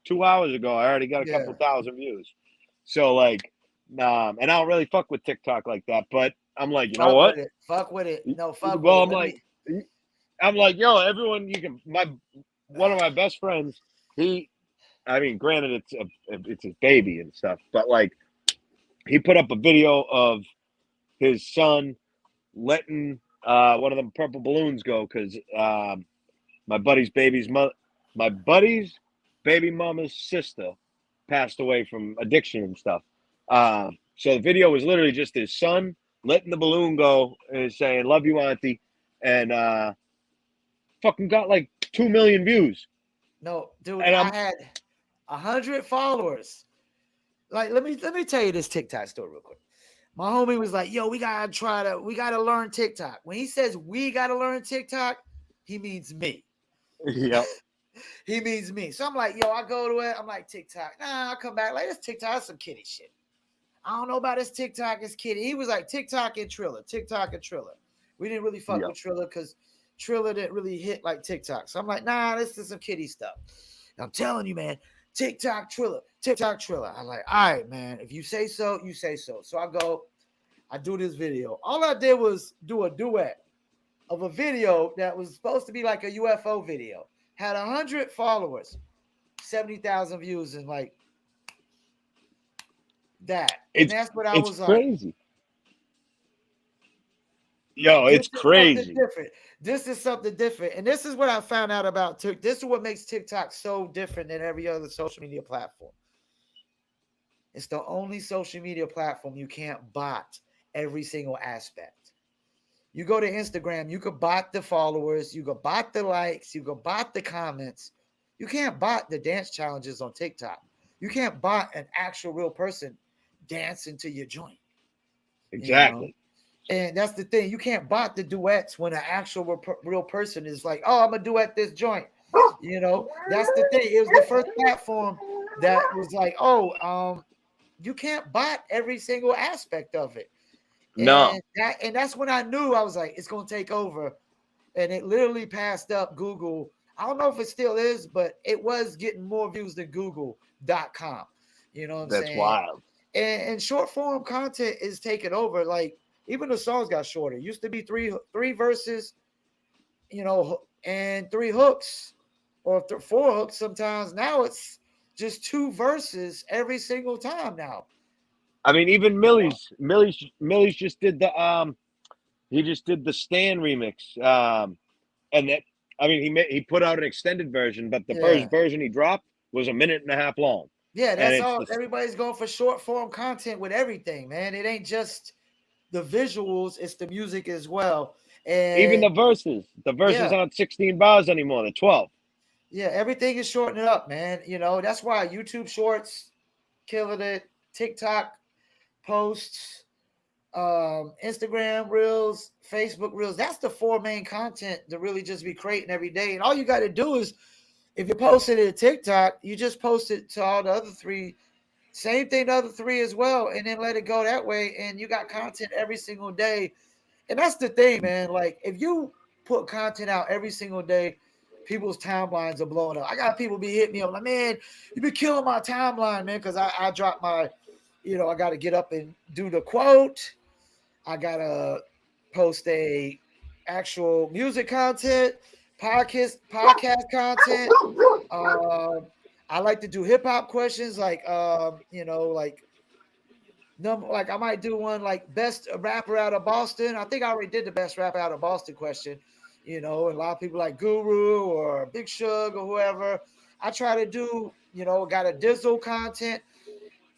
2 hours ago. I already got a couple yeah. thousand views. So like, and I don't really fuck with TikTok like that. But I'm like, you know Fuck what? with it. Fuck with it. No, fuck with Well, it. Let me. I'm like, yo, everyone, you can. My one of my best friends, I mean, granted, it's his baby and stuff, but like, he put up a video of his son letting one of them purple balloons go because my buddy's baby's mother, my buddy's baby mama's sister passed away from addiction and stuff. So the video was literally just his son letting the balloon go and saying, "Love you, auntie," and fucking got like 2 million views. No, dude, And I I'm had 100 followers. Like, let me tell you this TikTok story real quick. My homie was like, "Yo, we gotta learn TikTok." When he says we gotta learn TikTok, he means me. yep, He means me. So I'm like, "Yo," I go to it. I'm like, TikTok. Nah, I'll come back. Like, this TikTok, that's some kiddie shit. I don't know about this TikTok, this kid. He was like TikTok and Triller, TikTok and Triller. We didn't really fuck Yeah. with Triller because Triller didn't really hit like TikTok. So I'm like, nah, this is some kiddie stuff. And I'm telling you, man, TikTok Triller, TikTok Triller. I'm like, all right, man, if you say so, you say so. So I do this video. All I did was do a duet of a video that was supposed to be like a UFO video. Had 100 followers, 70,000 views, and like that. And that's what I It's was like. crazy. Yo, This it's is something crazy. different. This is something different. And this is what I found out about TikTok. This is what makes TikTok so different than every other social media platform. It's the only social media platform you can't bot every single aspect. You go to Instagram, you could bot the followers, you could bot the likes, you could bot the comments. You can't bot the dance challenges on TikTok. You can't bot an actual real person dancing to your joint. You know? Exactly. And that's the thing. You can't bot the duets when an actual real person is like, oh, I'm going to duet this joint. You know, that's the thing. It was the first platform that was like, oh, you can't bot every single aspect of it. No, And that's when I knew I was like, it's going to take over. And it literally passed up Google. I don't know if it still is, but it was getting more views than Google.com. You know what I'm that's saying? wild. And short form content is taking over. Like even the songs got shorter. It used to be three verses, you know, and three hooks or four hooks sometimes. Now it's just two verses every single time now. I mean, even You know? Millie's just did the he just did the Stan remix. And that, I mean, he put out an extended version, but the Yeah. first version he dropped was a minute and a half long. Yeah, And that's it's all. the Everybody's going for short form content with everything, man. It ain't just the visuals, it's the music as well. even And the verses. The verses yeah, aren't 16 bars anymore. They're 12. yeah, everything is shortening up, man. You know, that's why YouTube Shorts killing it, TikTok posts, Instagram Reels, Facebook Reels. That's the four main content to really just be creating every day. And all you got to do is, if you post it to TikTok, you just post it to all the other three. Same thing, the other three as well, and then let it go that way. And you got content every single day. And that's the thing, man. Like if you put content out every single day, people's timelines are blowing up. I got people be hitting me up like, man, you been killing my timeline, man, because I dropped my, you know, I got to get up and do the quote. I gotta post a actual music content, podcast content. Um, I like to do hip hop questions, like you know, like number, like I might do one like best rapper out of Boston. I think I already did the best rapper out of Boston question. You know, and a lot of people like Guru or Big Shug or whoever. I try to do, you know, got a Dizzle content.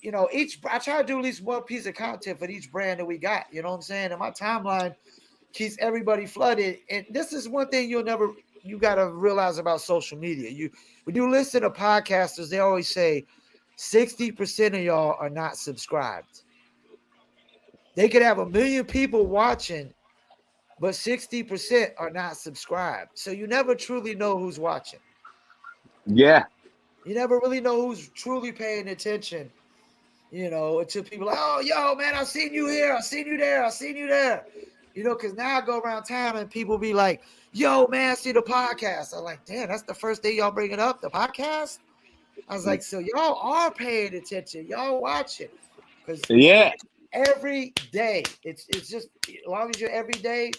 You know, each I try to do at least one piece of content for each brand that we got. You know what I'm saying? And my timeline keeps everybody flooded. And this is one thing you gotta realize about social media. You when you listen to podcasters, they always say 60% of y'all are not subscribed. They could have 1 million people watching, but 60% are not subscribed. So you never truly know who's watching. Yeah. You never really know who's truly paying attention, you know, until people like, oh, yo, man, I seen you here. I seen you there. I seen you there. You know, because now I go around town and people be like, yo, man, I see the podcast. I'm like, damn, that's the first day y'all bring it up, the podcast? I was like, so y'all are paying attention. Y'all watching. Because Yeah. every day, it's just, as long as you're every day,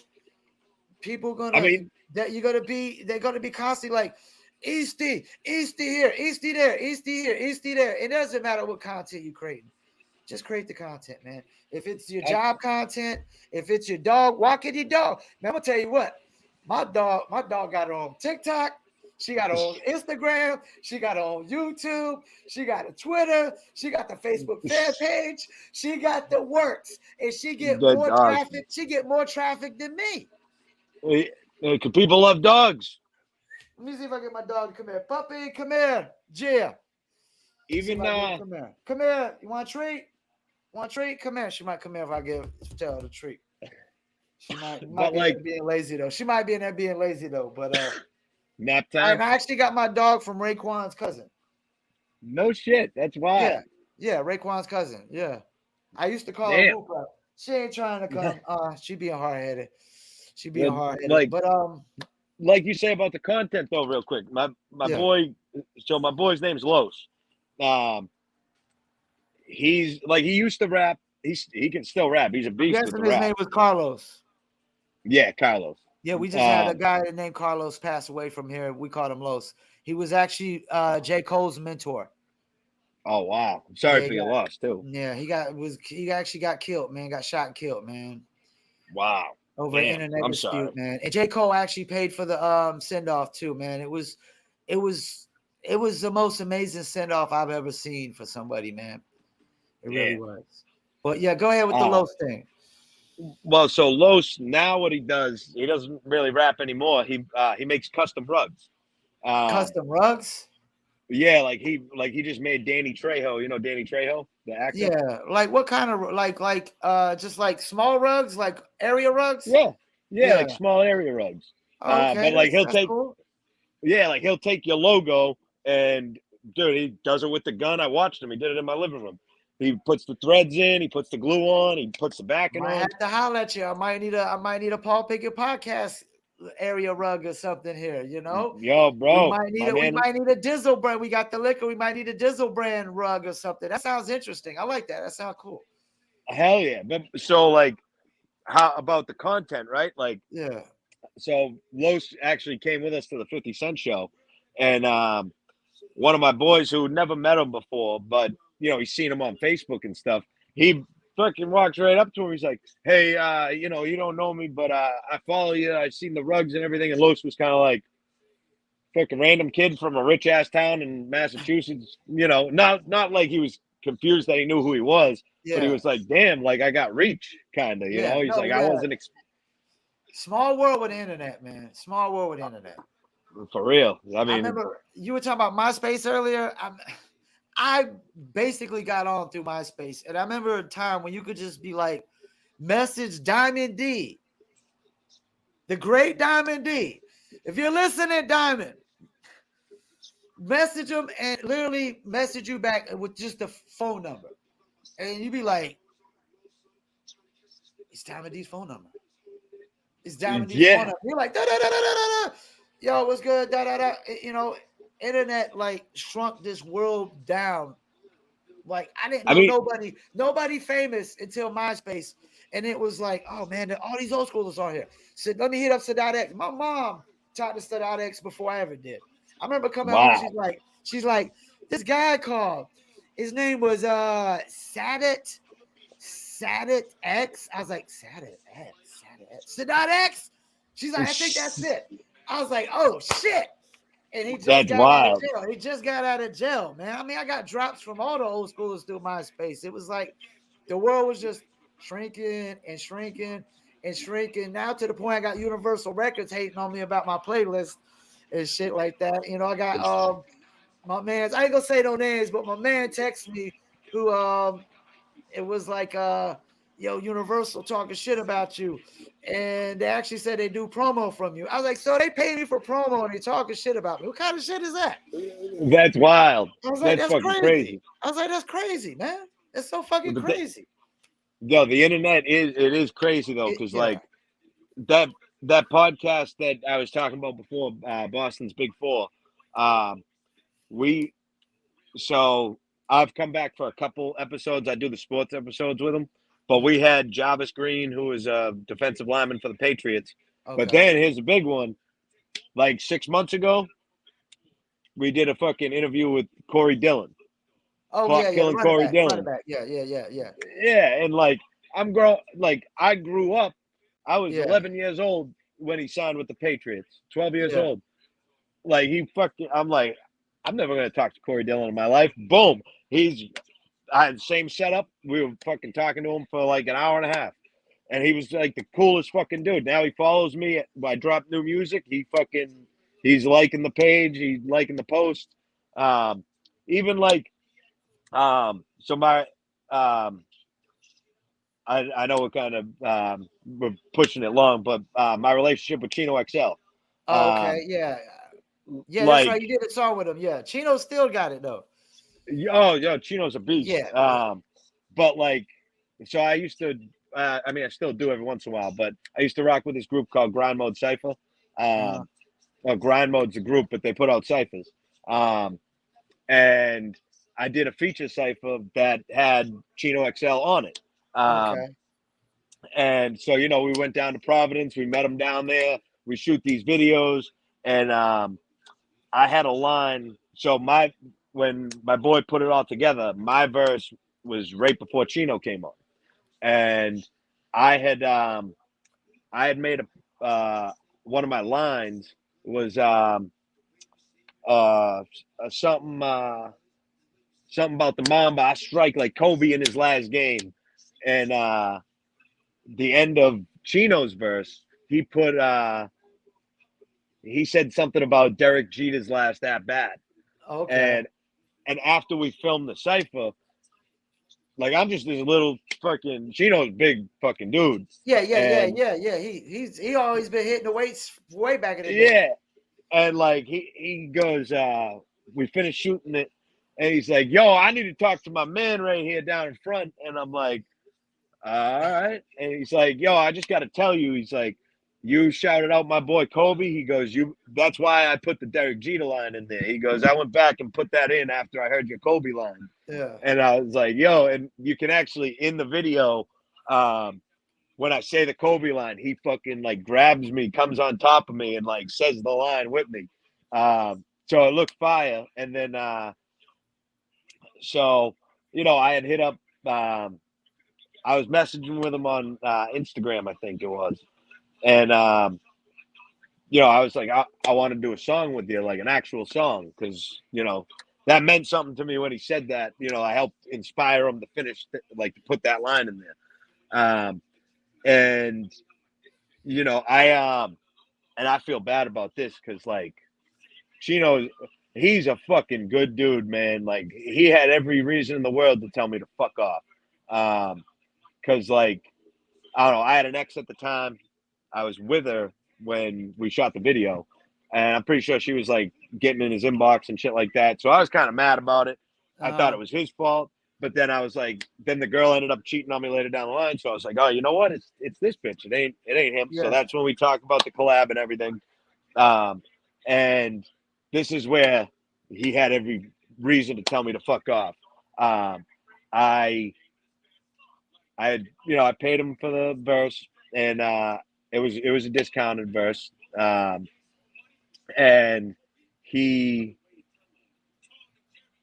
people I gonna mean, that they're gonna be constantly like Easty here, Easty there, Easty here, Easty there. It doesn't matter what content you creating. Just create the content, man. If it's your job content, if it's your dog, walking your dog. Man, I'm gonna tell you what, my dog got her on TikTok. She got her on Instagram. She got her on YouTube. She got a Twitter. She got the Facebook fan page. She got the works, and she get the more dog. traffic. She get more traffic than me. People love dogs. Let me see if I get my dog to come here. Puppy, come here. Gia. See if Even I get come here. Come here. You want a treat? Want a treat? Come here. She might come here if I tell her the treat. She might but be in like there being lazy though. She might be in there being lazy though. But nap and time. I actually got my dog from Raekwon's cousin. No shit. That's Yeah. wild. Yeah, Raekwon's cousin. Yeah. I used to call her Damn. Whoop Up. She ain't trying to come. She being hard headed. She being Well, hard headed. like But like you say about the content though, real quick. My yeah. boy. So my boy's name's Los. Um, he's like he used to rap. He can still rap. He's a I'm beast with guessing the his rap. name was Carlos. Yeah, Carlos. Yeah, we just had a Um, guy named Carlos pass away from here. We called him Los. He was actually J. Cole's mentor. oh wow. I'm sorry Yeah, for your loss too. he actually got killed, man. Got shot and killed, man. Wow. Over an Damn. internet I'm sorry. dispute, man. And J. Cole actually paid for the send off too, man. It was it was the most amazing send off I've ever seen for somebody, man. It really Damn. was. But yeah, go ahead with the Uh, Los thing. well, so Los now what he does, he doesn't really rap anymore. He makes custom rugs. Um, Custom rugs. yeah, like he just made Danny Trejo. You know Danny Trejo, the actor. Yeah, like what kind of just like small rugs, like area rugs? Yeah, yeah, Yeah. like small area rugs. Oh, okay, But like that's cool. he'll take your logo and dude, he does it with the gun. I watched him. He did it in my living room. He puts the threads in. He puts the glue on. He puts the backing Might on. have to holler at you. I might need a Paul Pickett podcast area rug or something here. You know, Yo, bro, my we man. might need a Dizzle brand. We got the liquor. We might need a Dizzle brand rug or something. That sounds interesting. I like that. That sounds cool. Hell yeah. But so like, how about the content, right? Like, Yeah. so Los actually came with us to the 50 Cent show, and one of my boys who never met him before, but he's seen him on Facebook and stuff. He fucking walks right up to him. He's like, "Hey, you don't know me, but I follow you. I've seen the rugs and everything." And Los was kind of like, "Fucking random kid from a rich ass town in Massachusetts." Not like he was confused that he knew who he was, but he Yeah. was like, "Damn, like I got reach," kind of. Yeah. He's No. like, "I Yeah. wasn't Small world with the internet, man. Small world with the internet. for real." I I mean, remember you were talking about MySpace earlier. I basically got on through MySpace, and I remember a time when you could just be like, message Diamond D, the great Diamond D. If you're listening, Diamond, message him and literally message you back with just the phone number, and you'd be like, "It's Diamond D's phone number. It's Diamond D's phone yeah. number." You're like, da da da da da da. Yo, what's good? Da da da. Internet like shrunk this world down. Like I didn't I know mean, nobody famous until MySpace, and it was like, oh man, all these old schoolers are here. So let me hit up Sadat X. My mom talked to Sadat X before I ever did. I remember coming home. wow. She's like, this guy called. His name was Sadat X. I was like, Sadat X. Sadat X. She's like, I think that's it. I was like, oh shit. And he just That's got out of wild. jail. He just got out of jail, man. I mean, I got drops from all the old schoolers through MySpace. It was like the world was just shrinking and shrinking and shrinking. Now to the point I got Universal Records hating on me about my playlist and shit like that. I got my man's, I ain't gonna say no names, but my man texted me who it was like yo, Universal talking shit about you. And they actually said they do promo from you. I was like, so they pay me for promo and they talking shit about me. What kind of shit is that? That's wild. I was like, That's that's fucking crazy. crazy. I was like, that's crazy, man. That's so fucking But crazy. the internet is crazy though, because Yeah. like that that podcast that I was talking about before, Boston's Big Four. Um, we so I've come back for a couple episodes. I do the sports episodes with him, but we had Jarvis Green, who is a defensive lineman for the Patriots. But Okay. then here's a big one. Like 6 months ago, we did a fucking interview with Corey Dillon, Oh clock yeah, yeah. The killing Corey running Dillon. back. Yeah, yeah, yeah, yeah. Yeah, and like I grew up. I was Yeah, 11 years old when he signed with the Patriots. 12 years yeah. old. Like he fucking. I'm like, I'm never gonna talk to Corey Dillon in my life. Boom. I had the same setup. We were fucking talking to him for like an hour and a half, and he was like the coolest fucking dude. Now he follows me. I drop new music. He's liking the page. He's liking the post. Even like so my I know we're kind of we're pushing it long, but my relationship with Chino XL, Oh, okay, yeah. Yeah, that's like right. You did a song with him. Yeah. Chino still got it though. oh yeah, Chino's a beast. Yeah, yeah. But like So I used to, I mean, I still do every once in a while, but I used to rock with this group called Grind Mode Cypher. Uh, Well, Grind Mode's a group, but they put out ciphers. Um, and I did a feature cipher that had Chino XL on it. Um, okay. and so, you know, we went down to Providence, we met him down there, we shoot these videos, and I had a line. So when my boy put it all together, my verse was right before Chino came on, and I had um, I had made one of my lines was uh, something something about the Mamba. I strike like Kobe in his last game, and the end of Chino's verse, he said something about Derek Jeter's last at bat, Okay. and after we filmed the cipher, like I'm just this little fucking Chino's big fucking dude, Yeah, yeah, yeah, and yeah, yeah. He always been hitting the weights way back in the day. yeah, and like he goes, we finished shooting it, and he's like, "Yo, I need to talk to my man right here down in front," and I'm like, "All right," and he's like, "Yo, I just got to tell you," he's like, "You shouted out my boy Kobe." He goes, "You, that's why I put the Derek Jeter line in there." He goes, "I went back and put that in after I heard your Kobe line." Yeah. And I was like, "Yo," and you can actually in the video, um, when I say the Kobe line, he fucking like grabs me, comes on top of me, and like says the line with me. So it looked fire. And then, so you know, I had hit up. I was messaging with him on Instagram, I think it was, and you know, I was like, I want to do a song with you, like an actual song, because you know that meant something to me when he said that. You know, I helped inspire him to finish, like to put that line in there. And you know, and I feel bad about this because like Chino, he's a fucking good dude, man. Like he had every reason in the world to tell me to fuck off. Because like I don't know, I had an ex at the time. I was with her when we shot the video, and I'm pretty sure she was like getting in his inbox and shit like that. So I was kind of mad about it. I thought Uh, it was his fault, but then I was like, then the girl ended up cheating on me later down the line. So I was like, oh, you know what? It's this bitch. It ain't him. So yeah. that's when we talk about the collab and everything. Um, and this is where he had every reason to tell me to fuck off. Um, I I paid him for the verse, and it was a discounted verse, and he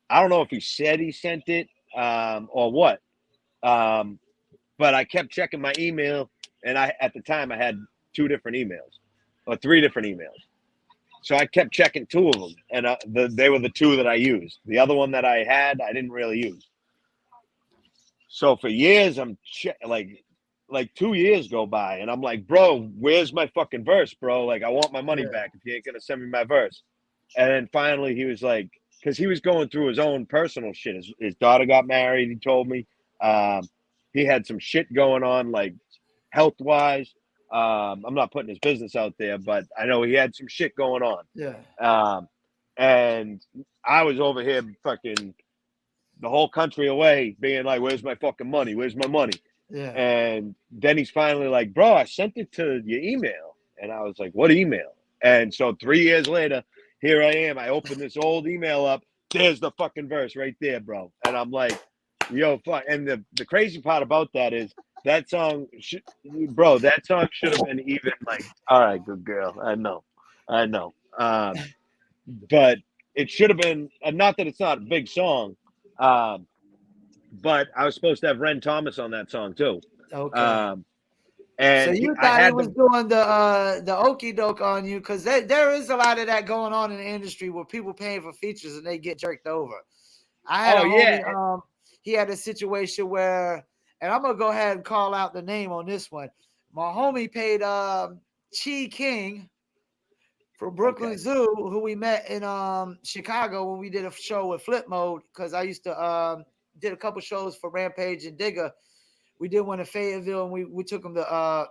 I don't know if he said he sent it or what, um, but I kept checking my email, and I at the time I had two different emails or three different emails. So I kept checking two of them, and they were the two that I used. The other one that I had, I didn't really use. So for years, like 2 years go by, and I'm like, bro, where's my fucking verse, bro? Like, I want my money Yeah. back if you ain't gonna send me my verse. And then finally, he was like, because he was going through his own personal shit. His daughter got married. He told me um, he had some shit going on, like health wise. I'm not putting his business out there, but I know he had some shit going on. Yeah. And I was over here fucking the whole country away, being like, "Where's my fucking money? Where's my money?" Yeah. And then he's finally like, "Bro, I sent it to your email," and I was like, "What email?" And so 3 years later, here I am. I open this old email up. There's the fucking verse right there, bro. And I'm like, "Yo, fuck!" And the crazy part about that is that song, bro. That song should have been even like, "All right, good girl." I know. But it should have been not that it's not a big song, um, but I was supposed to have Ren Thomas on that song too. Okay. Um, So and you I thought he had was the doing the okey doke on you because there is a lot of that going on in the industry where people paying for features and they get jerked over. I had a oh yeah, homie, he had a situation where, and I'm gonna go ahead and call out the name on this one. My homie paid Chi King from Brooklyn okay, Zoo, who we met in Chicago when we did a show with Flip Mode, because I used to did a couple shows for Rampage and Digger. We did one in Fayetteville, and we took him to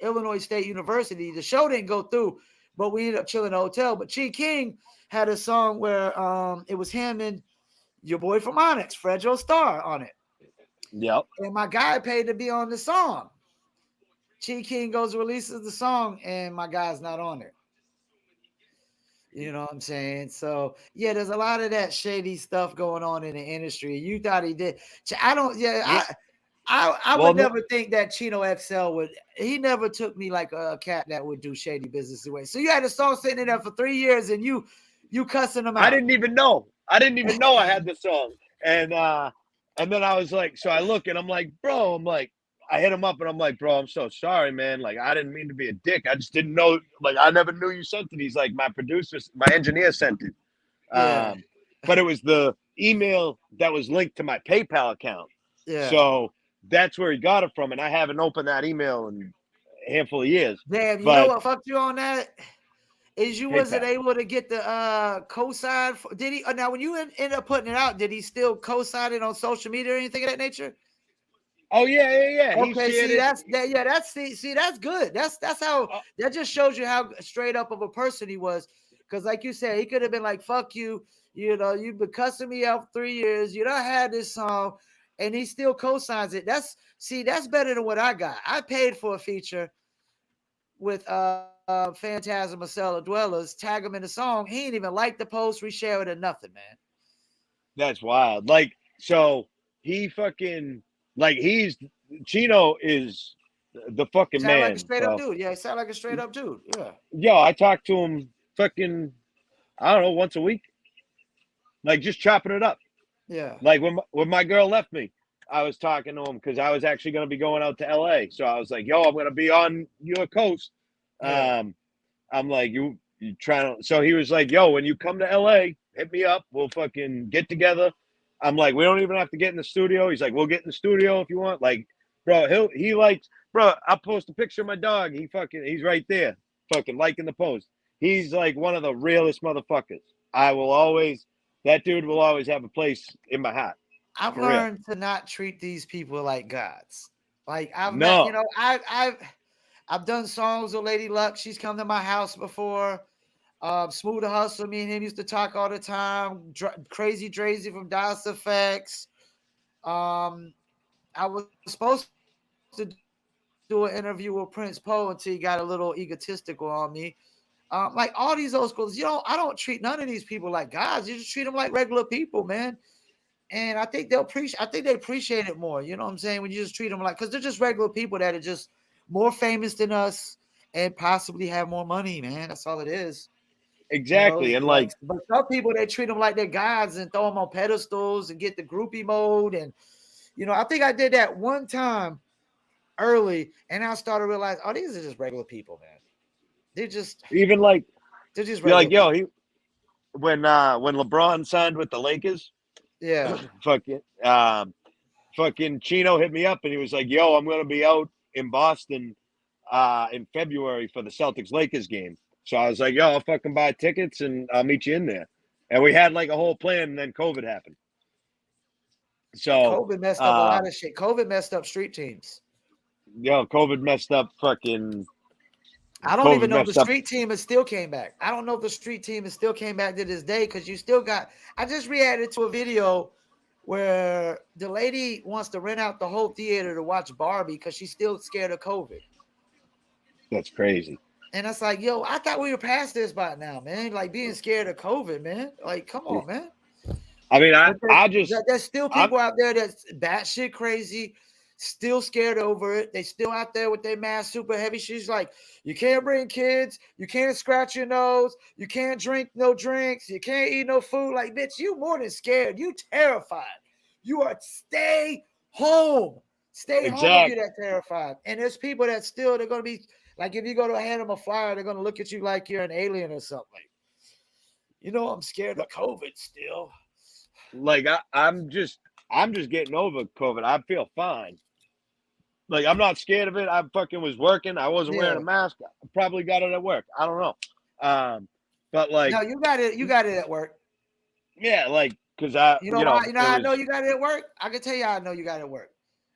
Illinois State University. The show didn't go through, but we ended up chilling in a hotel. But Chi King had a song where it was him and your boy from Onyx, Fred Joe Star, on it. Yep. And my guy paid to be on the song. Chi King goes releases the song, and my guy's not on it. You know what I'm saying? So yeah, there's a lot of that shady stuff going on in the industry. You thought he did. I don't. Yeah, Yeah. I Well, would no, never think that Chino XL would. He never took me like a cat that would do shady business away. So you had a song sitting in there for 3 years, and you cussing him I out. didn't even know. I didn't even know I had the song. And then I was like, so I look and I'm like, bro, I'm like, I hit him up and I'm like, bro, I'm so sorry, man. Like, I didn't mean to be a dick. I just didn't know. Like, I never knew you sent it. He's like, my producer, my engineer sent it. Yeah, But it was the email that was linked to my PayPal account. yeah. So that's where he got it from. And I haven't opened that email in a handful of years. Damn, you know But what fucked you on that? Is you wasn't PayPal. able to get the cosign. Did he? Now, when you end up putting it out, did he still cosign it on social media or anything of that nature? Oh, yeah. He Okay, shared see it. that's that. Yeah, that's see that's good. That's how Uh, that just shows you how straight up of a person he was. Because, like you said, he could have been like, "Fuck you," you know, you've been cussing me out for 3 years. You don't had this song, and he still co-signs it. That's better than what I got. I paid for a feature with Phantasm of Cellar Dwellers, tag him in the song. He ain't even like the post, reshare it or nothing, man. That's wild. Like, so he fucking like he's Chino is the fucking Sound like a man, straight up bro. dude. Yeah, he sound like a straight up dude. Yeah. Yo, I talk to him fucking I don't know once a week, like just chopping it up. Yeah. Like when my girl left me, I was talking to him because I was actually going to be going out to L.A. So I was like, yo, I'm going to be on your coast. Yeah. I'm like, you trying to? So he was like, yo, when you come to LA, hit me up. We'll fucking get together. I'm like, we don't even have to get in the studio. He's like, we'll get in the studio if you want. Like, bro, he likes, bro. I'll post a picture of my dog. He's right there, fucking liking the post. He's like one of the realest motherfuckers. I will always, that dude will always have a place in my heart, I've for real. learned to not treat these people like gods. Like I've met, No, I've done songs with Lady Luck. She's come to my house before. Smooth the Hustle, me and him used to talk all the time. Crazy Drazy from Das Effects. Um, I was supposed to do an interview with Prince Poe until he got a little egotistical on me. Like all these old schools, I don't treat none of these people like gods. You just treat them like regular people, man. And I think I think they appreciate it more. You know what I'm saying? When you just treat them like, because they're just regular people that are just more famous than us and possibly have more money, man. That's all it is. exactly. And But like, some people they treat them like they're gods and throw them on pedestals and get the groupie mode. And I think I did that one time early, and I started realizing, oh, these are just regular people, man. They're just even like, they're just you're regular like, yo, people. when LeBron signed with the Lakers, Yeah. fucking fucking Chino hit me up and he was like, "Yo, I'm gonna be out in Boston in February for the Celtics Lakers game." So I was like, "Yo, I'll fucking buy tickets and I'll meet you in there." And we had like a whole plan, and then COVID happened. So, COVID messed up a lot um, of shit. COVID messed up street teams. yo, COVID messed up. Fucking I don't COVID even know if the messed up. street team has still came back. I don't know if the street team has still came back to this day because you still got. I just reacted to a video where the lady wants to rent out the whole theater to watch Barbie because she's still scared of COVID. That's crazy. And it's like, yo, I thought we were past this by now, man. Like being scared of COVID, man. Like, come on, man. I mean, But there's still I'm people out there that's batshit crazy, still scared over it. They still out there with their mask super heavy. She's like, you can't bring kids, you can't scratch your nose, you can't drink no drinks, you can't eat no food. Like, bitch, you more than scared. You terrified. You are stay home. Stay home if you're exact. that terrified. And there's people that still they're gonna be like, if you go to hand them a flyer, they're gonna look at you like you're an alien or something. Like, I'm scared of COVID still. Like I'm just getting over COVID. I feel fine. Like I'm not scared of it. I fucking was working. I wasn't wearing Yeah. a mask. I probably got it at work. I don't know. Um, but like, No, you got it. You got it at work. yeah, like because I, You know why? You know it how I know was you got it at work? I can tell you how I know you got it at work.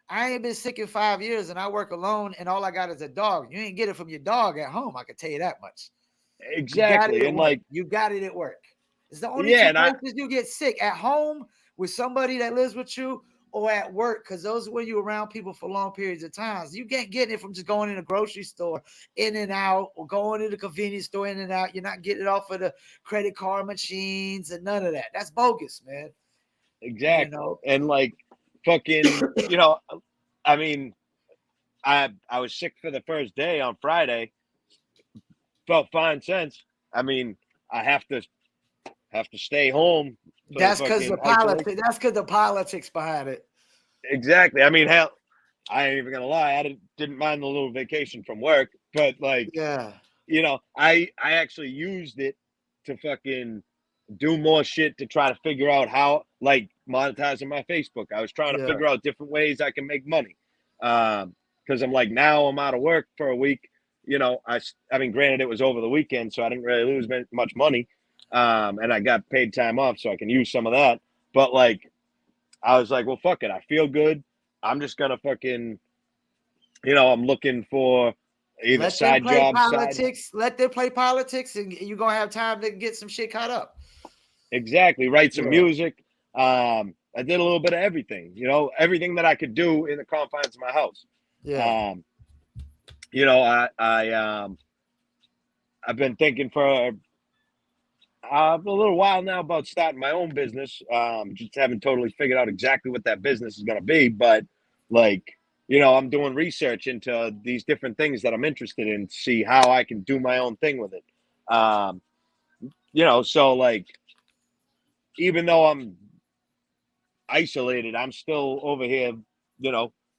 I ain't been sick in 5 years and I work alone and all I got is a dog. You ain't get it from your dog at home. I can tell you that much. You got it exactly, at and work. like, You got it at work. It's the only yeah, two and I, places you get sick at home with somebody that lives with you or at work, because those are when you're around people for long periods of times. You can't get it from just going in a grocery store, in and out, or going to the convenience store, in and out. You're not getting it off of the credit card machines and none of that. That's bogus, man. You Exactly. know? And like fucking, I mean, I was sick for the first day on Friday. Felt fine since. I mean, I have to stay home for the That's because the fucking isolation. politics. That's because the politics behind it. Exactly. I mean, hell, I ain't even gonna lie. I didn't mind the little vacation from work, but like, Yeah, I actually used it to fucking do more shit to try to figure out how, like, monetizing my Facebook. I was trying to yeah, figure out different ways I can make money. Because I'm like, now I'm out of work for a week. I mean, granted, it was over the weekend, so I didn't really lose much money. And I got paid time off, so I can use some of that. But like, I was like, well, fuck it. I feel good. I'm just gonna fucking, I'm looking for either let them side play jobs, side. politics. Let them play politics, and you're gonna have time to get some shit caught up. Exactly. Write some Yeah, music. I did a little bit of everything, everything that I could do in the confines of my house. yeah, Um, I've been thinking for a little while now about starting my own business. Just haven't totally figured out exactly what that business is going to be, but like, I'm doing research into these different things that I'm interested in to see how I can do my own thing with it. Um, so like, even though I'm isolated, I'm still over here,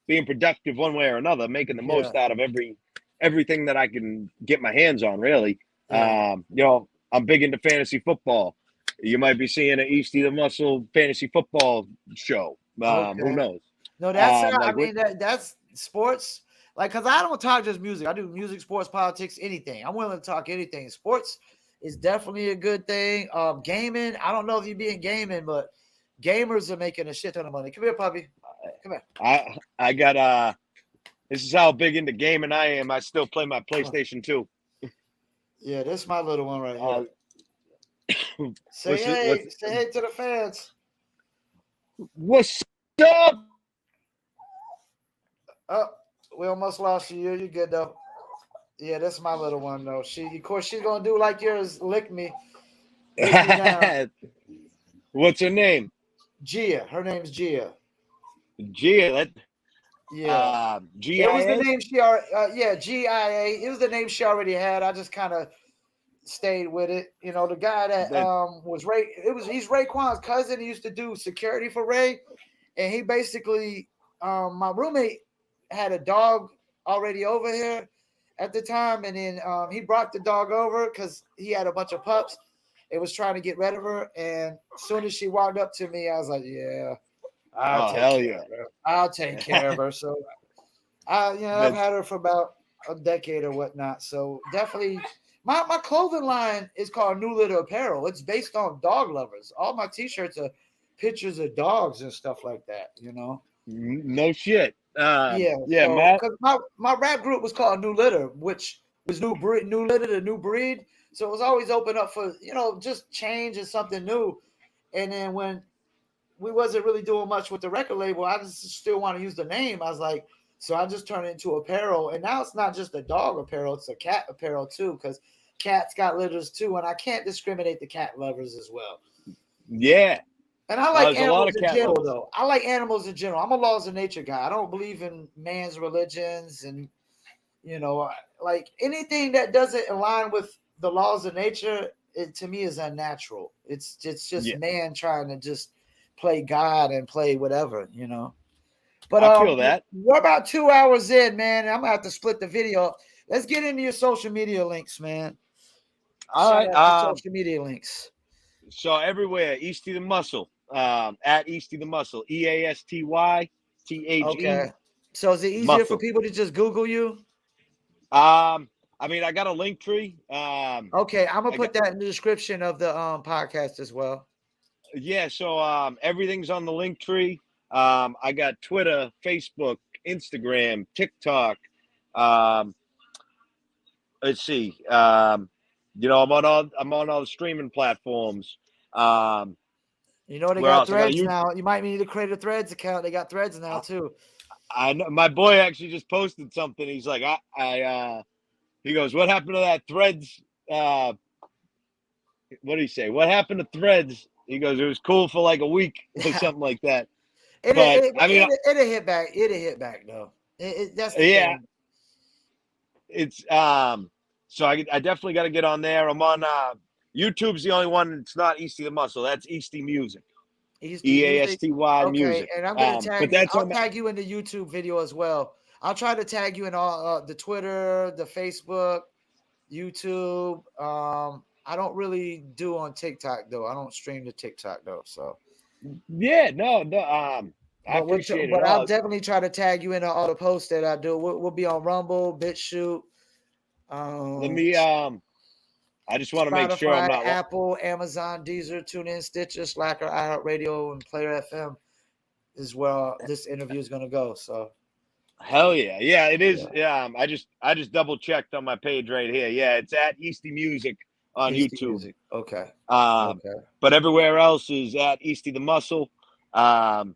being productive one way or another, making the yeah, most out of everything that I can get my hands on, really. yeah. I'm big into fantasy football. You might be seeing an Easty The Muscle fantasy football show. Who Okay. knows? No, that's I Like what mean that's sports. Like, cause I don't talk just music. I do music, sports, politics, anything. I'm willing to talk anything. Sports is definitely a good thing. Gaming. I don't know if you be in gaming, but gamers are making a shit ton of money. Come here, puppy. Come here. I got this is how big into gaming I am. I still play my Come on. PlayStation 2. Yeah, this is my little one right Uh, here. Say what's hey. Say hey to the fans. what's up? Oh, we almost lost you. You're good though. Yeah, that's my little one though. Of course, she's gonna do like yours, lick me down. What's her name? Gia, her name's Gia. Gia. Yeah, it was the GIA. name she already. Yeah, GIA. It was the name she already had. I just kind of stayed with it. You know, the guy that That was Ray. He's Raekwon's cousin. He used to do security for Ray, and he basically my roommate had a dog already over here at the time, and then he brought the dog over because he had a bunch of pups. It was trying to get rid of her, and as soon as she walked up to me, I was like, "Yeah, I'll oh take hell care yeah. of her. I'll take care of her." So, I've That had her for about a decade or whatnot. So definitely, my clothing line is called New Litter Apparel. It's based on dog lovers. All my T-shirts are pictures of dogs and stuff like that. You know. no shit. Yeah. Yeah, So, because my rap group was called New Litter, which was New Litter, the new breed. So it was always open up for just change and something new. And then when we wasn't really doing much with the record label, I just still want to use the name. I was like, so I just turned it into apparel. And now it's not just a dog apparel, it's a cat apparel too, because cats got litters too. And I can't discriminate the cat lovers as well. yeah. And I like There's a lot animals of in cat general, lovers. though. I like animals in general. I'm a laws of nature guy. I don't believe in man's religions and, like anything that doesn't align with the laws of nature, it to me is unnatural. It's just Yeah, man trying to just play God and play whatever. But I feel that. we're about 2 hours in, man. I'm gonna have to split the video up. Let's get into your social media links, man. All Shout right. out your social media links. So everywhere, Easty the Muscle. At Easty the Muscle. EASTYTHE Okay. So is it easier for Muscle. people to just Google you? I mean, I got a link tree. Okay, I'm gonna I got put that in the description of the podcast as well. Yeah. So everything's on the link tree. I got Twitter, Facebook, Instagram, TikTok. Um, let's see. I'm on all the streaming platforms. Um, You know they Where got else? I got a Threads now. You might need to create a Threads account. They got Threads now too. I know my boy actually just posted something. He's like, he goes, what happened to that Threads? What did he say? What happened to Threads? He goes, it was cool for like a week or something like that. But I mean, it'll hit back. It'll hit back though. That's the yeah, thing. it's So I definitely got to get on there. I'm on YouTube's the only one. It's not Easty the Muscle. That's Easty Music. Easty Music. EASTY Okay, Music. and I'm gonna But tag you. that's I'll on tag you in the YouTube video as well. I'll try to tag you in all the Twitter, the Facebook, YouTube. I don't really do on TikTok though. I don't stream to TikTok though. So yeah, no. I appreciate it but I'll all. definitely try to tag you in all the posts that I do. We'll be on Rumble, BitChute, Let me I just want to make sure I'm Spotify, not Apple, Amazon, Deezer, TuneIn, Stitcher, Slacker, iHeartRadio, and Player FM is where this interview is going to go. So, hell yeah. Yeah, it is. Yeah, I just double checked on my page right here. Yeah, it's at Easty Music on Easty YouTube. Music. Okay. But everywhere else is at Easty the Muscle. And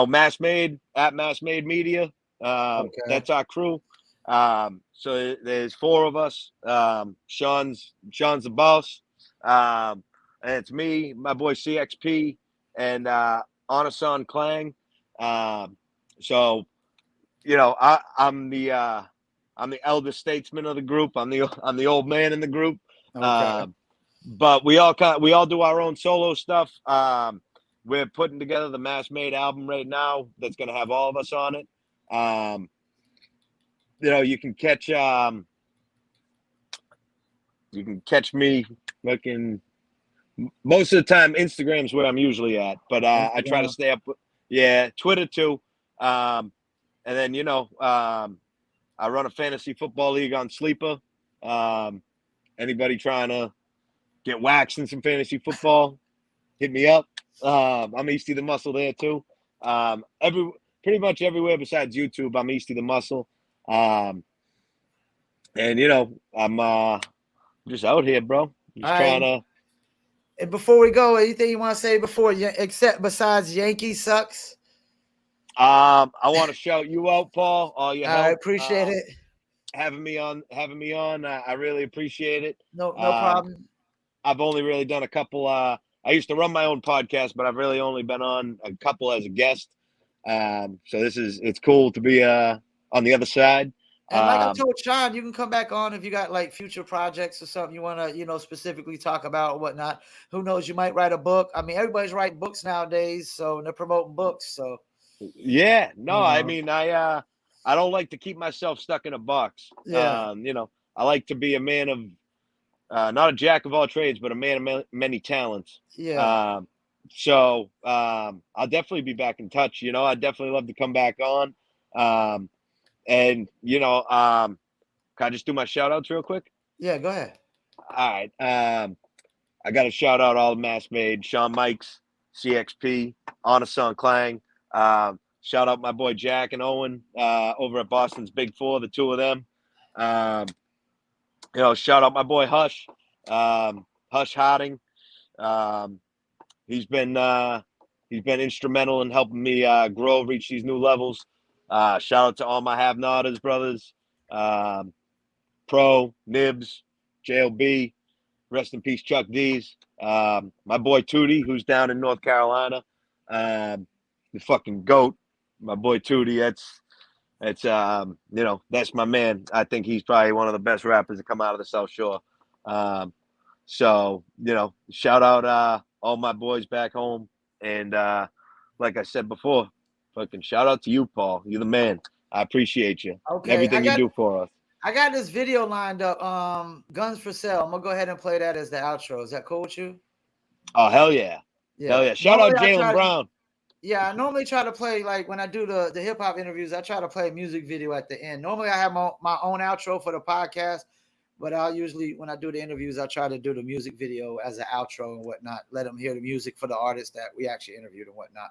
Mass Made at Mass Made Media. That's our crew. So there's 4 of us. Sean's the boss. And it's me, my boy CXP, and Anasan Klang. So I'm the elder statesman of the group. I'm the old man in the group. Okay. But we all do our own solo stuff. We're putting together the Mass Made album right now. That's going to have all of us on it. You can catch me looking most of the time. Instagram's where I'm usually at, but I try to stay up. Yeah, Twitter too. And then I run a fantasy football league on Sleeper. Anybody trying to get waxed in some fantasy football, hit me up. I'm Easty the Muscle there too. Pretty much everywhere besides YouTube, I'm Easty the Muscle. And I'm just out here, bro. Just trying to. And before we go, anything you want to say except besides Yankee sucks? I want to shout you out, Paul. All your help. I appreciate it. Having me on. I really appreciate it. No problem. I've only really done a couple. I used to run my own podcast, but I've really only been on a couple as a guest. So it's cool to be on the other side. And like I told Sean, you can come back on if you got like future projects or something you want to, specifically talk about or whatnot. Who knows? You might write a book. I mean, everybody's writing books nowadays, so they're promoting books. So yeah, no, I mean, I don't like to keep myself stuck in a box. Yeah. I like to be a man of not a jack of all trades, but a man of many talents. Yeah. So I'll definitely be back in touch. I'd definitely love to come back on. And can I just do my shout outs real quick? Yeah, go ahead. All right. I got to shout out all the Mass Made, Sean Mikes, CXP, Anasan Klang. Shout out my boy Jack and Owen over at Boston's Big Four, the 2 of them. Shout out my boy Hush, Hush Harding. He's been instrumental in helping me grow, reach these new levels. Shout out to all my have-notters brothers, Pro, Nibs, JLB, rest in peace Chuck D's. My boy Tootie, who's down in North Carolina, the fucking GOAT. My boy Tootie, that's my man. I think he's probably one of the best rappers to come out of the South Shore. So shout out all my boys back home, and like I said before, fucking shout out to you, Paul. You're the man. I appreciate you. Okay, everything you do for us. I got this video lined up. Guns for Sale. I'm gonna go ahead and play that as the outro. Is that cool with you? Oh hell yeah, hell yeah! Shout out Jalen Brown. Yeah, I normally try to play, like when I do the hip hop interviews, I try to play a music video at the end. Normally I have my own outro for the podcast, but I'll usually, when I do the interviews, I try to do the music video as an outro and whatnot. Let them hear the music for the artists that we actually interviewed and whatnot.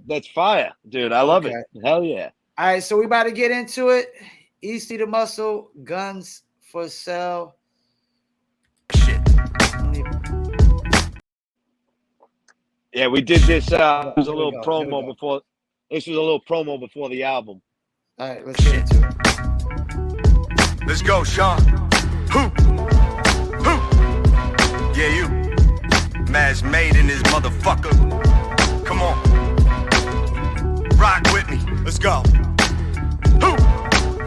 That's fire, dude. I love it. Hell yeah. All right, so we about to get into it. Easty the Muscle, Guns for Sale. Shit. Yeah, we did this. It was a Here we little go. promo before. This was a little promo before the album. All right, let's get into it. Let's go, Sean. Who? Yeah, you. Maz made in this motherfucker. Come on. Rock with me. Let's go. Who?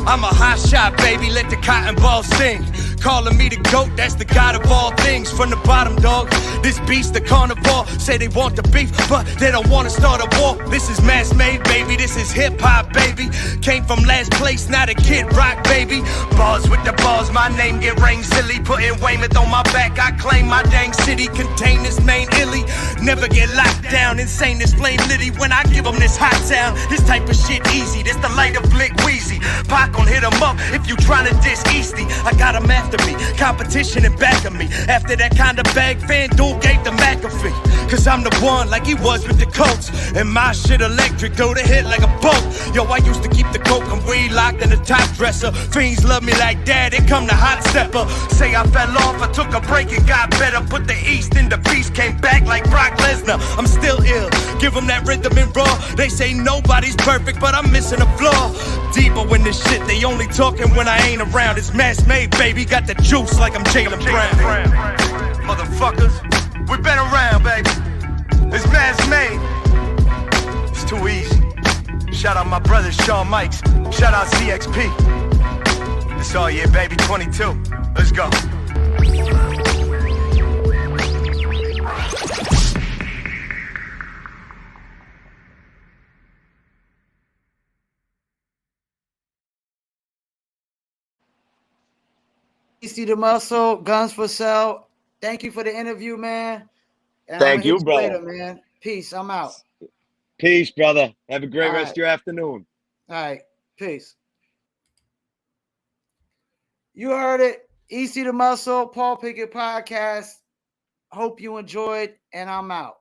I'm a hot shot, baby. Let the cotton ball sing. Calling me the GOAT, that's the god of all things. From the bottom, dog. This beast, the carnivore. Say they want the beef, but they don't want to start a war. This is mass made, baby. This is hip hop, baby. Came from last place, not a Kid Rock, baby. Bars with the bars, my name get rain silly. Putting Weymouth on my back, I claim my dang city. Contain this main illy. Never get locked down. Insane this flame litty. When I give them this hot sound, this type of shit easy. This the light of Blick Wheezy. Pac gon' hit 'em up if you tryna diss Easty. I got 'em after me, competition in back of me. After that kind of bag, FanDuel gave the McAfee. Cause I'm the one like he was with the Colts. And my shit electric, go to hit like a boat. Yo, I used to keep the coke and weed locked in the top dresser. Fiends love me like that, it come the hot stepper. Say I fell off, I took a break and got better. Put the East in the beast, came back like Brock Lesnar. I'm still ill, give them that rhythm and raw. They say nobody's perfect, but I'm missing a flaw. Deeper when this shit, they only talking when I ain't around. It's mass made, baby, got the juice like I'm Jaylen Brown. Motherfuckers, we been around, baby. It's mass made. It's too easy. Shout out my brother Shawn Mikes. Shout out CXP. It's all year, baby, 22. Let's go. Easty The Muscle, Guns for Sale. Thank you for the interview, man. And Thank I'm you, hit brother. Later, man. Peace. I'm out. Peace, brother. Have a great All rest right. of your afternoon. All right. Peace. You heard it. Easty The Muscle, Paul Pickett Podcast. Hope you enjoyed, and I'm out.